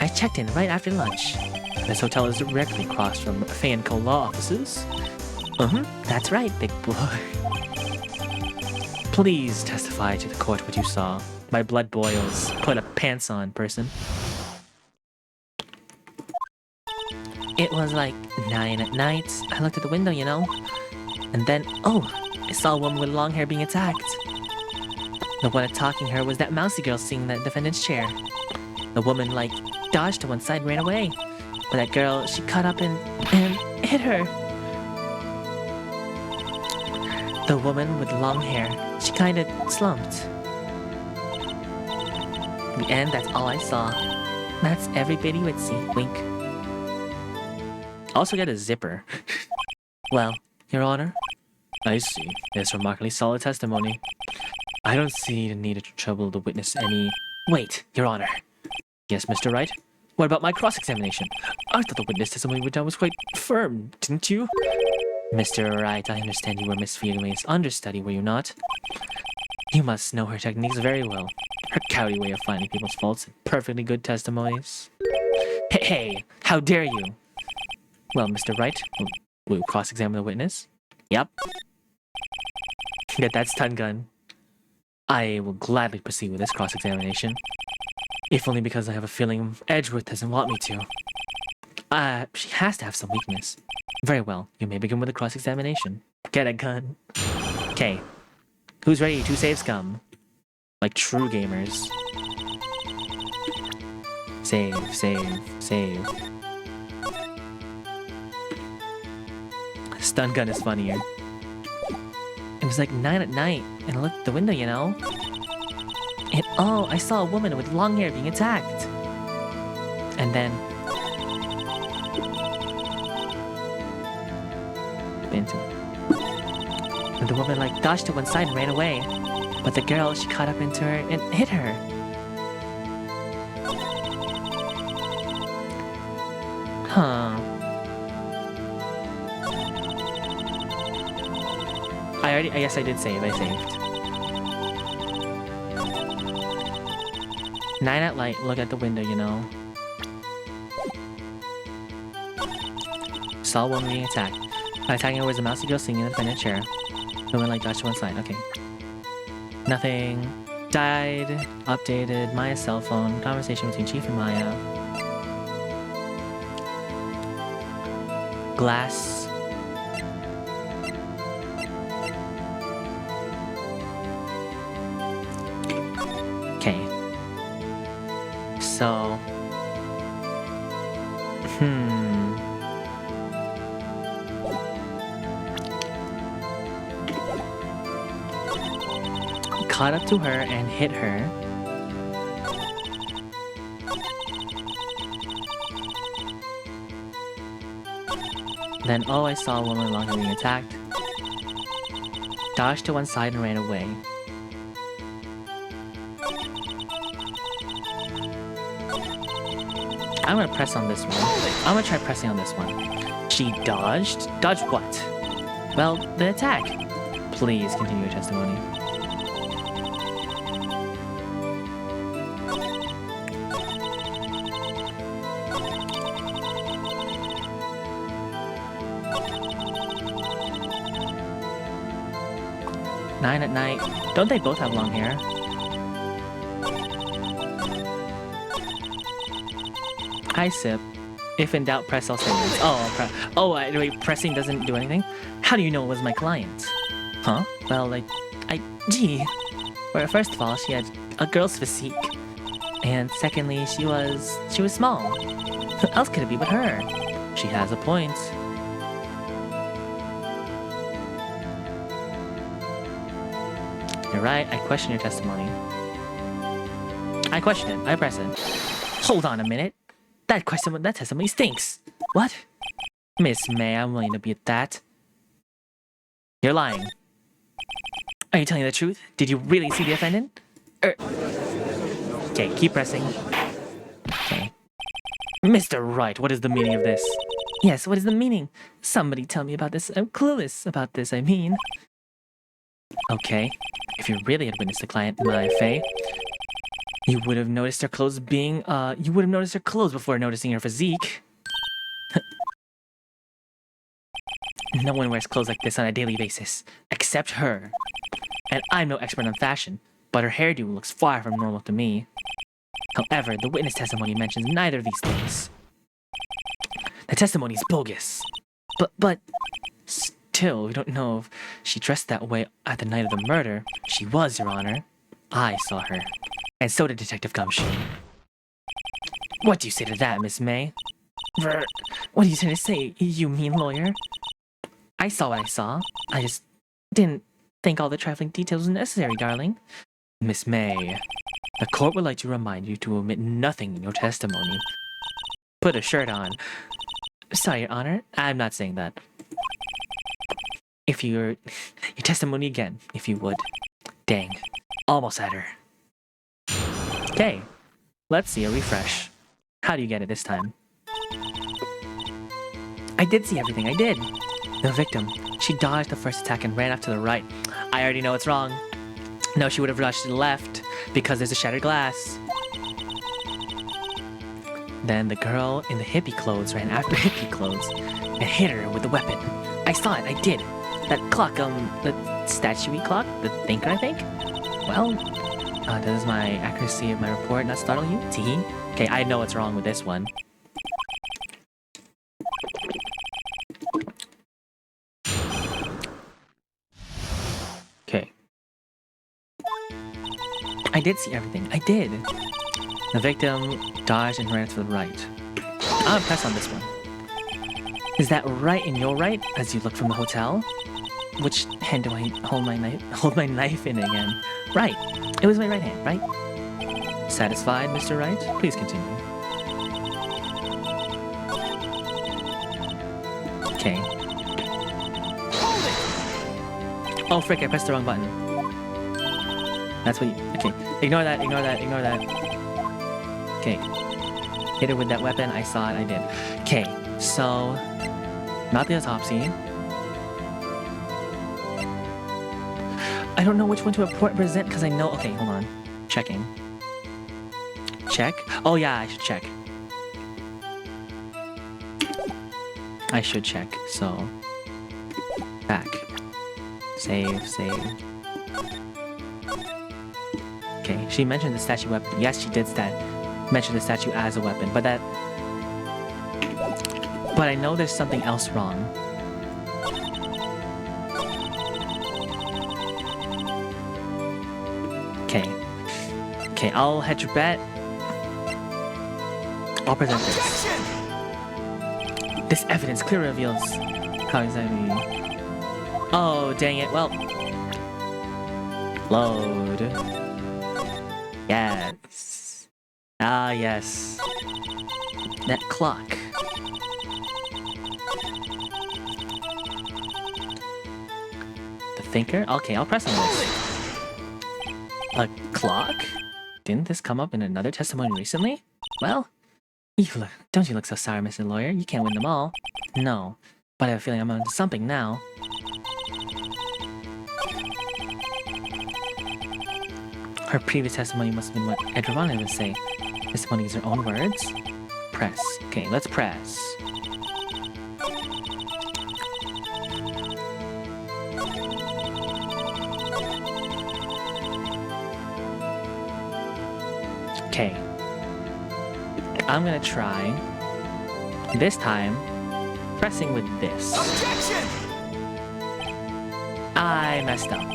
I checked in right after lunch. This hotel is directly across from Fay & Co. law offices. That's right, big boy. Please testify to the court what you saw. My blood boils. Put a pants on, person. It was like 9 at night. I looked at the window, you know. And then, oh, I saw a woman with long hair being attacked. The one attacking her was that mousy girl sitting in the defendant's chair. The woman, like, dodged to one side and ran away. But that girl, she caught up and hit her. The woman with long hair, she kind of slumped. In the end, that's all I saw. That's every bitty witsy. Wink. Also got a zipper. Well, Your Honor. I see. It's remarkably solid testimony. I don't see the need to trouble the witness any... Wait, Your Honor. Yes, Mr. Wright? What about my cross-examination? I thought the witness testimony we done was quite firm, didn't you? Mr. Wright, I understand you were Miss Fielding's understudy, were you not? You must know her techniques very well. Her cowdy way of finding people's faults and perfectly good testimonies. Hey, how dare you? Well, Mr. Wright, will you cross-examine the witness? Yep. Get that stun gun. I will gladly proceed with this cross-examination. If only because I have a feeling Edgeworth doesn't want me to. She has to have some weakness. Very well, you may begin with the cross-examination. Get a gun. Okay. Who's ready to save scum? Like true gamers. Save, save, save. Stun gun is funnier. It was like 9 at night, and I looked at the window, you know? And oh, I saw a woman with long hair being attacked. And then... And the woman like dodged to one side and ran away. But the girl, she caught up into her and hit her. Huh. I guess I did save. I saved. 9 at light, look at the window, you know. Saw a woman being attacked. By attacking her was a mousy girl singing in the defendant chair. The one like dodged to one side, okay. Nothing. Died. Updated. Maya's cell phone. Conversation between Chief and Maya. Glass. Okay. So... Caught up to her and hit her. Then, oh, I saw a woman with long hair being attacked. Dodged to one side and ran away. I'm gonna press on this one. I'm gonna try pressing on this one. She dodged? Dodged what? Well, the attack. Please continue your testimony. Nine at night. Don't they both have long hair? Hi, Sip. If in doubt, press all statements. Wait, pressing doesn't do anything? How do you know it was my client? Huh? Well, gee. Well, first of all, she had a girl's physique. And secondly, she was small. Who else could it be but her? She has a point. You're right, I question your testimony. I question it. I press it. Hold on a minute. That testimony stinks. What? Miss May, I'm willing to beat that. You're lying. Are you telling the truth? Did you really see the defendant? Okay, keep pressing. Okay. Mr. Wright, what is the meaning of this? Yes, what is the meaning? Somebody tell me about this. I'm clueless about this, I mean. Okay. If you really had witnessed the client, my Faye, you would have noticed her clothes before noticing her physique. No one wears clothes like this on a daily basis, except her. And I'm no expert on fashion, but her hairdo looks far from normal to me. However, the witness testimony mentions neither of these things. The testimony's bogus. But still, we don't know if she dressed that way at the night of the murder. She was, Your Honor. I saw her. And so did Detective Gumshoe. What do you say to that, Miss May? What are you trying to say, you mean lawyer? I saw what I saw. I just didn't think all the trifling details were necessary, darling. Miss May, the court would like to remind you to omit nothing in your testimony. Put a shirt on. Sorry, Your Honor, I'm not saying that. If your testimony again, if you would. Dang, almost had her. Okay, let's see a refresh. How do you get it this time? I did see everything, I did. The victim, she dodged the first attack and ran off to the right. I already know it's wrong. No, she would have rushed to the left because there's a shattered glass. Then the girl in the hippie clothes ran after hippie clothes and hit her with the weapon. I saw it, I did. That clock, the statue-y clock, the thinker, I think? Well, does my accuracy of my report not startle you? Tee? Okay, I know what's wrong with this one. Okay. I did see everything. I did. The victim dodged and ran to the right. I'll press on this one. Is that right in your right as you look from the hotel? Which hand do I hold my knife in again? Right. It was my right hand, right? Satisfied, Mr. Wright? Please continue. Okay. Oh frick, I pressed the wrong button. That's what you... Okay. Ignore that, ignore that, ignore that. Okay. Hit her with that weapon. I saw it, I did. Okay, so... Not the autopsy. I don't know which one to present because I know... Okay, hold on. Checking. Check? Oh yeah, I should check. I should check, so... Back. Save, save. Okay, she mentioned the statue weapon. Yes, she did mention the statue as a weapon, but that... But I know there's something else wrong. Okay. Okay, I'll hedge your bet. I'll present this. This evidence clearly reveals how exactly... Oh, dang it. Well... Load. Yes. Ah, yes. That clock. The thinker? Okay, I'll press on this. A clock? Didn't this come up in another testimony recently? Well, don't you look so sour, Mr. Lawyer. You can't win them all. No, but I have a feeling I'm onto something now. Her previous testimony must have been what Edward wanted to say. Testimony is her own words. Press. Okay, let's press. Okay. I'm gonna try, this time, pressing with this. Objection! I messed up.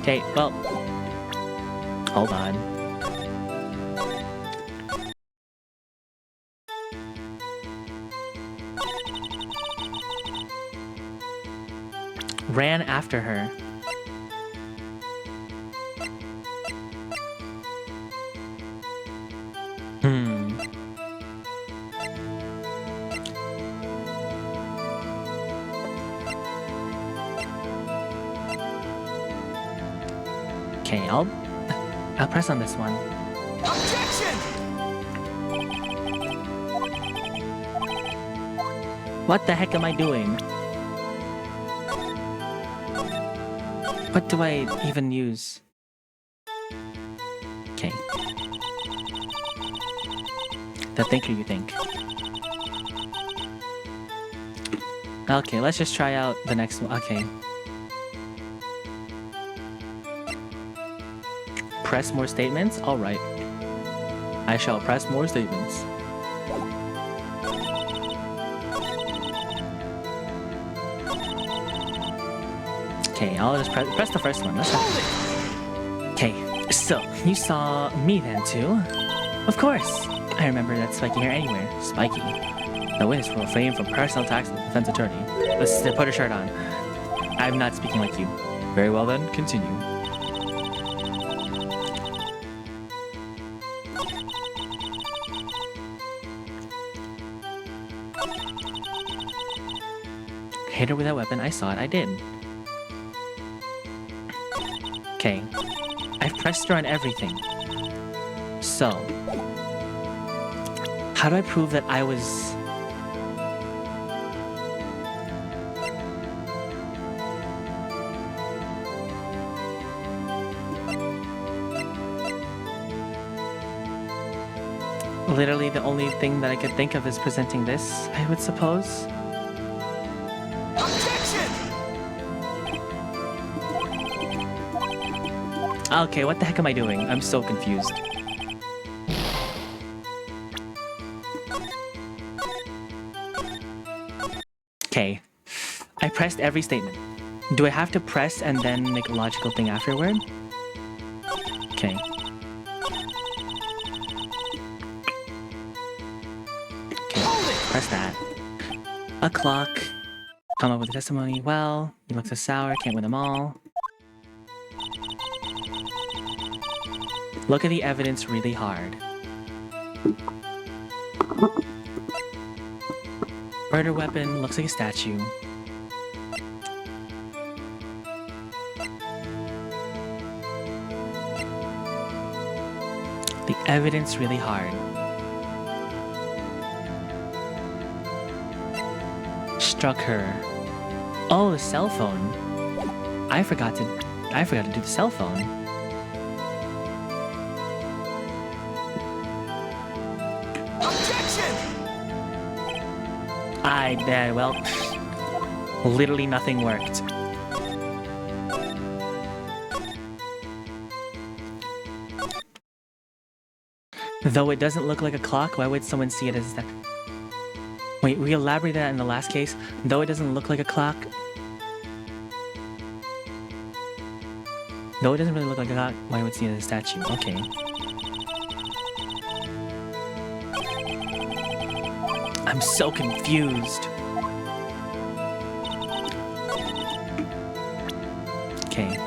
Okay, well, hold on. Ran after her. Okay, I'll press on this one. Objection! What the heck am I doing? What do I even use? Okay. The thinker, you think. Okay, let's just try out the next one. Okay. press more statements? All right. I shall press more statements. Okay, I'll just press the first one. Okay, so you saw me then too? Of course. I remember that spiky hair anywhere. Spiky. The witness will refrain from personal attacks of the defense attorney. Let's put a shirt on. I'm not speaking like you. Very well then, continue. Hit her with that weapon. I saw it. I did. Okay. I've pressed her on everything. So, how do I prove that I was... Literally the only thing that I could think of is presenting this, I would suppose. Objection! Okay, what the heck am I doing? I'm so confused. Okay. I pressed every statement. Do I have to press and then make a logical thing afterward? Okay. Press that. A clock. Come up with a testimony. Well, you look so sour, can't win them all. Look at the evidence really hard. Murder weapon, looks like a statue. The evidence really hard. Struck her. Oh, the cell phone. I forgot to do the cell phone. Objection! Well, literally nothing worked. Though it doesn't look like a clock, why would someone see it as that? Wait, we elaborate that in the last case. Though it doesn't look like a clock. Though it doesn't really look like a clock, why would see it as a statue? Okay. I'm so confused. Okay.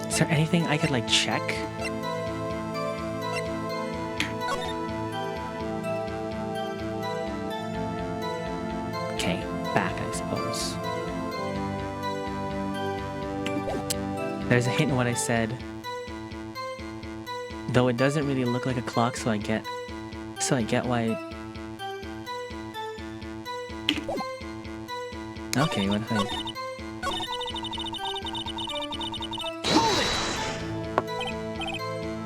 Is there anything I could like check? Okay, back I suppose. There's a hint in what I said. Though it doesn't really look like a clock, so I get why. Okay, what if I?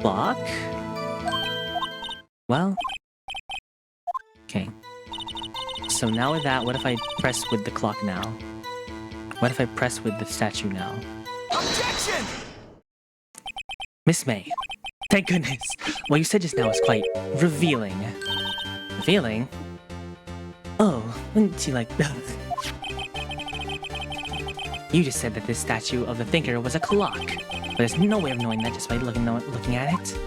Clock? Well, okay. So now with that, what if I press with the clock now? What if I press with the statue now? Objection! Miss May. Thank goodness. What you said just now was quite revealing. Revealing? Oh, wouldn't you like... You just said that this statue of the thinker was a clock. But there's no way of knowing that just by looking at it.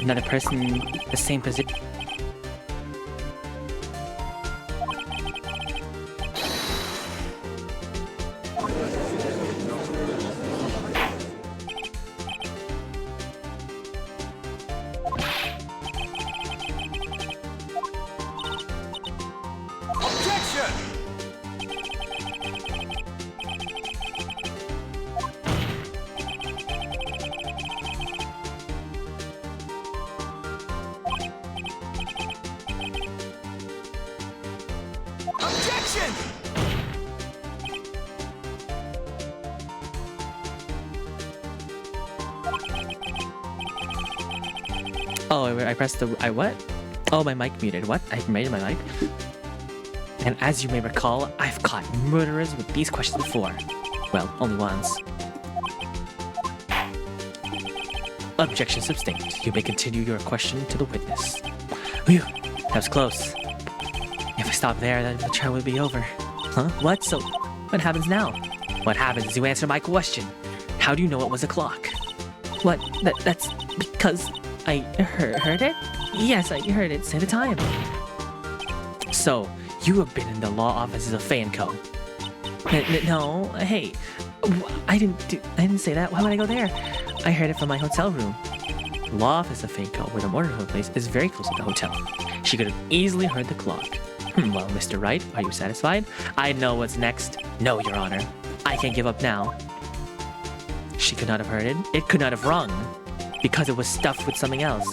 Another person in the same position... Objection! Oh, I pressed the... what? Oh, my mic muted. What? I muted my mic? And as you may recall, I've caught murderers with these questions before. Well, only once. Objection sustained. You may continue your question to the witness. Phew, that was close. If I stop there, then the trial would be over. Huh? What? So, what happens now? What happens is you answer my question. How do you know it was a clock? What? That's because I heard it? Yes, I heard it say the time. So, you have been in the law offices of Fay & Co. No, hey, I didn't say that. Why would I go there? I heard it from my hotel room. The law office of Fay & Co, where the murder took place, is very close to the hotel. She could have easily heard the clock. Well, Mr. Wright, are you satisfied? I know what's next. No, Your Honor. I can't give up now. She could not have heard it. It could not have rung, because it was stuffed with something else.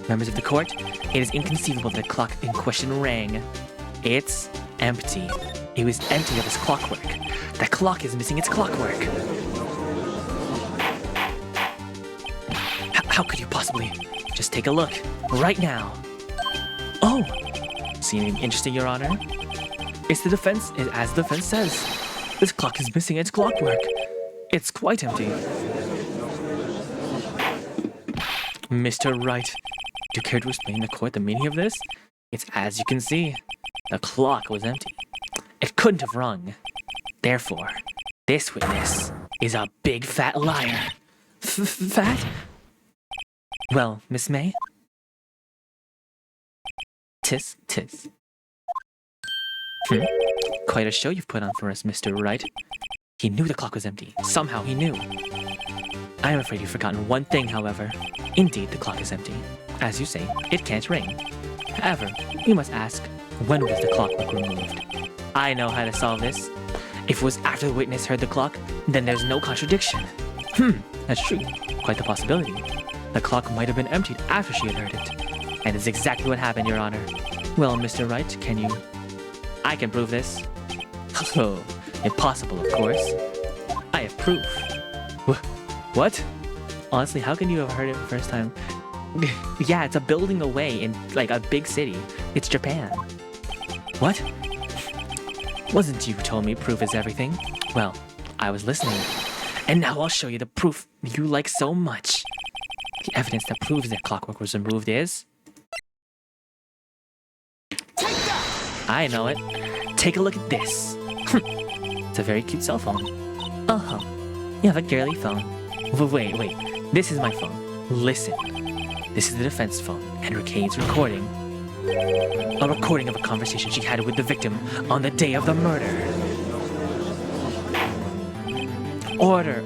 Members of the court, it is inconceivable that the clock in question rang. It's empty. It was empty of its clockwork. The clock is missing its clockwork. How could you possibly? Just take a look. Right now. Oh! See anything interesting, Your Honor? It's the defense, as the defense says. This clock is missing its clockwork. It's quite empty. Mr. Wright, do you care to explain to the court the meaning of this? It's as you can see. The clock was empty. It couldn't have rung. Therefore, this witness is a big fat liar. Fat? Well, Miss May? Tis. Quite a show you've put on for us, Mr. Wright. He knew the clock was empty. Somehow he knew. I am afraid you've forgotten one thing, however. Indeed, the clock is empty. As you say, it can't ring. However, you must ask, when was the clockwork removed? I know how to solve this. If it was after the witness heard the clock, then there's no contradiction. That's true. Quite the possibility. The clock might have been emptied after she had heard it. And it's exactly what happened, Your Honor. Well, Mr. Wright, can you... I can prove this. Oh, impossible, of course. I have proof. What? Honestly, how can you have heard it the first time? Yeah, it's a building away in, like, a big city. It's Japan. What? Wasn't you who told me proof is everything? Well, I was listening. And now I'll show you the proof you like so much. The evidence that proves that clockwork was removed is... I know it. Take a look at this. It's a very cute cell phone. Uh-huh. You have a girly phone. Wait. This is my phone. Listen. This is the defense phone, and Rickane's recording. A recording of a conversation she had with the victim on the day of the murder. Order.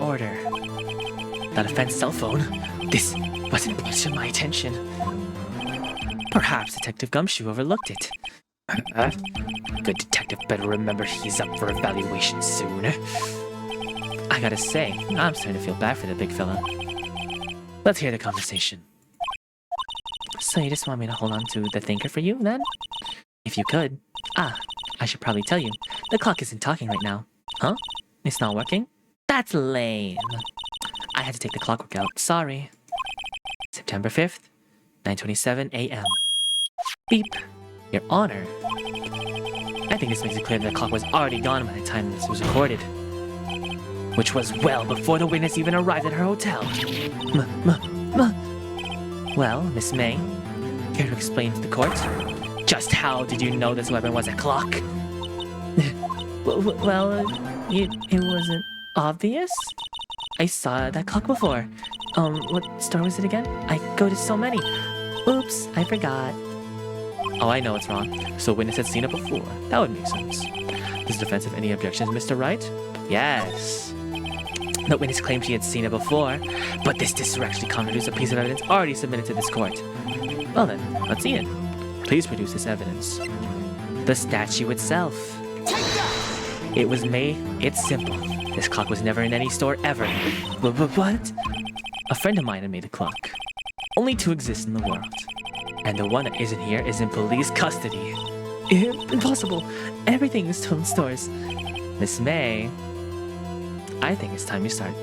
The defense cell phone. This wasn't brought to my attention. Perhaps Detective Gumshoe overlooked it. Good detective better remember he's up for evaluation soon. I gotta say, I'm starting to feel bad for the big fella. Let's hear the conversation. So you just want me to hold on to the thinker for you, then? If you could. I should probably tell you. The clock isn't talking right now. Huh? It's not working? That's lame. I had to take the clockwork out. Sorry. September 5th, 9:27 a.m. Beep. Your Honor. I think this makes it clear that the clock was already gone by the time this was recorded. Which was well before the witness even arrived at her hotel. Well, Miss May, care to explain to the court? Just how did you know this weapon was a clock? Well, it wasn't obvious. I saw that clock before. What store was it again? I go to so many. Oops, I forgot. Oh, I know it's wrong. So witness had seen it before. That would make sense. Does the defense have any objections, Mr. Wright? Yes. The witness claimed she had seen it before, but this directly contradicts a piece of evidence already submitted to this court. Well then, let's see it. Please produce this evidence. The statue itself. It was made. It's simple. This clock was never in any store ever. What? A friend of mine had made a clock. Only two exist in the world. And the one that isn't here is in police custody. Impossible. Everything is still in stores. Miss May, I think it's time it's high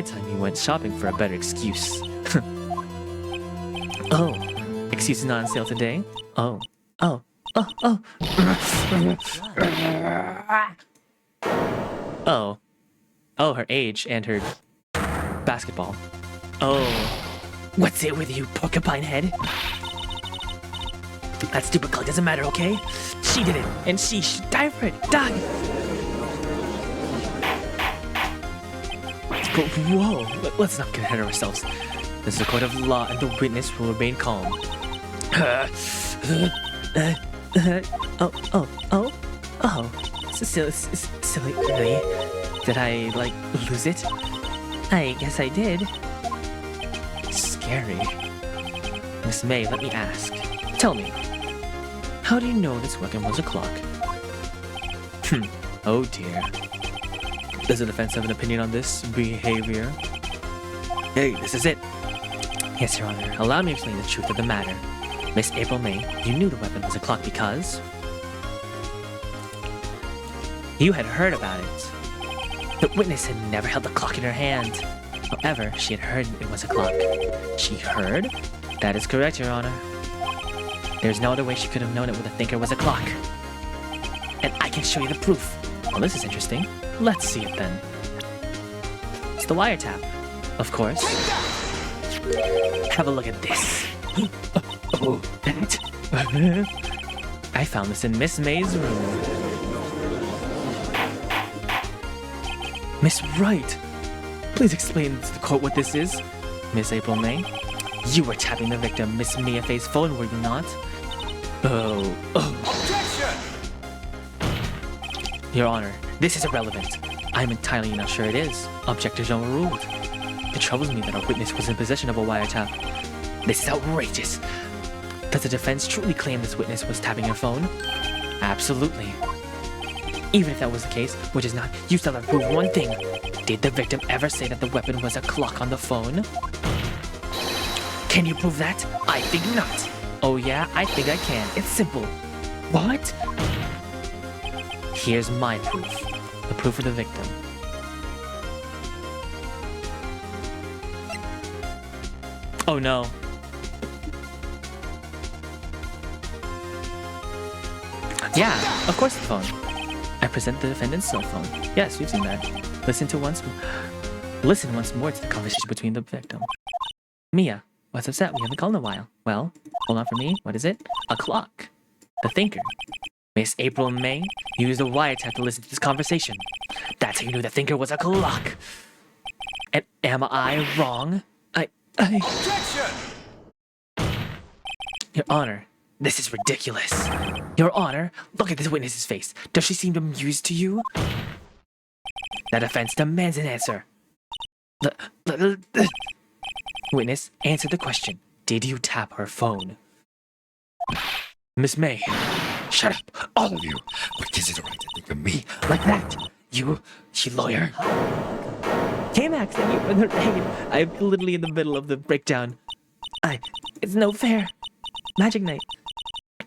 time you went shopping for a better excuse. Oh, excuse is not on sale today? Oh, Oh. Oh, her age and her basketball. Oh. What's it with you, porcupine head? That stupid clock doesn't matter, okay? She did it, and she should die for it. Die! But whoa, let's not get ahead of ourselves. This is a court of law, and the witness will remain calm. Oh. Silly. Did I, lose it? I guess I did. Scary. Miss May, let me ask. Tell me, how do you know this weapon was a clock? Oh dear. Does the defense have an opinion on this behavior? Hey, this is it. Yes, Your Honor. Allow me to explain the truth of the matter. Miss April May, you knew the weapon was a clock because... you had heard about it. The witness had never held the clock in her hand. However, she had heard it was a clock. She heard? That is correct, Your Honor. There's no other way she could have known it with a thinker was a clock. And I can show you the proof. Well, this is interesting. Let's see it then. It's the wiretap. Of course. Have a look at this. Oh, that. I found this in Miss May's room. Miss Wright, please explain to the court what this is. Miss April May, you were tapping the victim, Miss Mia Faye's phone, were you not? Oh. Objection! Your Honor, this is irrelevant. I'm entirely not sure it is. Objectors overruled. It troubles me that our witness was in possession of a wiretap. This is outrageous. Does the defense truly claim this witness was tapping her phone? Absolutely. Even if that was the case, which is not, you still have to prove one thing. Did the victim ever say that the weapon was a clock on the phone? Can you prove that? I think not. Oh yeah, I think I can. It's simple. What? Here's my proof. The proof of the victim. Oh no. Yeah, of course the phone. I present the defendant's cell phone. Yes, we've seen that. Listen once more to the conversation between the victim. Mia, what's upset? We haven't called in a while. Well, hold on for me. What is it? A clock. The thinker. Miss April May used a wiretap to listen to this conversation. That's how you knew the thinker was a clock. And am I wrong? Objection! Your Honor, this is ridiculous. Your Honor, look at this witness's face. Does she seem amused to you? The defense demands an answer. Witness, answer the question. Did you tap her phone? Miss May. Shut up, all of you. What gives you the right to think of me? Like that. She lawyer. K-Max, thank you for the raid. I'm literally in the middle of the breakdown. It's no fair. Magic Knight.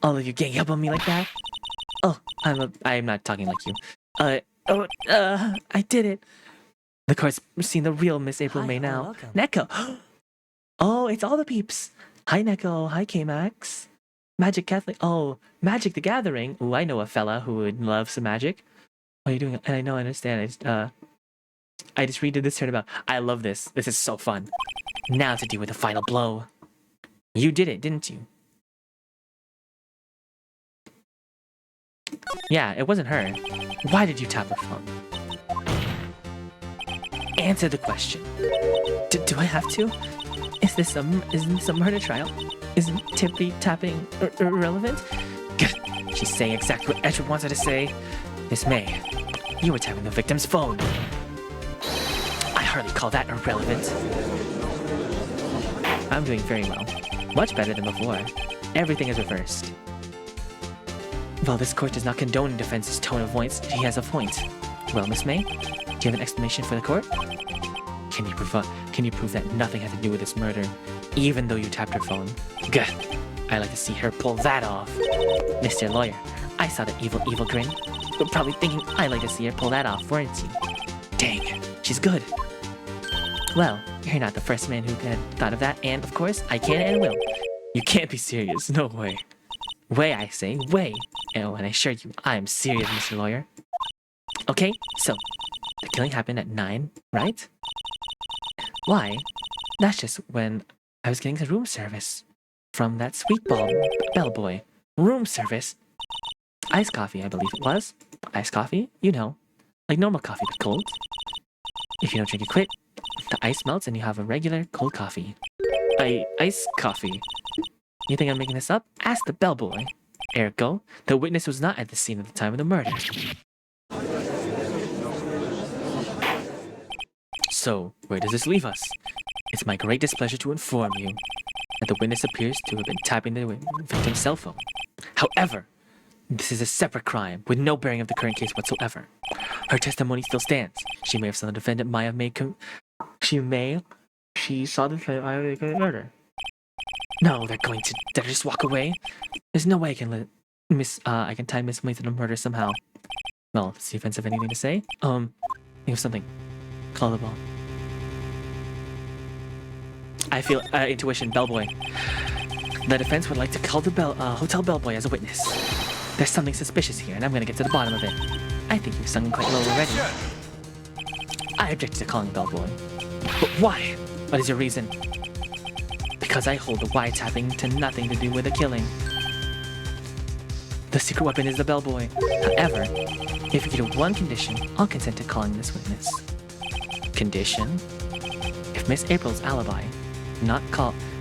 All of you gang up on me like that? Oh, I'm not talking like you. I did it. The court's seen the real Miss April May now. Neko. Oh, it's all the peeps. Hi, Neko. Hi, K-Max. Magic Catholic. Oh, Magic the Gathering. Ooh, I know a fella who would love some magic. What are you doing? And I understand. I just redid this turnabout. I love this. This is so fun. Now to deal with the final blow. You did it, didn't you? Yeah, it wasn't her. Why did you tap her phone? Answer the question. Do I have to? Isn't this a murder trial? Isn't tapping irrelevant? She's saying exactly what Edward wants her to say. Miss May, you were tapping the victim's phone. I hardly call that irrelevant. I'm doing very well. Much better than before. Everything is reversed. While this court does not condone the defense's tone of voice, he has a point. Well, Miss May, do you have an explanation for the court? Can you prove that nothing had to do with this murder, even though you tapped her phone? Good. I'd like to see her pull that off. Mr. Lawyer, I saw that evil grin. You're probably thinking I'd like to see her pull that off, weren't you? Dang, she's good. Well, you're not the first man who had thought of that, and of course, I can and will. You can't be serious, no way. Way, I say, way. And I assure you, I am serious, Mr. Lawyer. Okay, so the killing happened at 9, right? Why? That's just when I was getting the room service from that sweet bellboy. Room service? Iced coffee, I believe it was. Iced coffee? You know, like normal coffee but cold. If you don't drink it quick, the ice melts and you have a regular cold coffee. Iced coffee. You think I'm making this up? Ask the bellboy. Ergo, the witness was not at the scene at the time of the murder. So, where does this leave us? It's my great displeasure to inform you that the witness appears to have been tapping the victim's cell phone. However, this is a separate crime with no bearing of the current case whatsoever. Her testimony still stands. She may have saw the defendant might have made she saw the defendant might have made a murder. No, they're just walk away. There's no way I can I can tie Miss May to the murder somehow. Well, does the defense have anything to say? Think of something. Call the ball. I feel intuition, bellboy. The defense would like to call the hotel bellboy as a witness. There's something suspicious here, and I'm gonna get to the bottom of it. I think you've sung quite low already. I object to calling bellboy. But why? What is your reason? Because I hold the wiretapping to nothing to do with the killing. The secret weapon is the bellboy. However, if you get one condition, I'll consent to calling this witness. Condition? If Miss April's alibi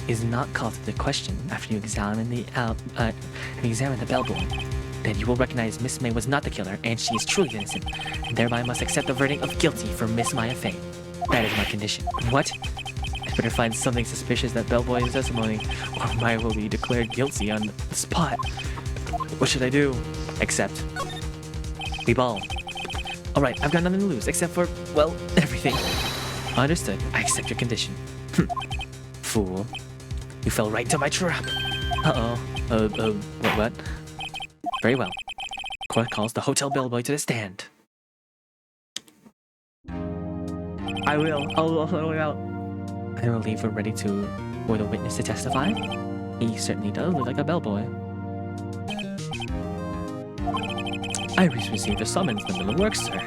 is not called to the question after you examine the bellboy, then you will recognize Miss May was not the killer and she is truly innocent, and thereby must accept the verdict of guilty for Miss Maya Fane. That is my condition. What? I better find something suspicious that bellboy's testimony, or Maya will be declared guilty on the spot. What should I do? Accept. We ball. Alright, I've got nothing to lose, except for, well, everything. Understood. I accept your condition. Fool. You fell right into my trap. Uh-oh. What? Very well. Court calls the hotel bellboy to the stand. I will leave her ready for the witness to testify. He certainly does look like a bellboy. I received a summons in the middle of work, sir.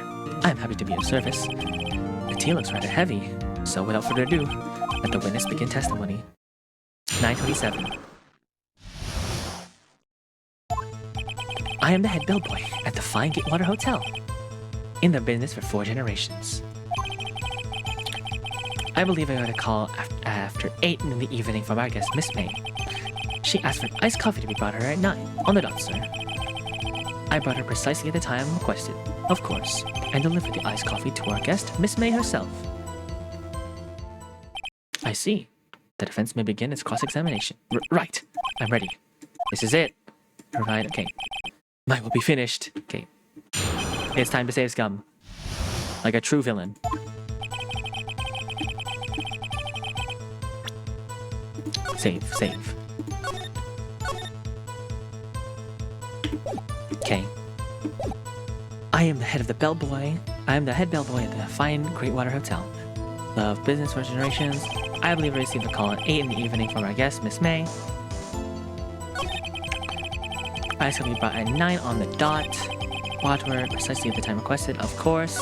I am happy to be of service. The tea looks rather heavy, so without further ado, let the witness begin testimony. 9:27. I am the head bellboy at the fine Gatewater Hotel. In the business for 4 generations. I believe I got a call after 8 in the evening from our guest, Miss May. She asked for iced coffee to be brought her at 9, on the dot, sir. I brought her precisely at the time requested, of course, and delivered the iced coffee to our guest, Miss May herself. I see. The defense may begin its cross-examination. Right. I'm ready. This is it. Right, okay. Mine will be finished. Okay. It's time to save scum. Like a true villain. Save. Okay. I am the head of the bellboy. I am the head bellboy at the fine Greatwater Hotel. Love business for generations. I believe I received a call at 8 in the evening from our guest, Miss May. Ice coffee brought at 9 on the dot. Water precisely at the time requested, of course.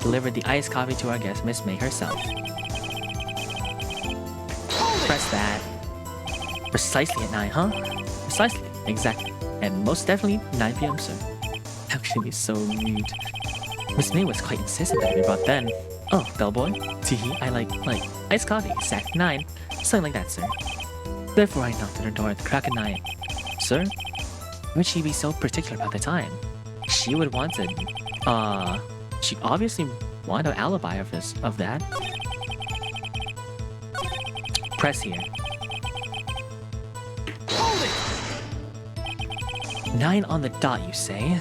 Delivered the iced coffee to our guest, Miss May herself. Press that. Precisely at 9, huh? Precisely. Exactly. And most definitely 9 p.m., sir. How can you be so rude? Miss May was quite insistent that it be brought then. Oh, bellboy? Teehee, I like iced coffee, exact 9. Something like that, sir. Therefore, I knocked at her door at the crack of 9. Sir? Would she be so particular about the time? She would want to, she obviously wanted an alibi of that. Press here. 9 on the dot, you say?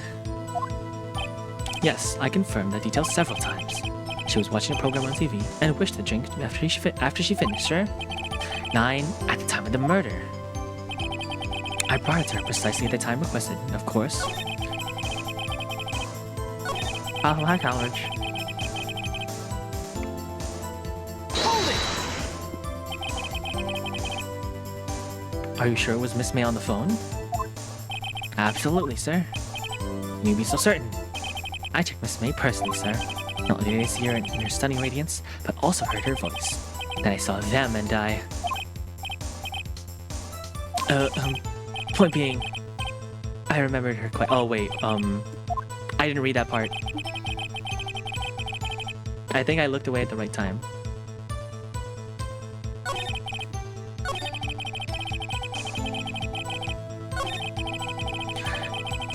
Yes, I confirmed the details several times. She was watching a program on TV and wished to drink after she finished, sir. 9 at the time of the murder. I brought it to her precisely at the time requested, of course. Oh, hi, college. Are you sure it was Miss May on the phone? Absolutely, sir. Can you be so certain? I checked Miss May personally, sir. Not only did I see her in her stunning radiance, but also heard her voice. Then I saw them and I... Point being, I remembered her quite... Oh, wait, I didn't read that part. I think I looked away at the right time.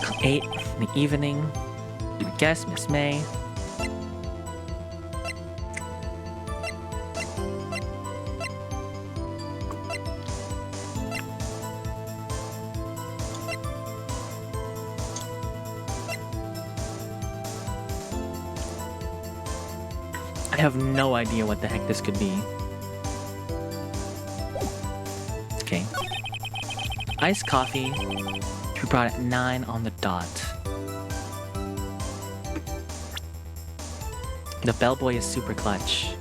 Till 8 in the evening. You would guess Miss May. I have no idea what the heck this could be. Okay. Iced coffee to be brought at 9 on the dot. The bellboy is super clutch.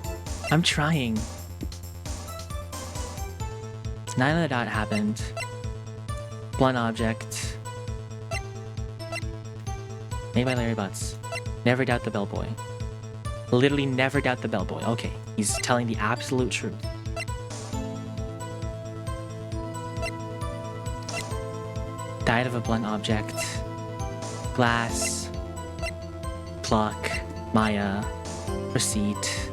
I'm trying. It's 9 on the dot happened. Blunt object. Made by Larry Butts. Never doubt the bellboy. Literally never doubt the bellboy. Okay, he's telling the absolute truth. Died of a blunt object. Glass. Pluck. Maya. Receipt.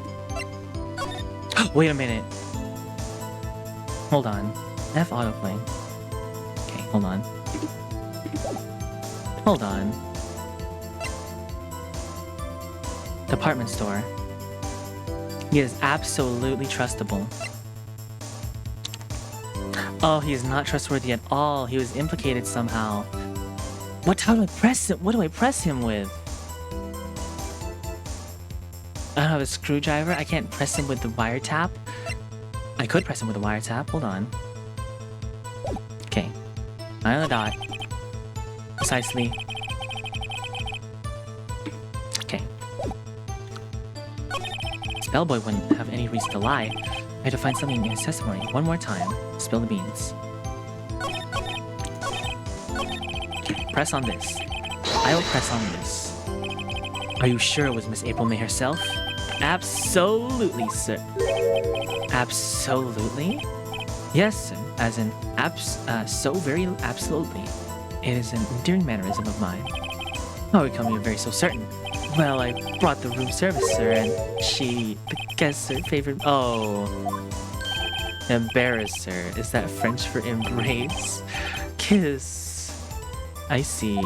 Wait a minute. Hold on. F autoplay. Okay, hold on. Hold on. Department store. He is absolutely trustable. Oh, he is not trustworthy at all. He was implicated somehow. How do I press him? What do I press him with? I don't have a screwdriver. I can't press him with the wiretap. I could press him with a wiretap. Hold on. Okay. 9 on the dot. Precisely. Okay. Bellboy wouldn't have any reason to lie. I had to find something in his testimony. One more time. Spill the beans. Press on this. I will press on this. Are you sure it was Miss April May herself? Absolutely, sir. Absolutely? Yes, sir. As in, so very absolutely. It is an endearing mannerism of mine. How are you coming very so certain? Well, I brought the room service, sir, and the guest, her favorite... Oh. Embarrass her. Is that French for embrace? Kiss. I see.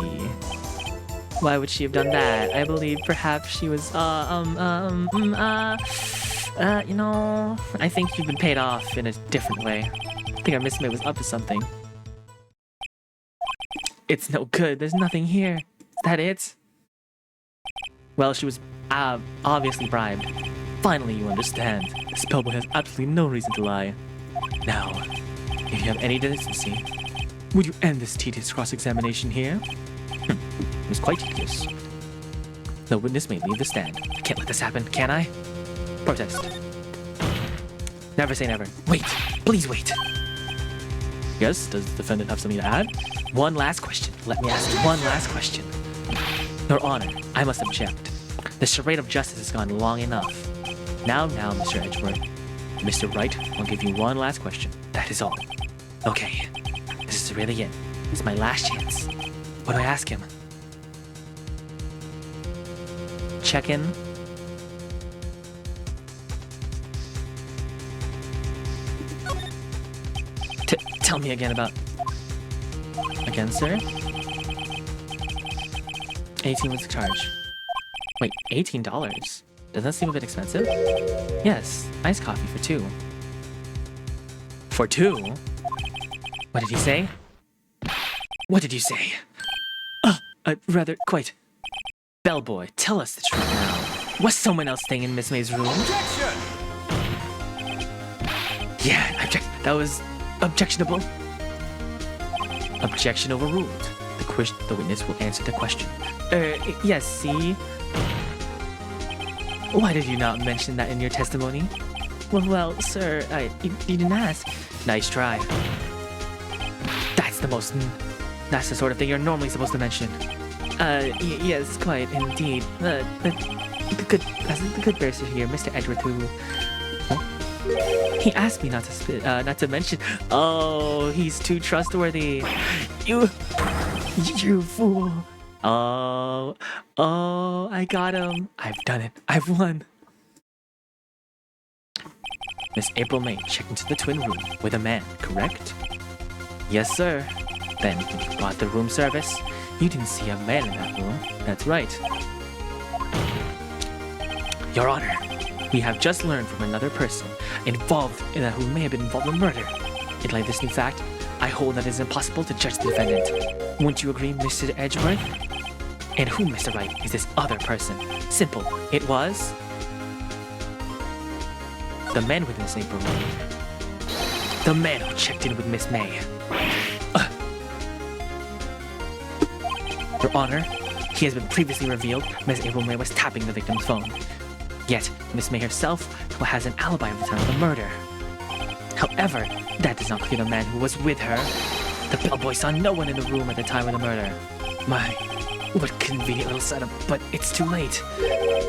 Why would she have done that? I believe perhaps she was, you know, I think you've been paid off in a different way. I think our Miss May was up to something. It's no good. There's nothing here. Is that it? Well, she was obviously bribed. Finally, you understand. This bellboy has absolutely no reason to lie. Now, if you have any decency, would you end this tedious cross-examination here? It was quite tedious. The witness may leave the stand. I can't let this happen, can I? Protest. Never say never. Wait! Please wait! Yes, does the defendant have something to add? One last question. Let me ask you one last question. Your Honor, I must object. The charade of justice has gone long enough. Now, Mr. Edgeworth. Mr. Wright, I'll give you one last question. That is all. Okay. This is really it. It's my last chance. What do I ask him? Check in. Tell me again about... Again, sir? 18 was the charge. Wait, $18? Does that seem a bit expensive? Yes, iced coffee for 2. For 2? What did he say? What did you say? Rather, quite. Bellboy, tell us the truth now. Was someone else staying in Miss May's room? Objection! Yeah, that was objectionable. Objection overruled. The witness will answer the question. Yes, see? Why did you not mention that in your testimony? Well, sir, you didn't ask. Nice try. That's the sort of thing you're normally supposed to mention. Yes, quite indeed. The good person here, Mr. Edward, who he asked me not to mention. Oh, he's too trustworthy. You fool. Oh, I got him. I've done it. I've won. Miss April May checked into the twin room with a man, correct? Yes, sir. Then you bought the room service. You didn't see a man in that room. That's right. Your Honor, we have just learned from another person who may have been involved in murder. In light of this new fact, I hold that it is impossible to judge the defendant. Wouldn't you agree, Mr. Edgeworth? And who, Mr. Wright, is this other person? Simple. It was the man with Miss April May. The man who checked in with Miss May. Your Honor, he has been previously revealed Miss April May was tapping the victim's phone. Yet, Miss May herself has an alibi at the time of the murder. However, that does not clear the man who was with her. The bellboy saw no one in the room at the time of the murder. My, what convenient little setup, but it's too late.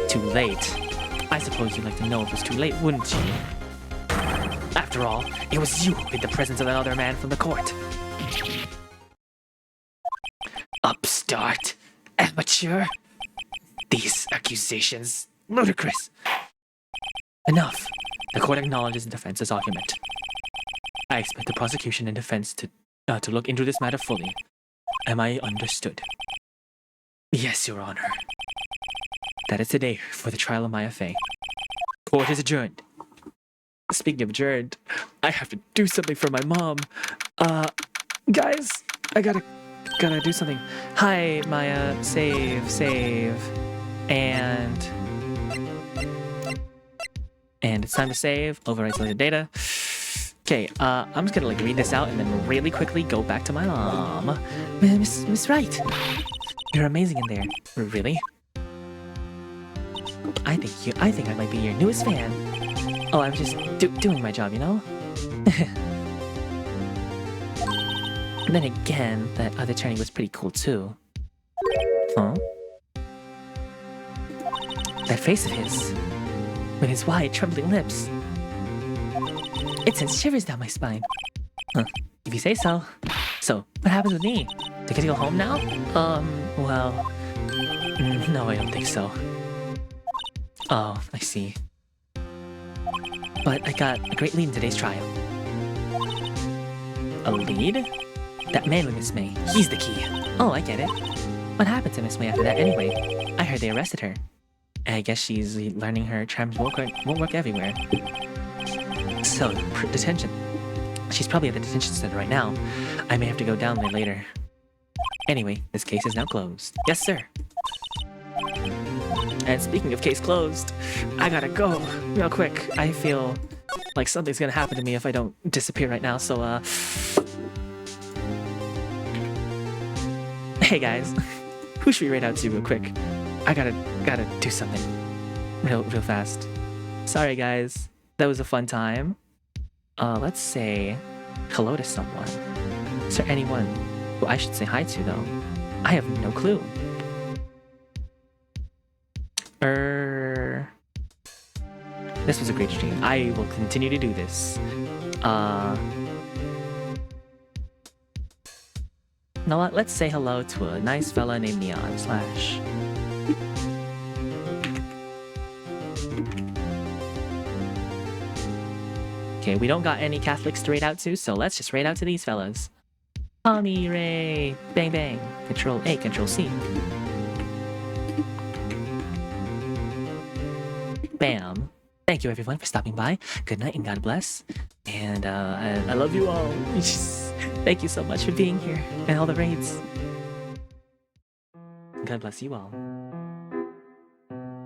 Too late? I suppose you'd like to know if it's too late, wouldn't you? After all, it was you who hid the presence of another man from the court. Upstart! Amateur! These accusations, ludicrous! Enough! The court acknowledges the defense's argument. I expect the prosecution and defense to look into this matter fully. Am I understood? Yes, Your Honor. That is today for the trial of Maya Fey. Court is adjourned. Speaking of adjourned, I have to do something for my mom. Guys, I gotta do something. Hi, Maya. Save. And it's time to save. Overwrite selected data. Okay, I'm just gonna read this out and then really quickly go back to my mom. Miss Wright, you're amazing in there. Really? I think I might be your newest fan. Oh, I'm just doing my job, you know? And then again, that other attorney was pretty cool too. Huh? That face of his, with his wide, trembling lips. It sends shivers down my spine. Huh, if you say so. So, what happens with me? Do I get to go home now? Well... no, I don't think so. Oh, I see. But I got a great lead in today's trial. A lead? That man with Miss May, he's the key. Oh, I get it. What happened to Miss May after that anyway? I heard they arrested her. I guess she's learning her charms won't work everywhere. So, detention. She's probably at the detention center right now. I may have to go down there later. Anyway, this case is now closed. Yes, sir. And speaking of case closed, I gotta go real quick. I feel like something's gonna happen to me if I don't disappear right now, so hey guys, who should we rate out to real quick? I gotta do something real fast. Sorry guys, that was a fun time. Let's say hello to someone. Is there anyone who I should say hi to though? I have no clue. This was a great stream. I will continue to do this. Now let's say hello to a nice fella named Neon Slash. Okay, we don't got any Catholics to rate out to, so let's just rate out to these fellas. Tommy Ray, bang bang, Control A, Control C. Bam. Thank you everyone for stopping by. Good night and God bless. And I love you all. Thank you so much for being here and all the raids. God bless you all.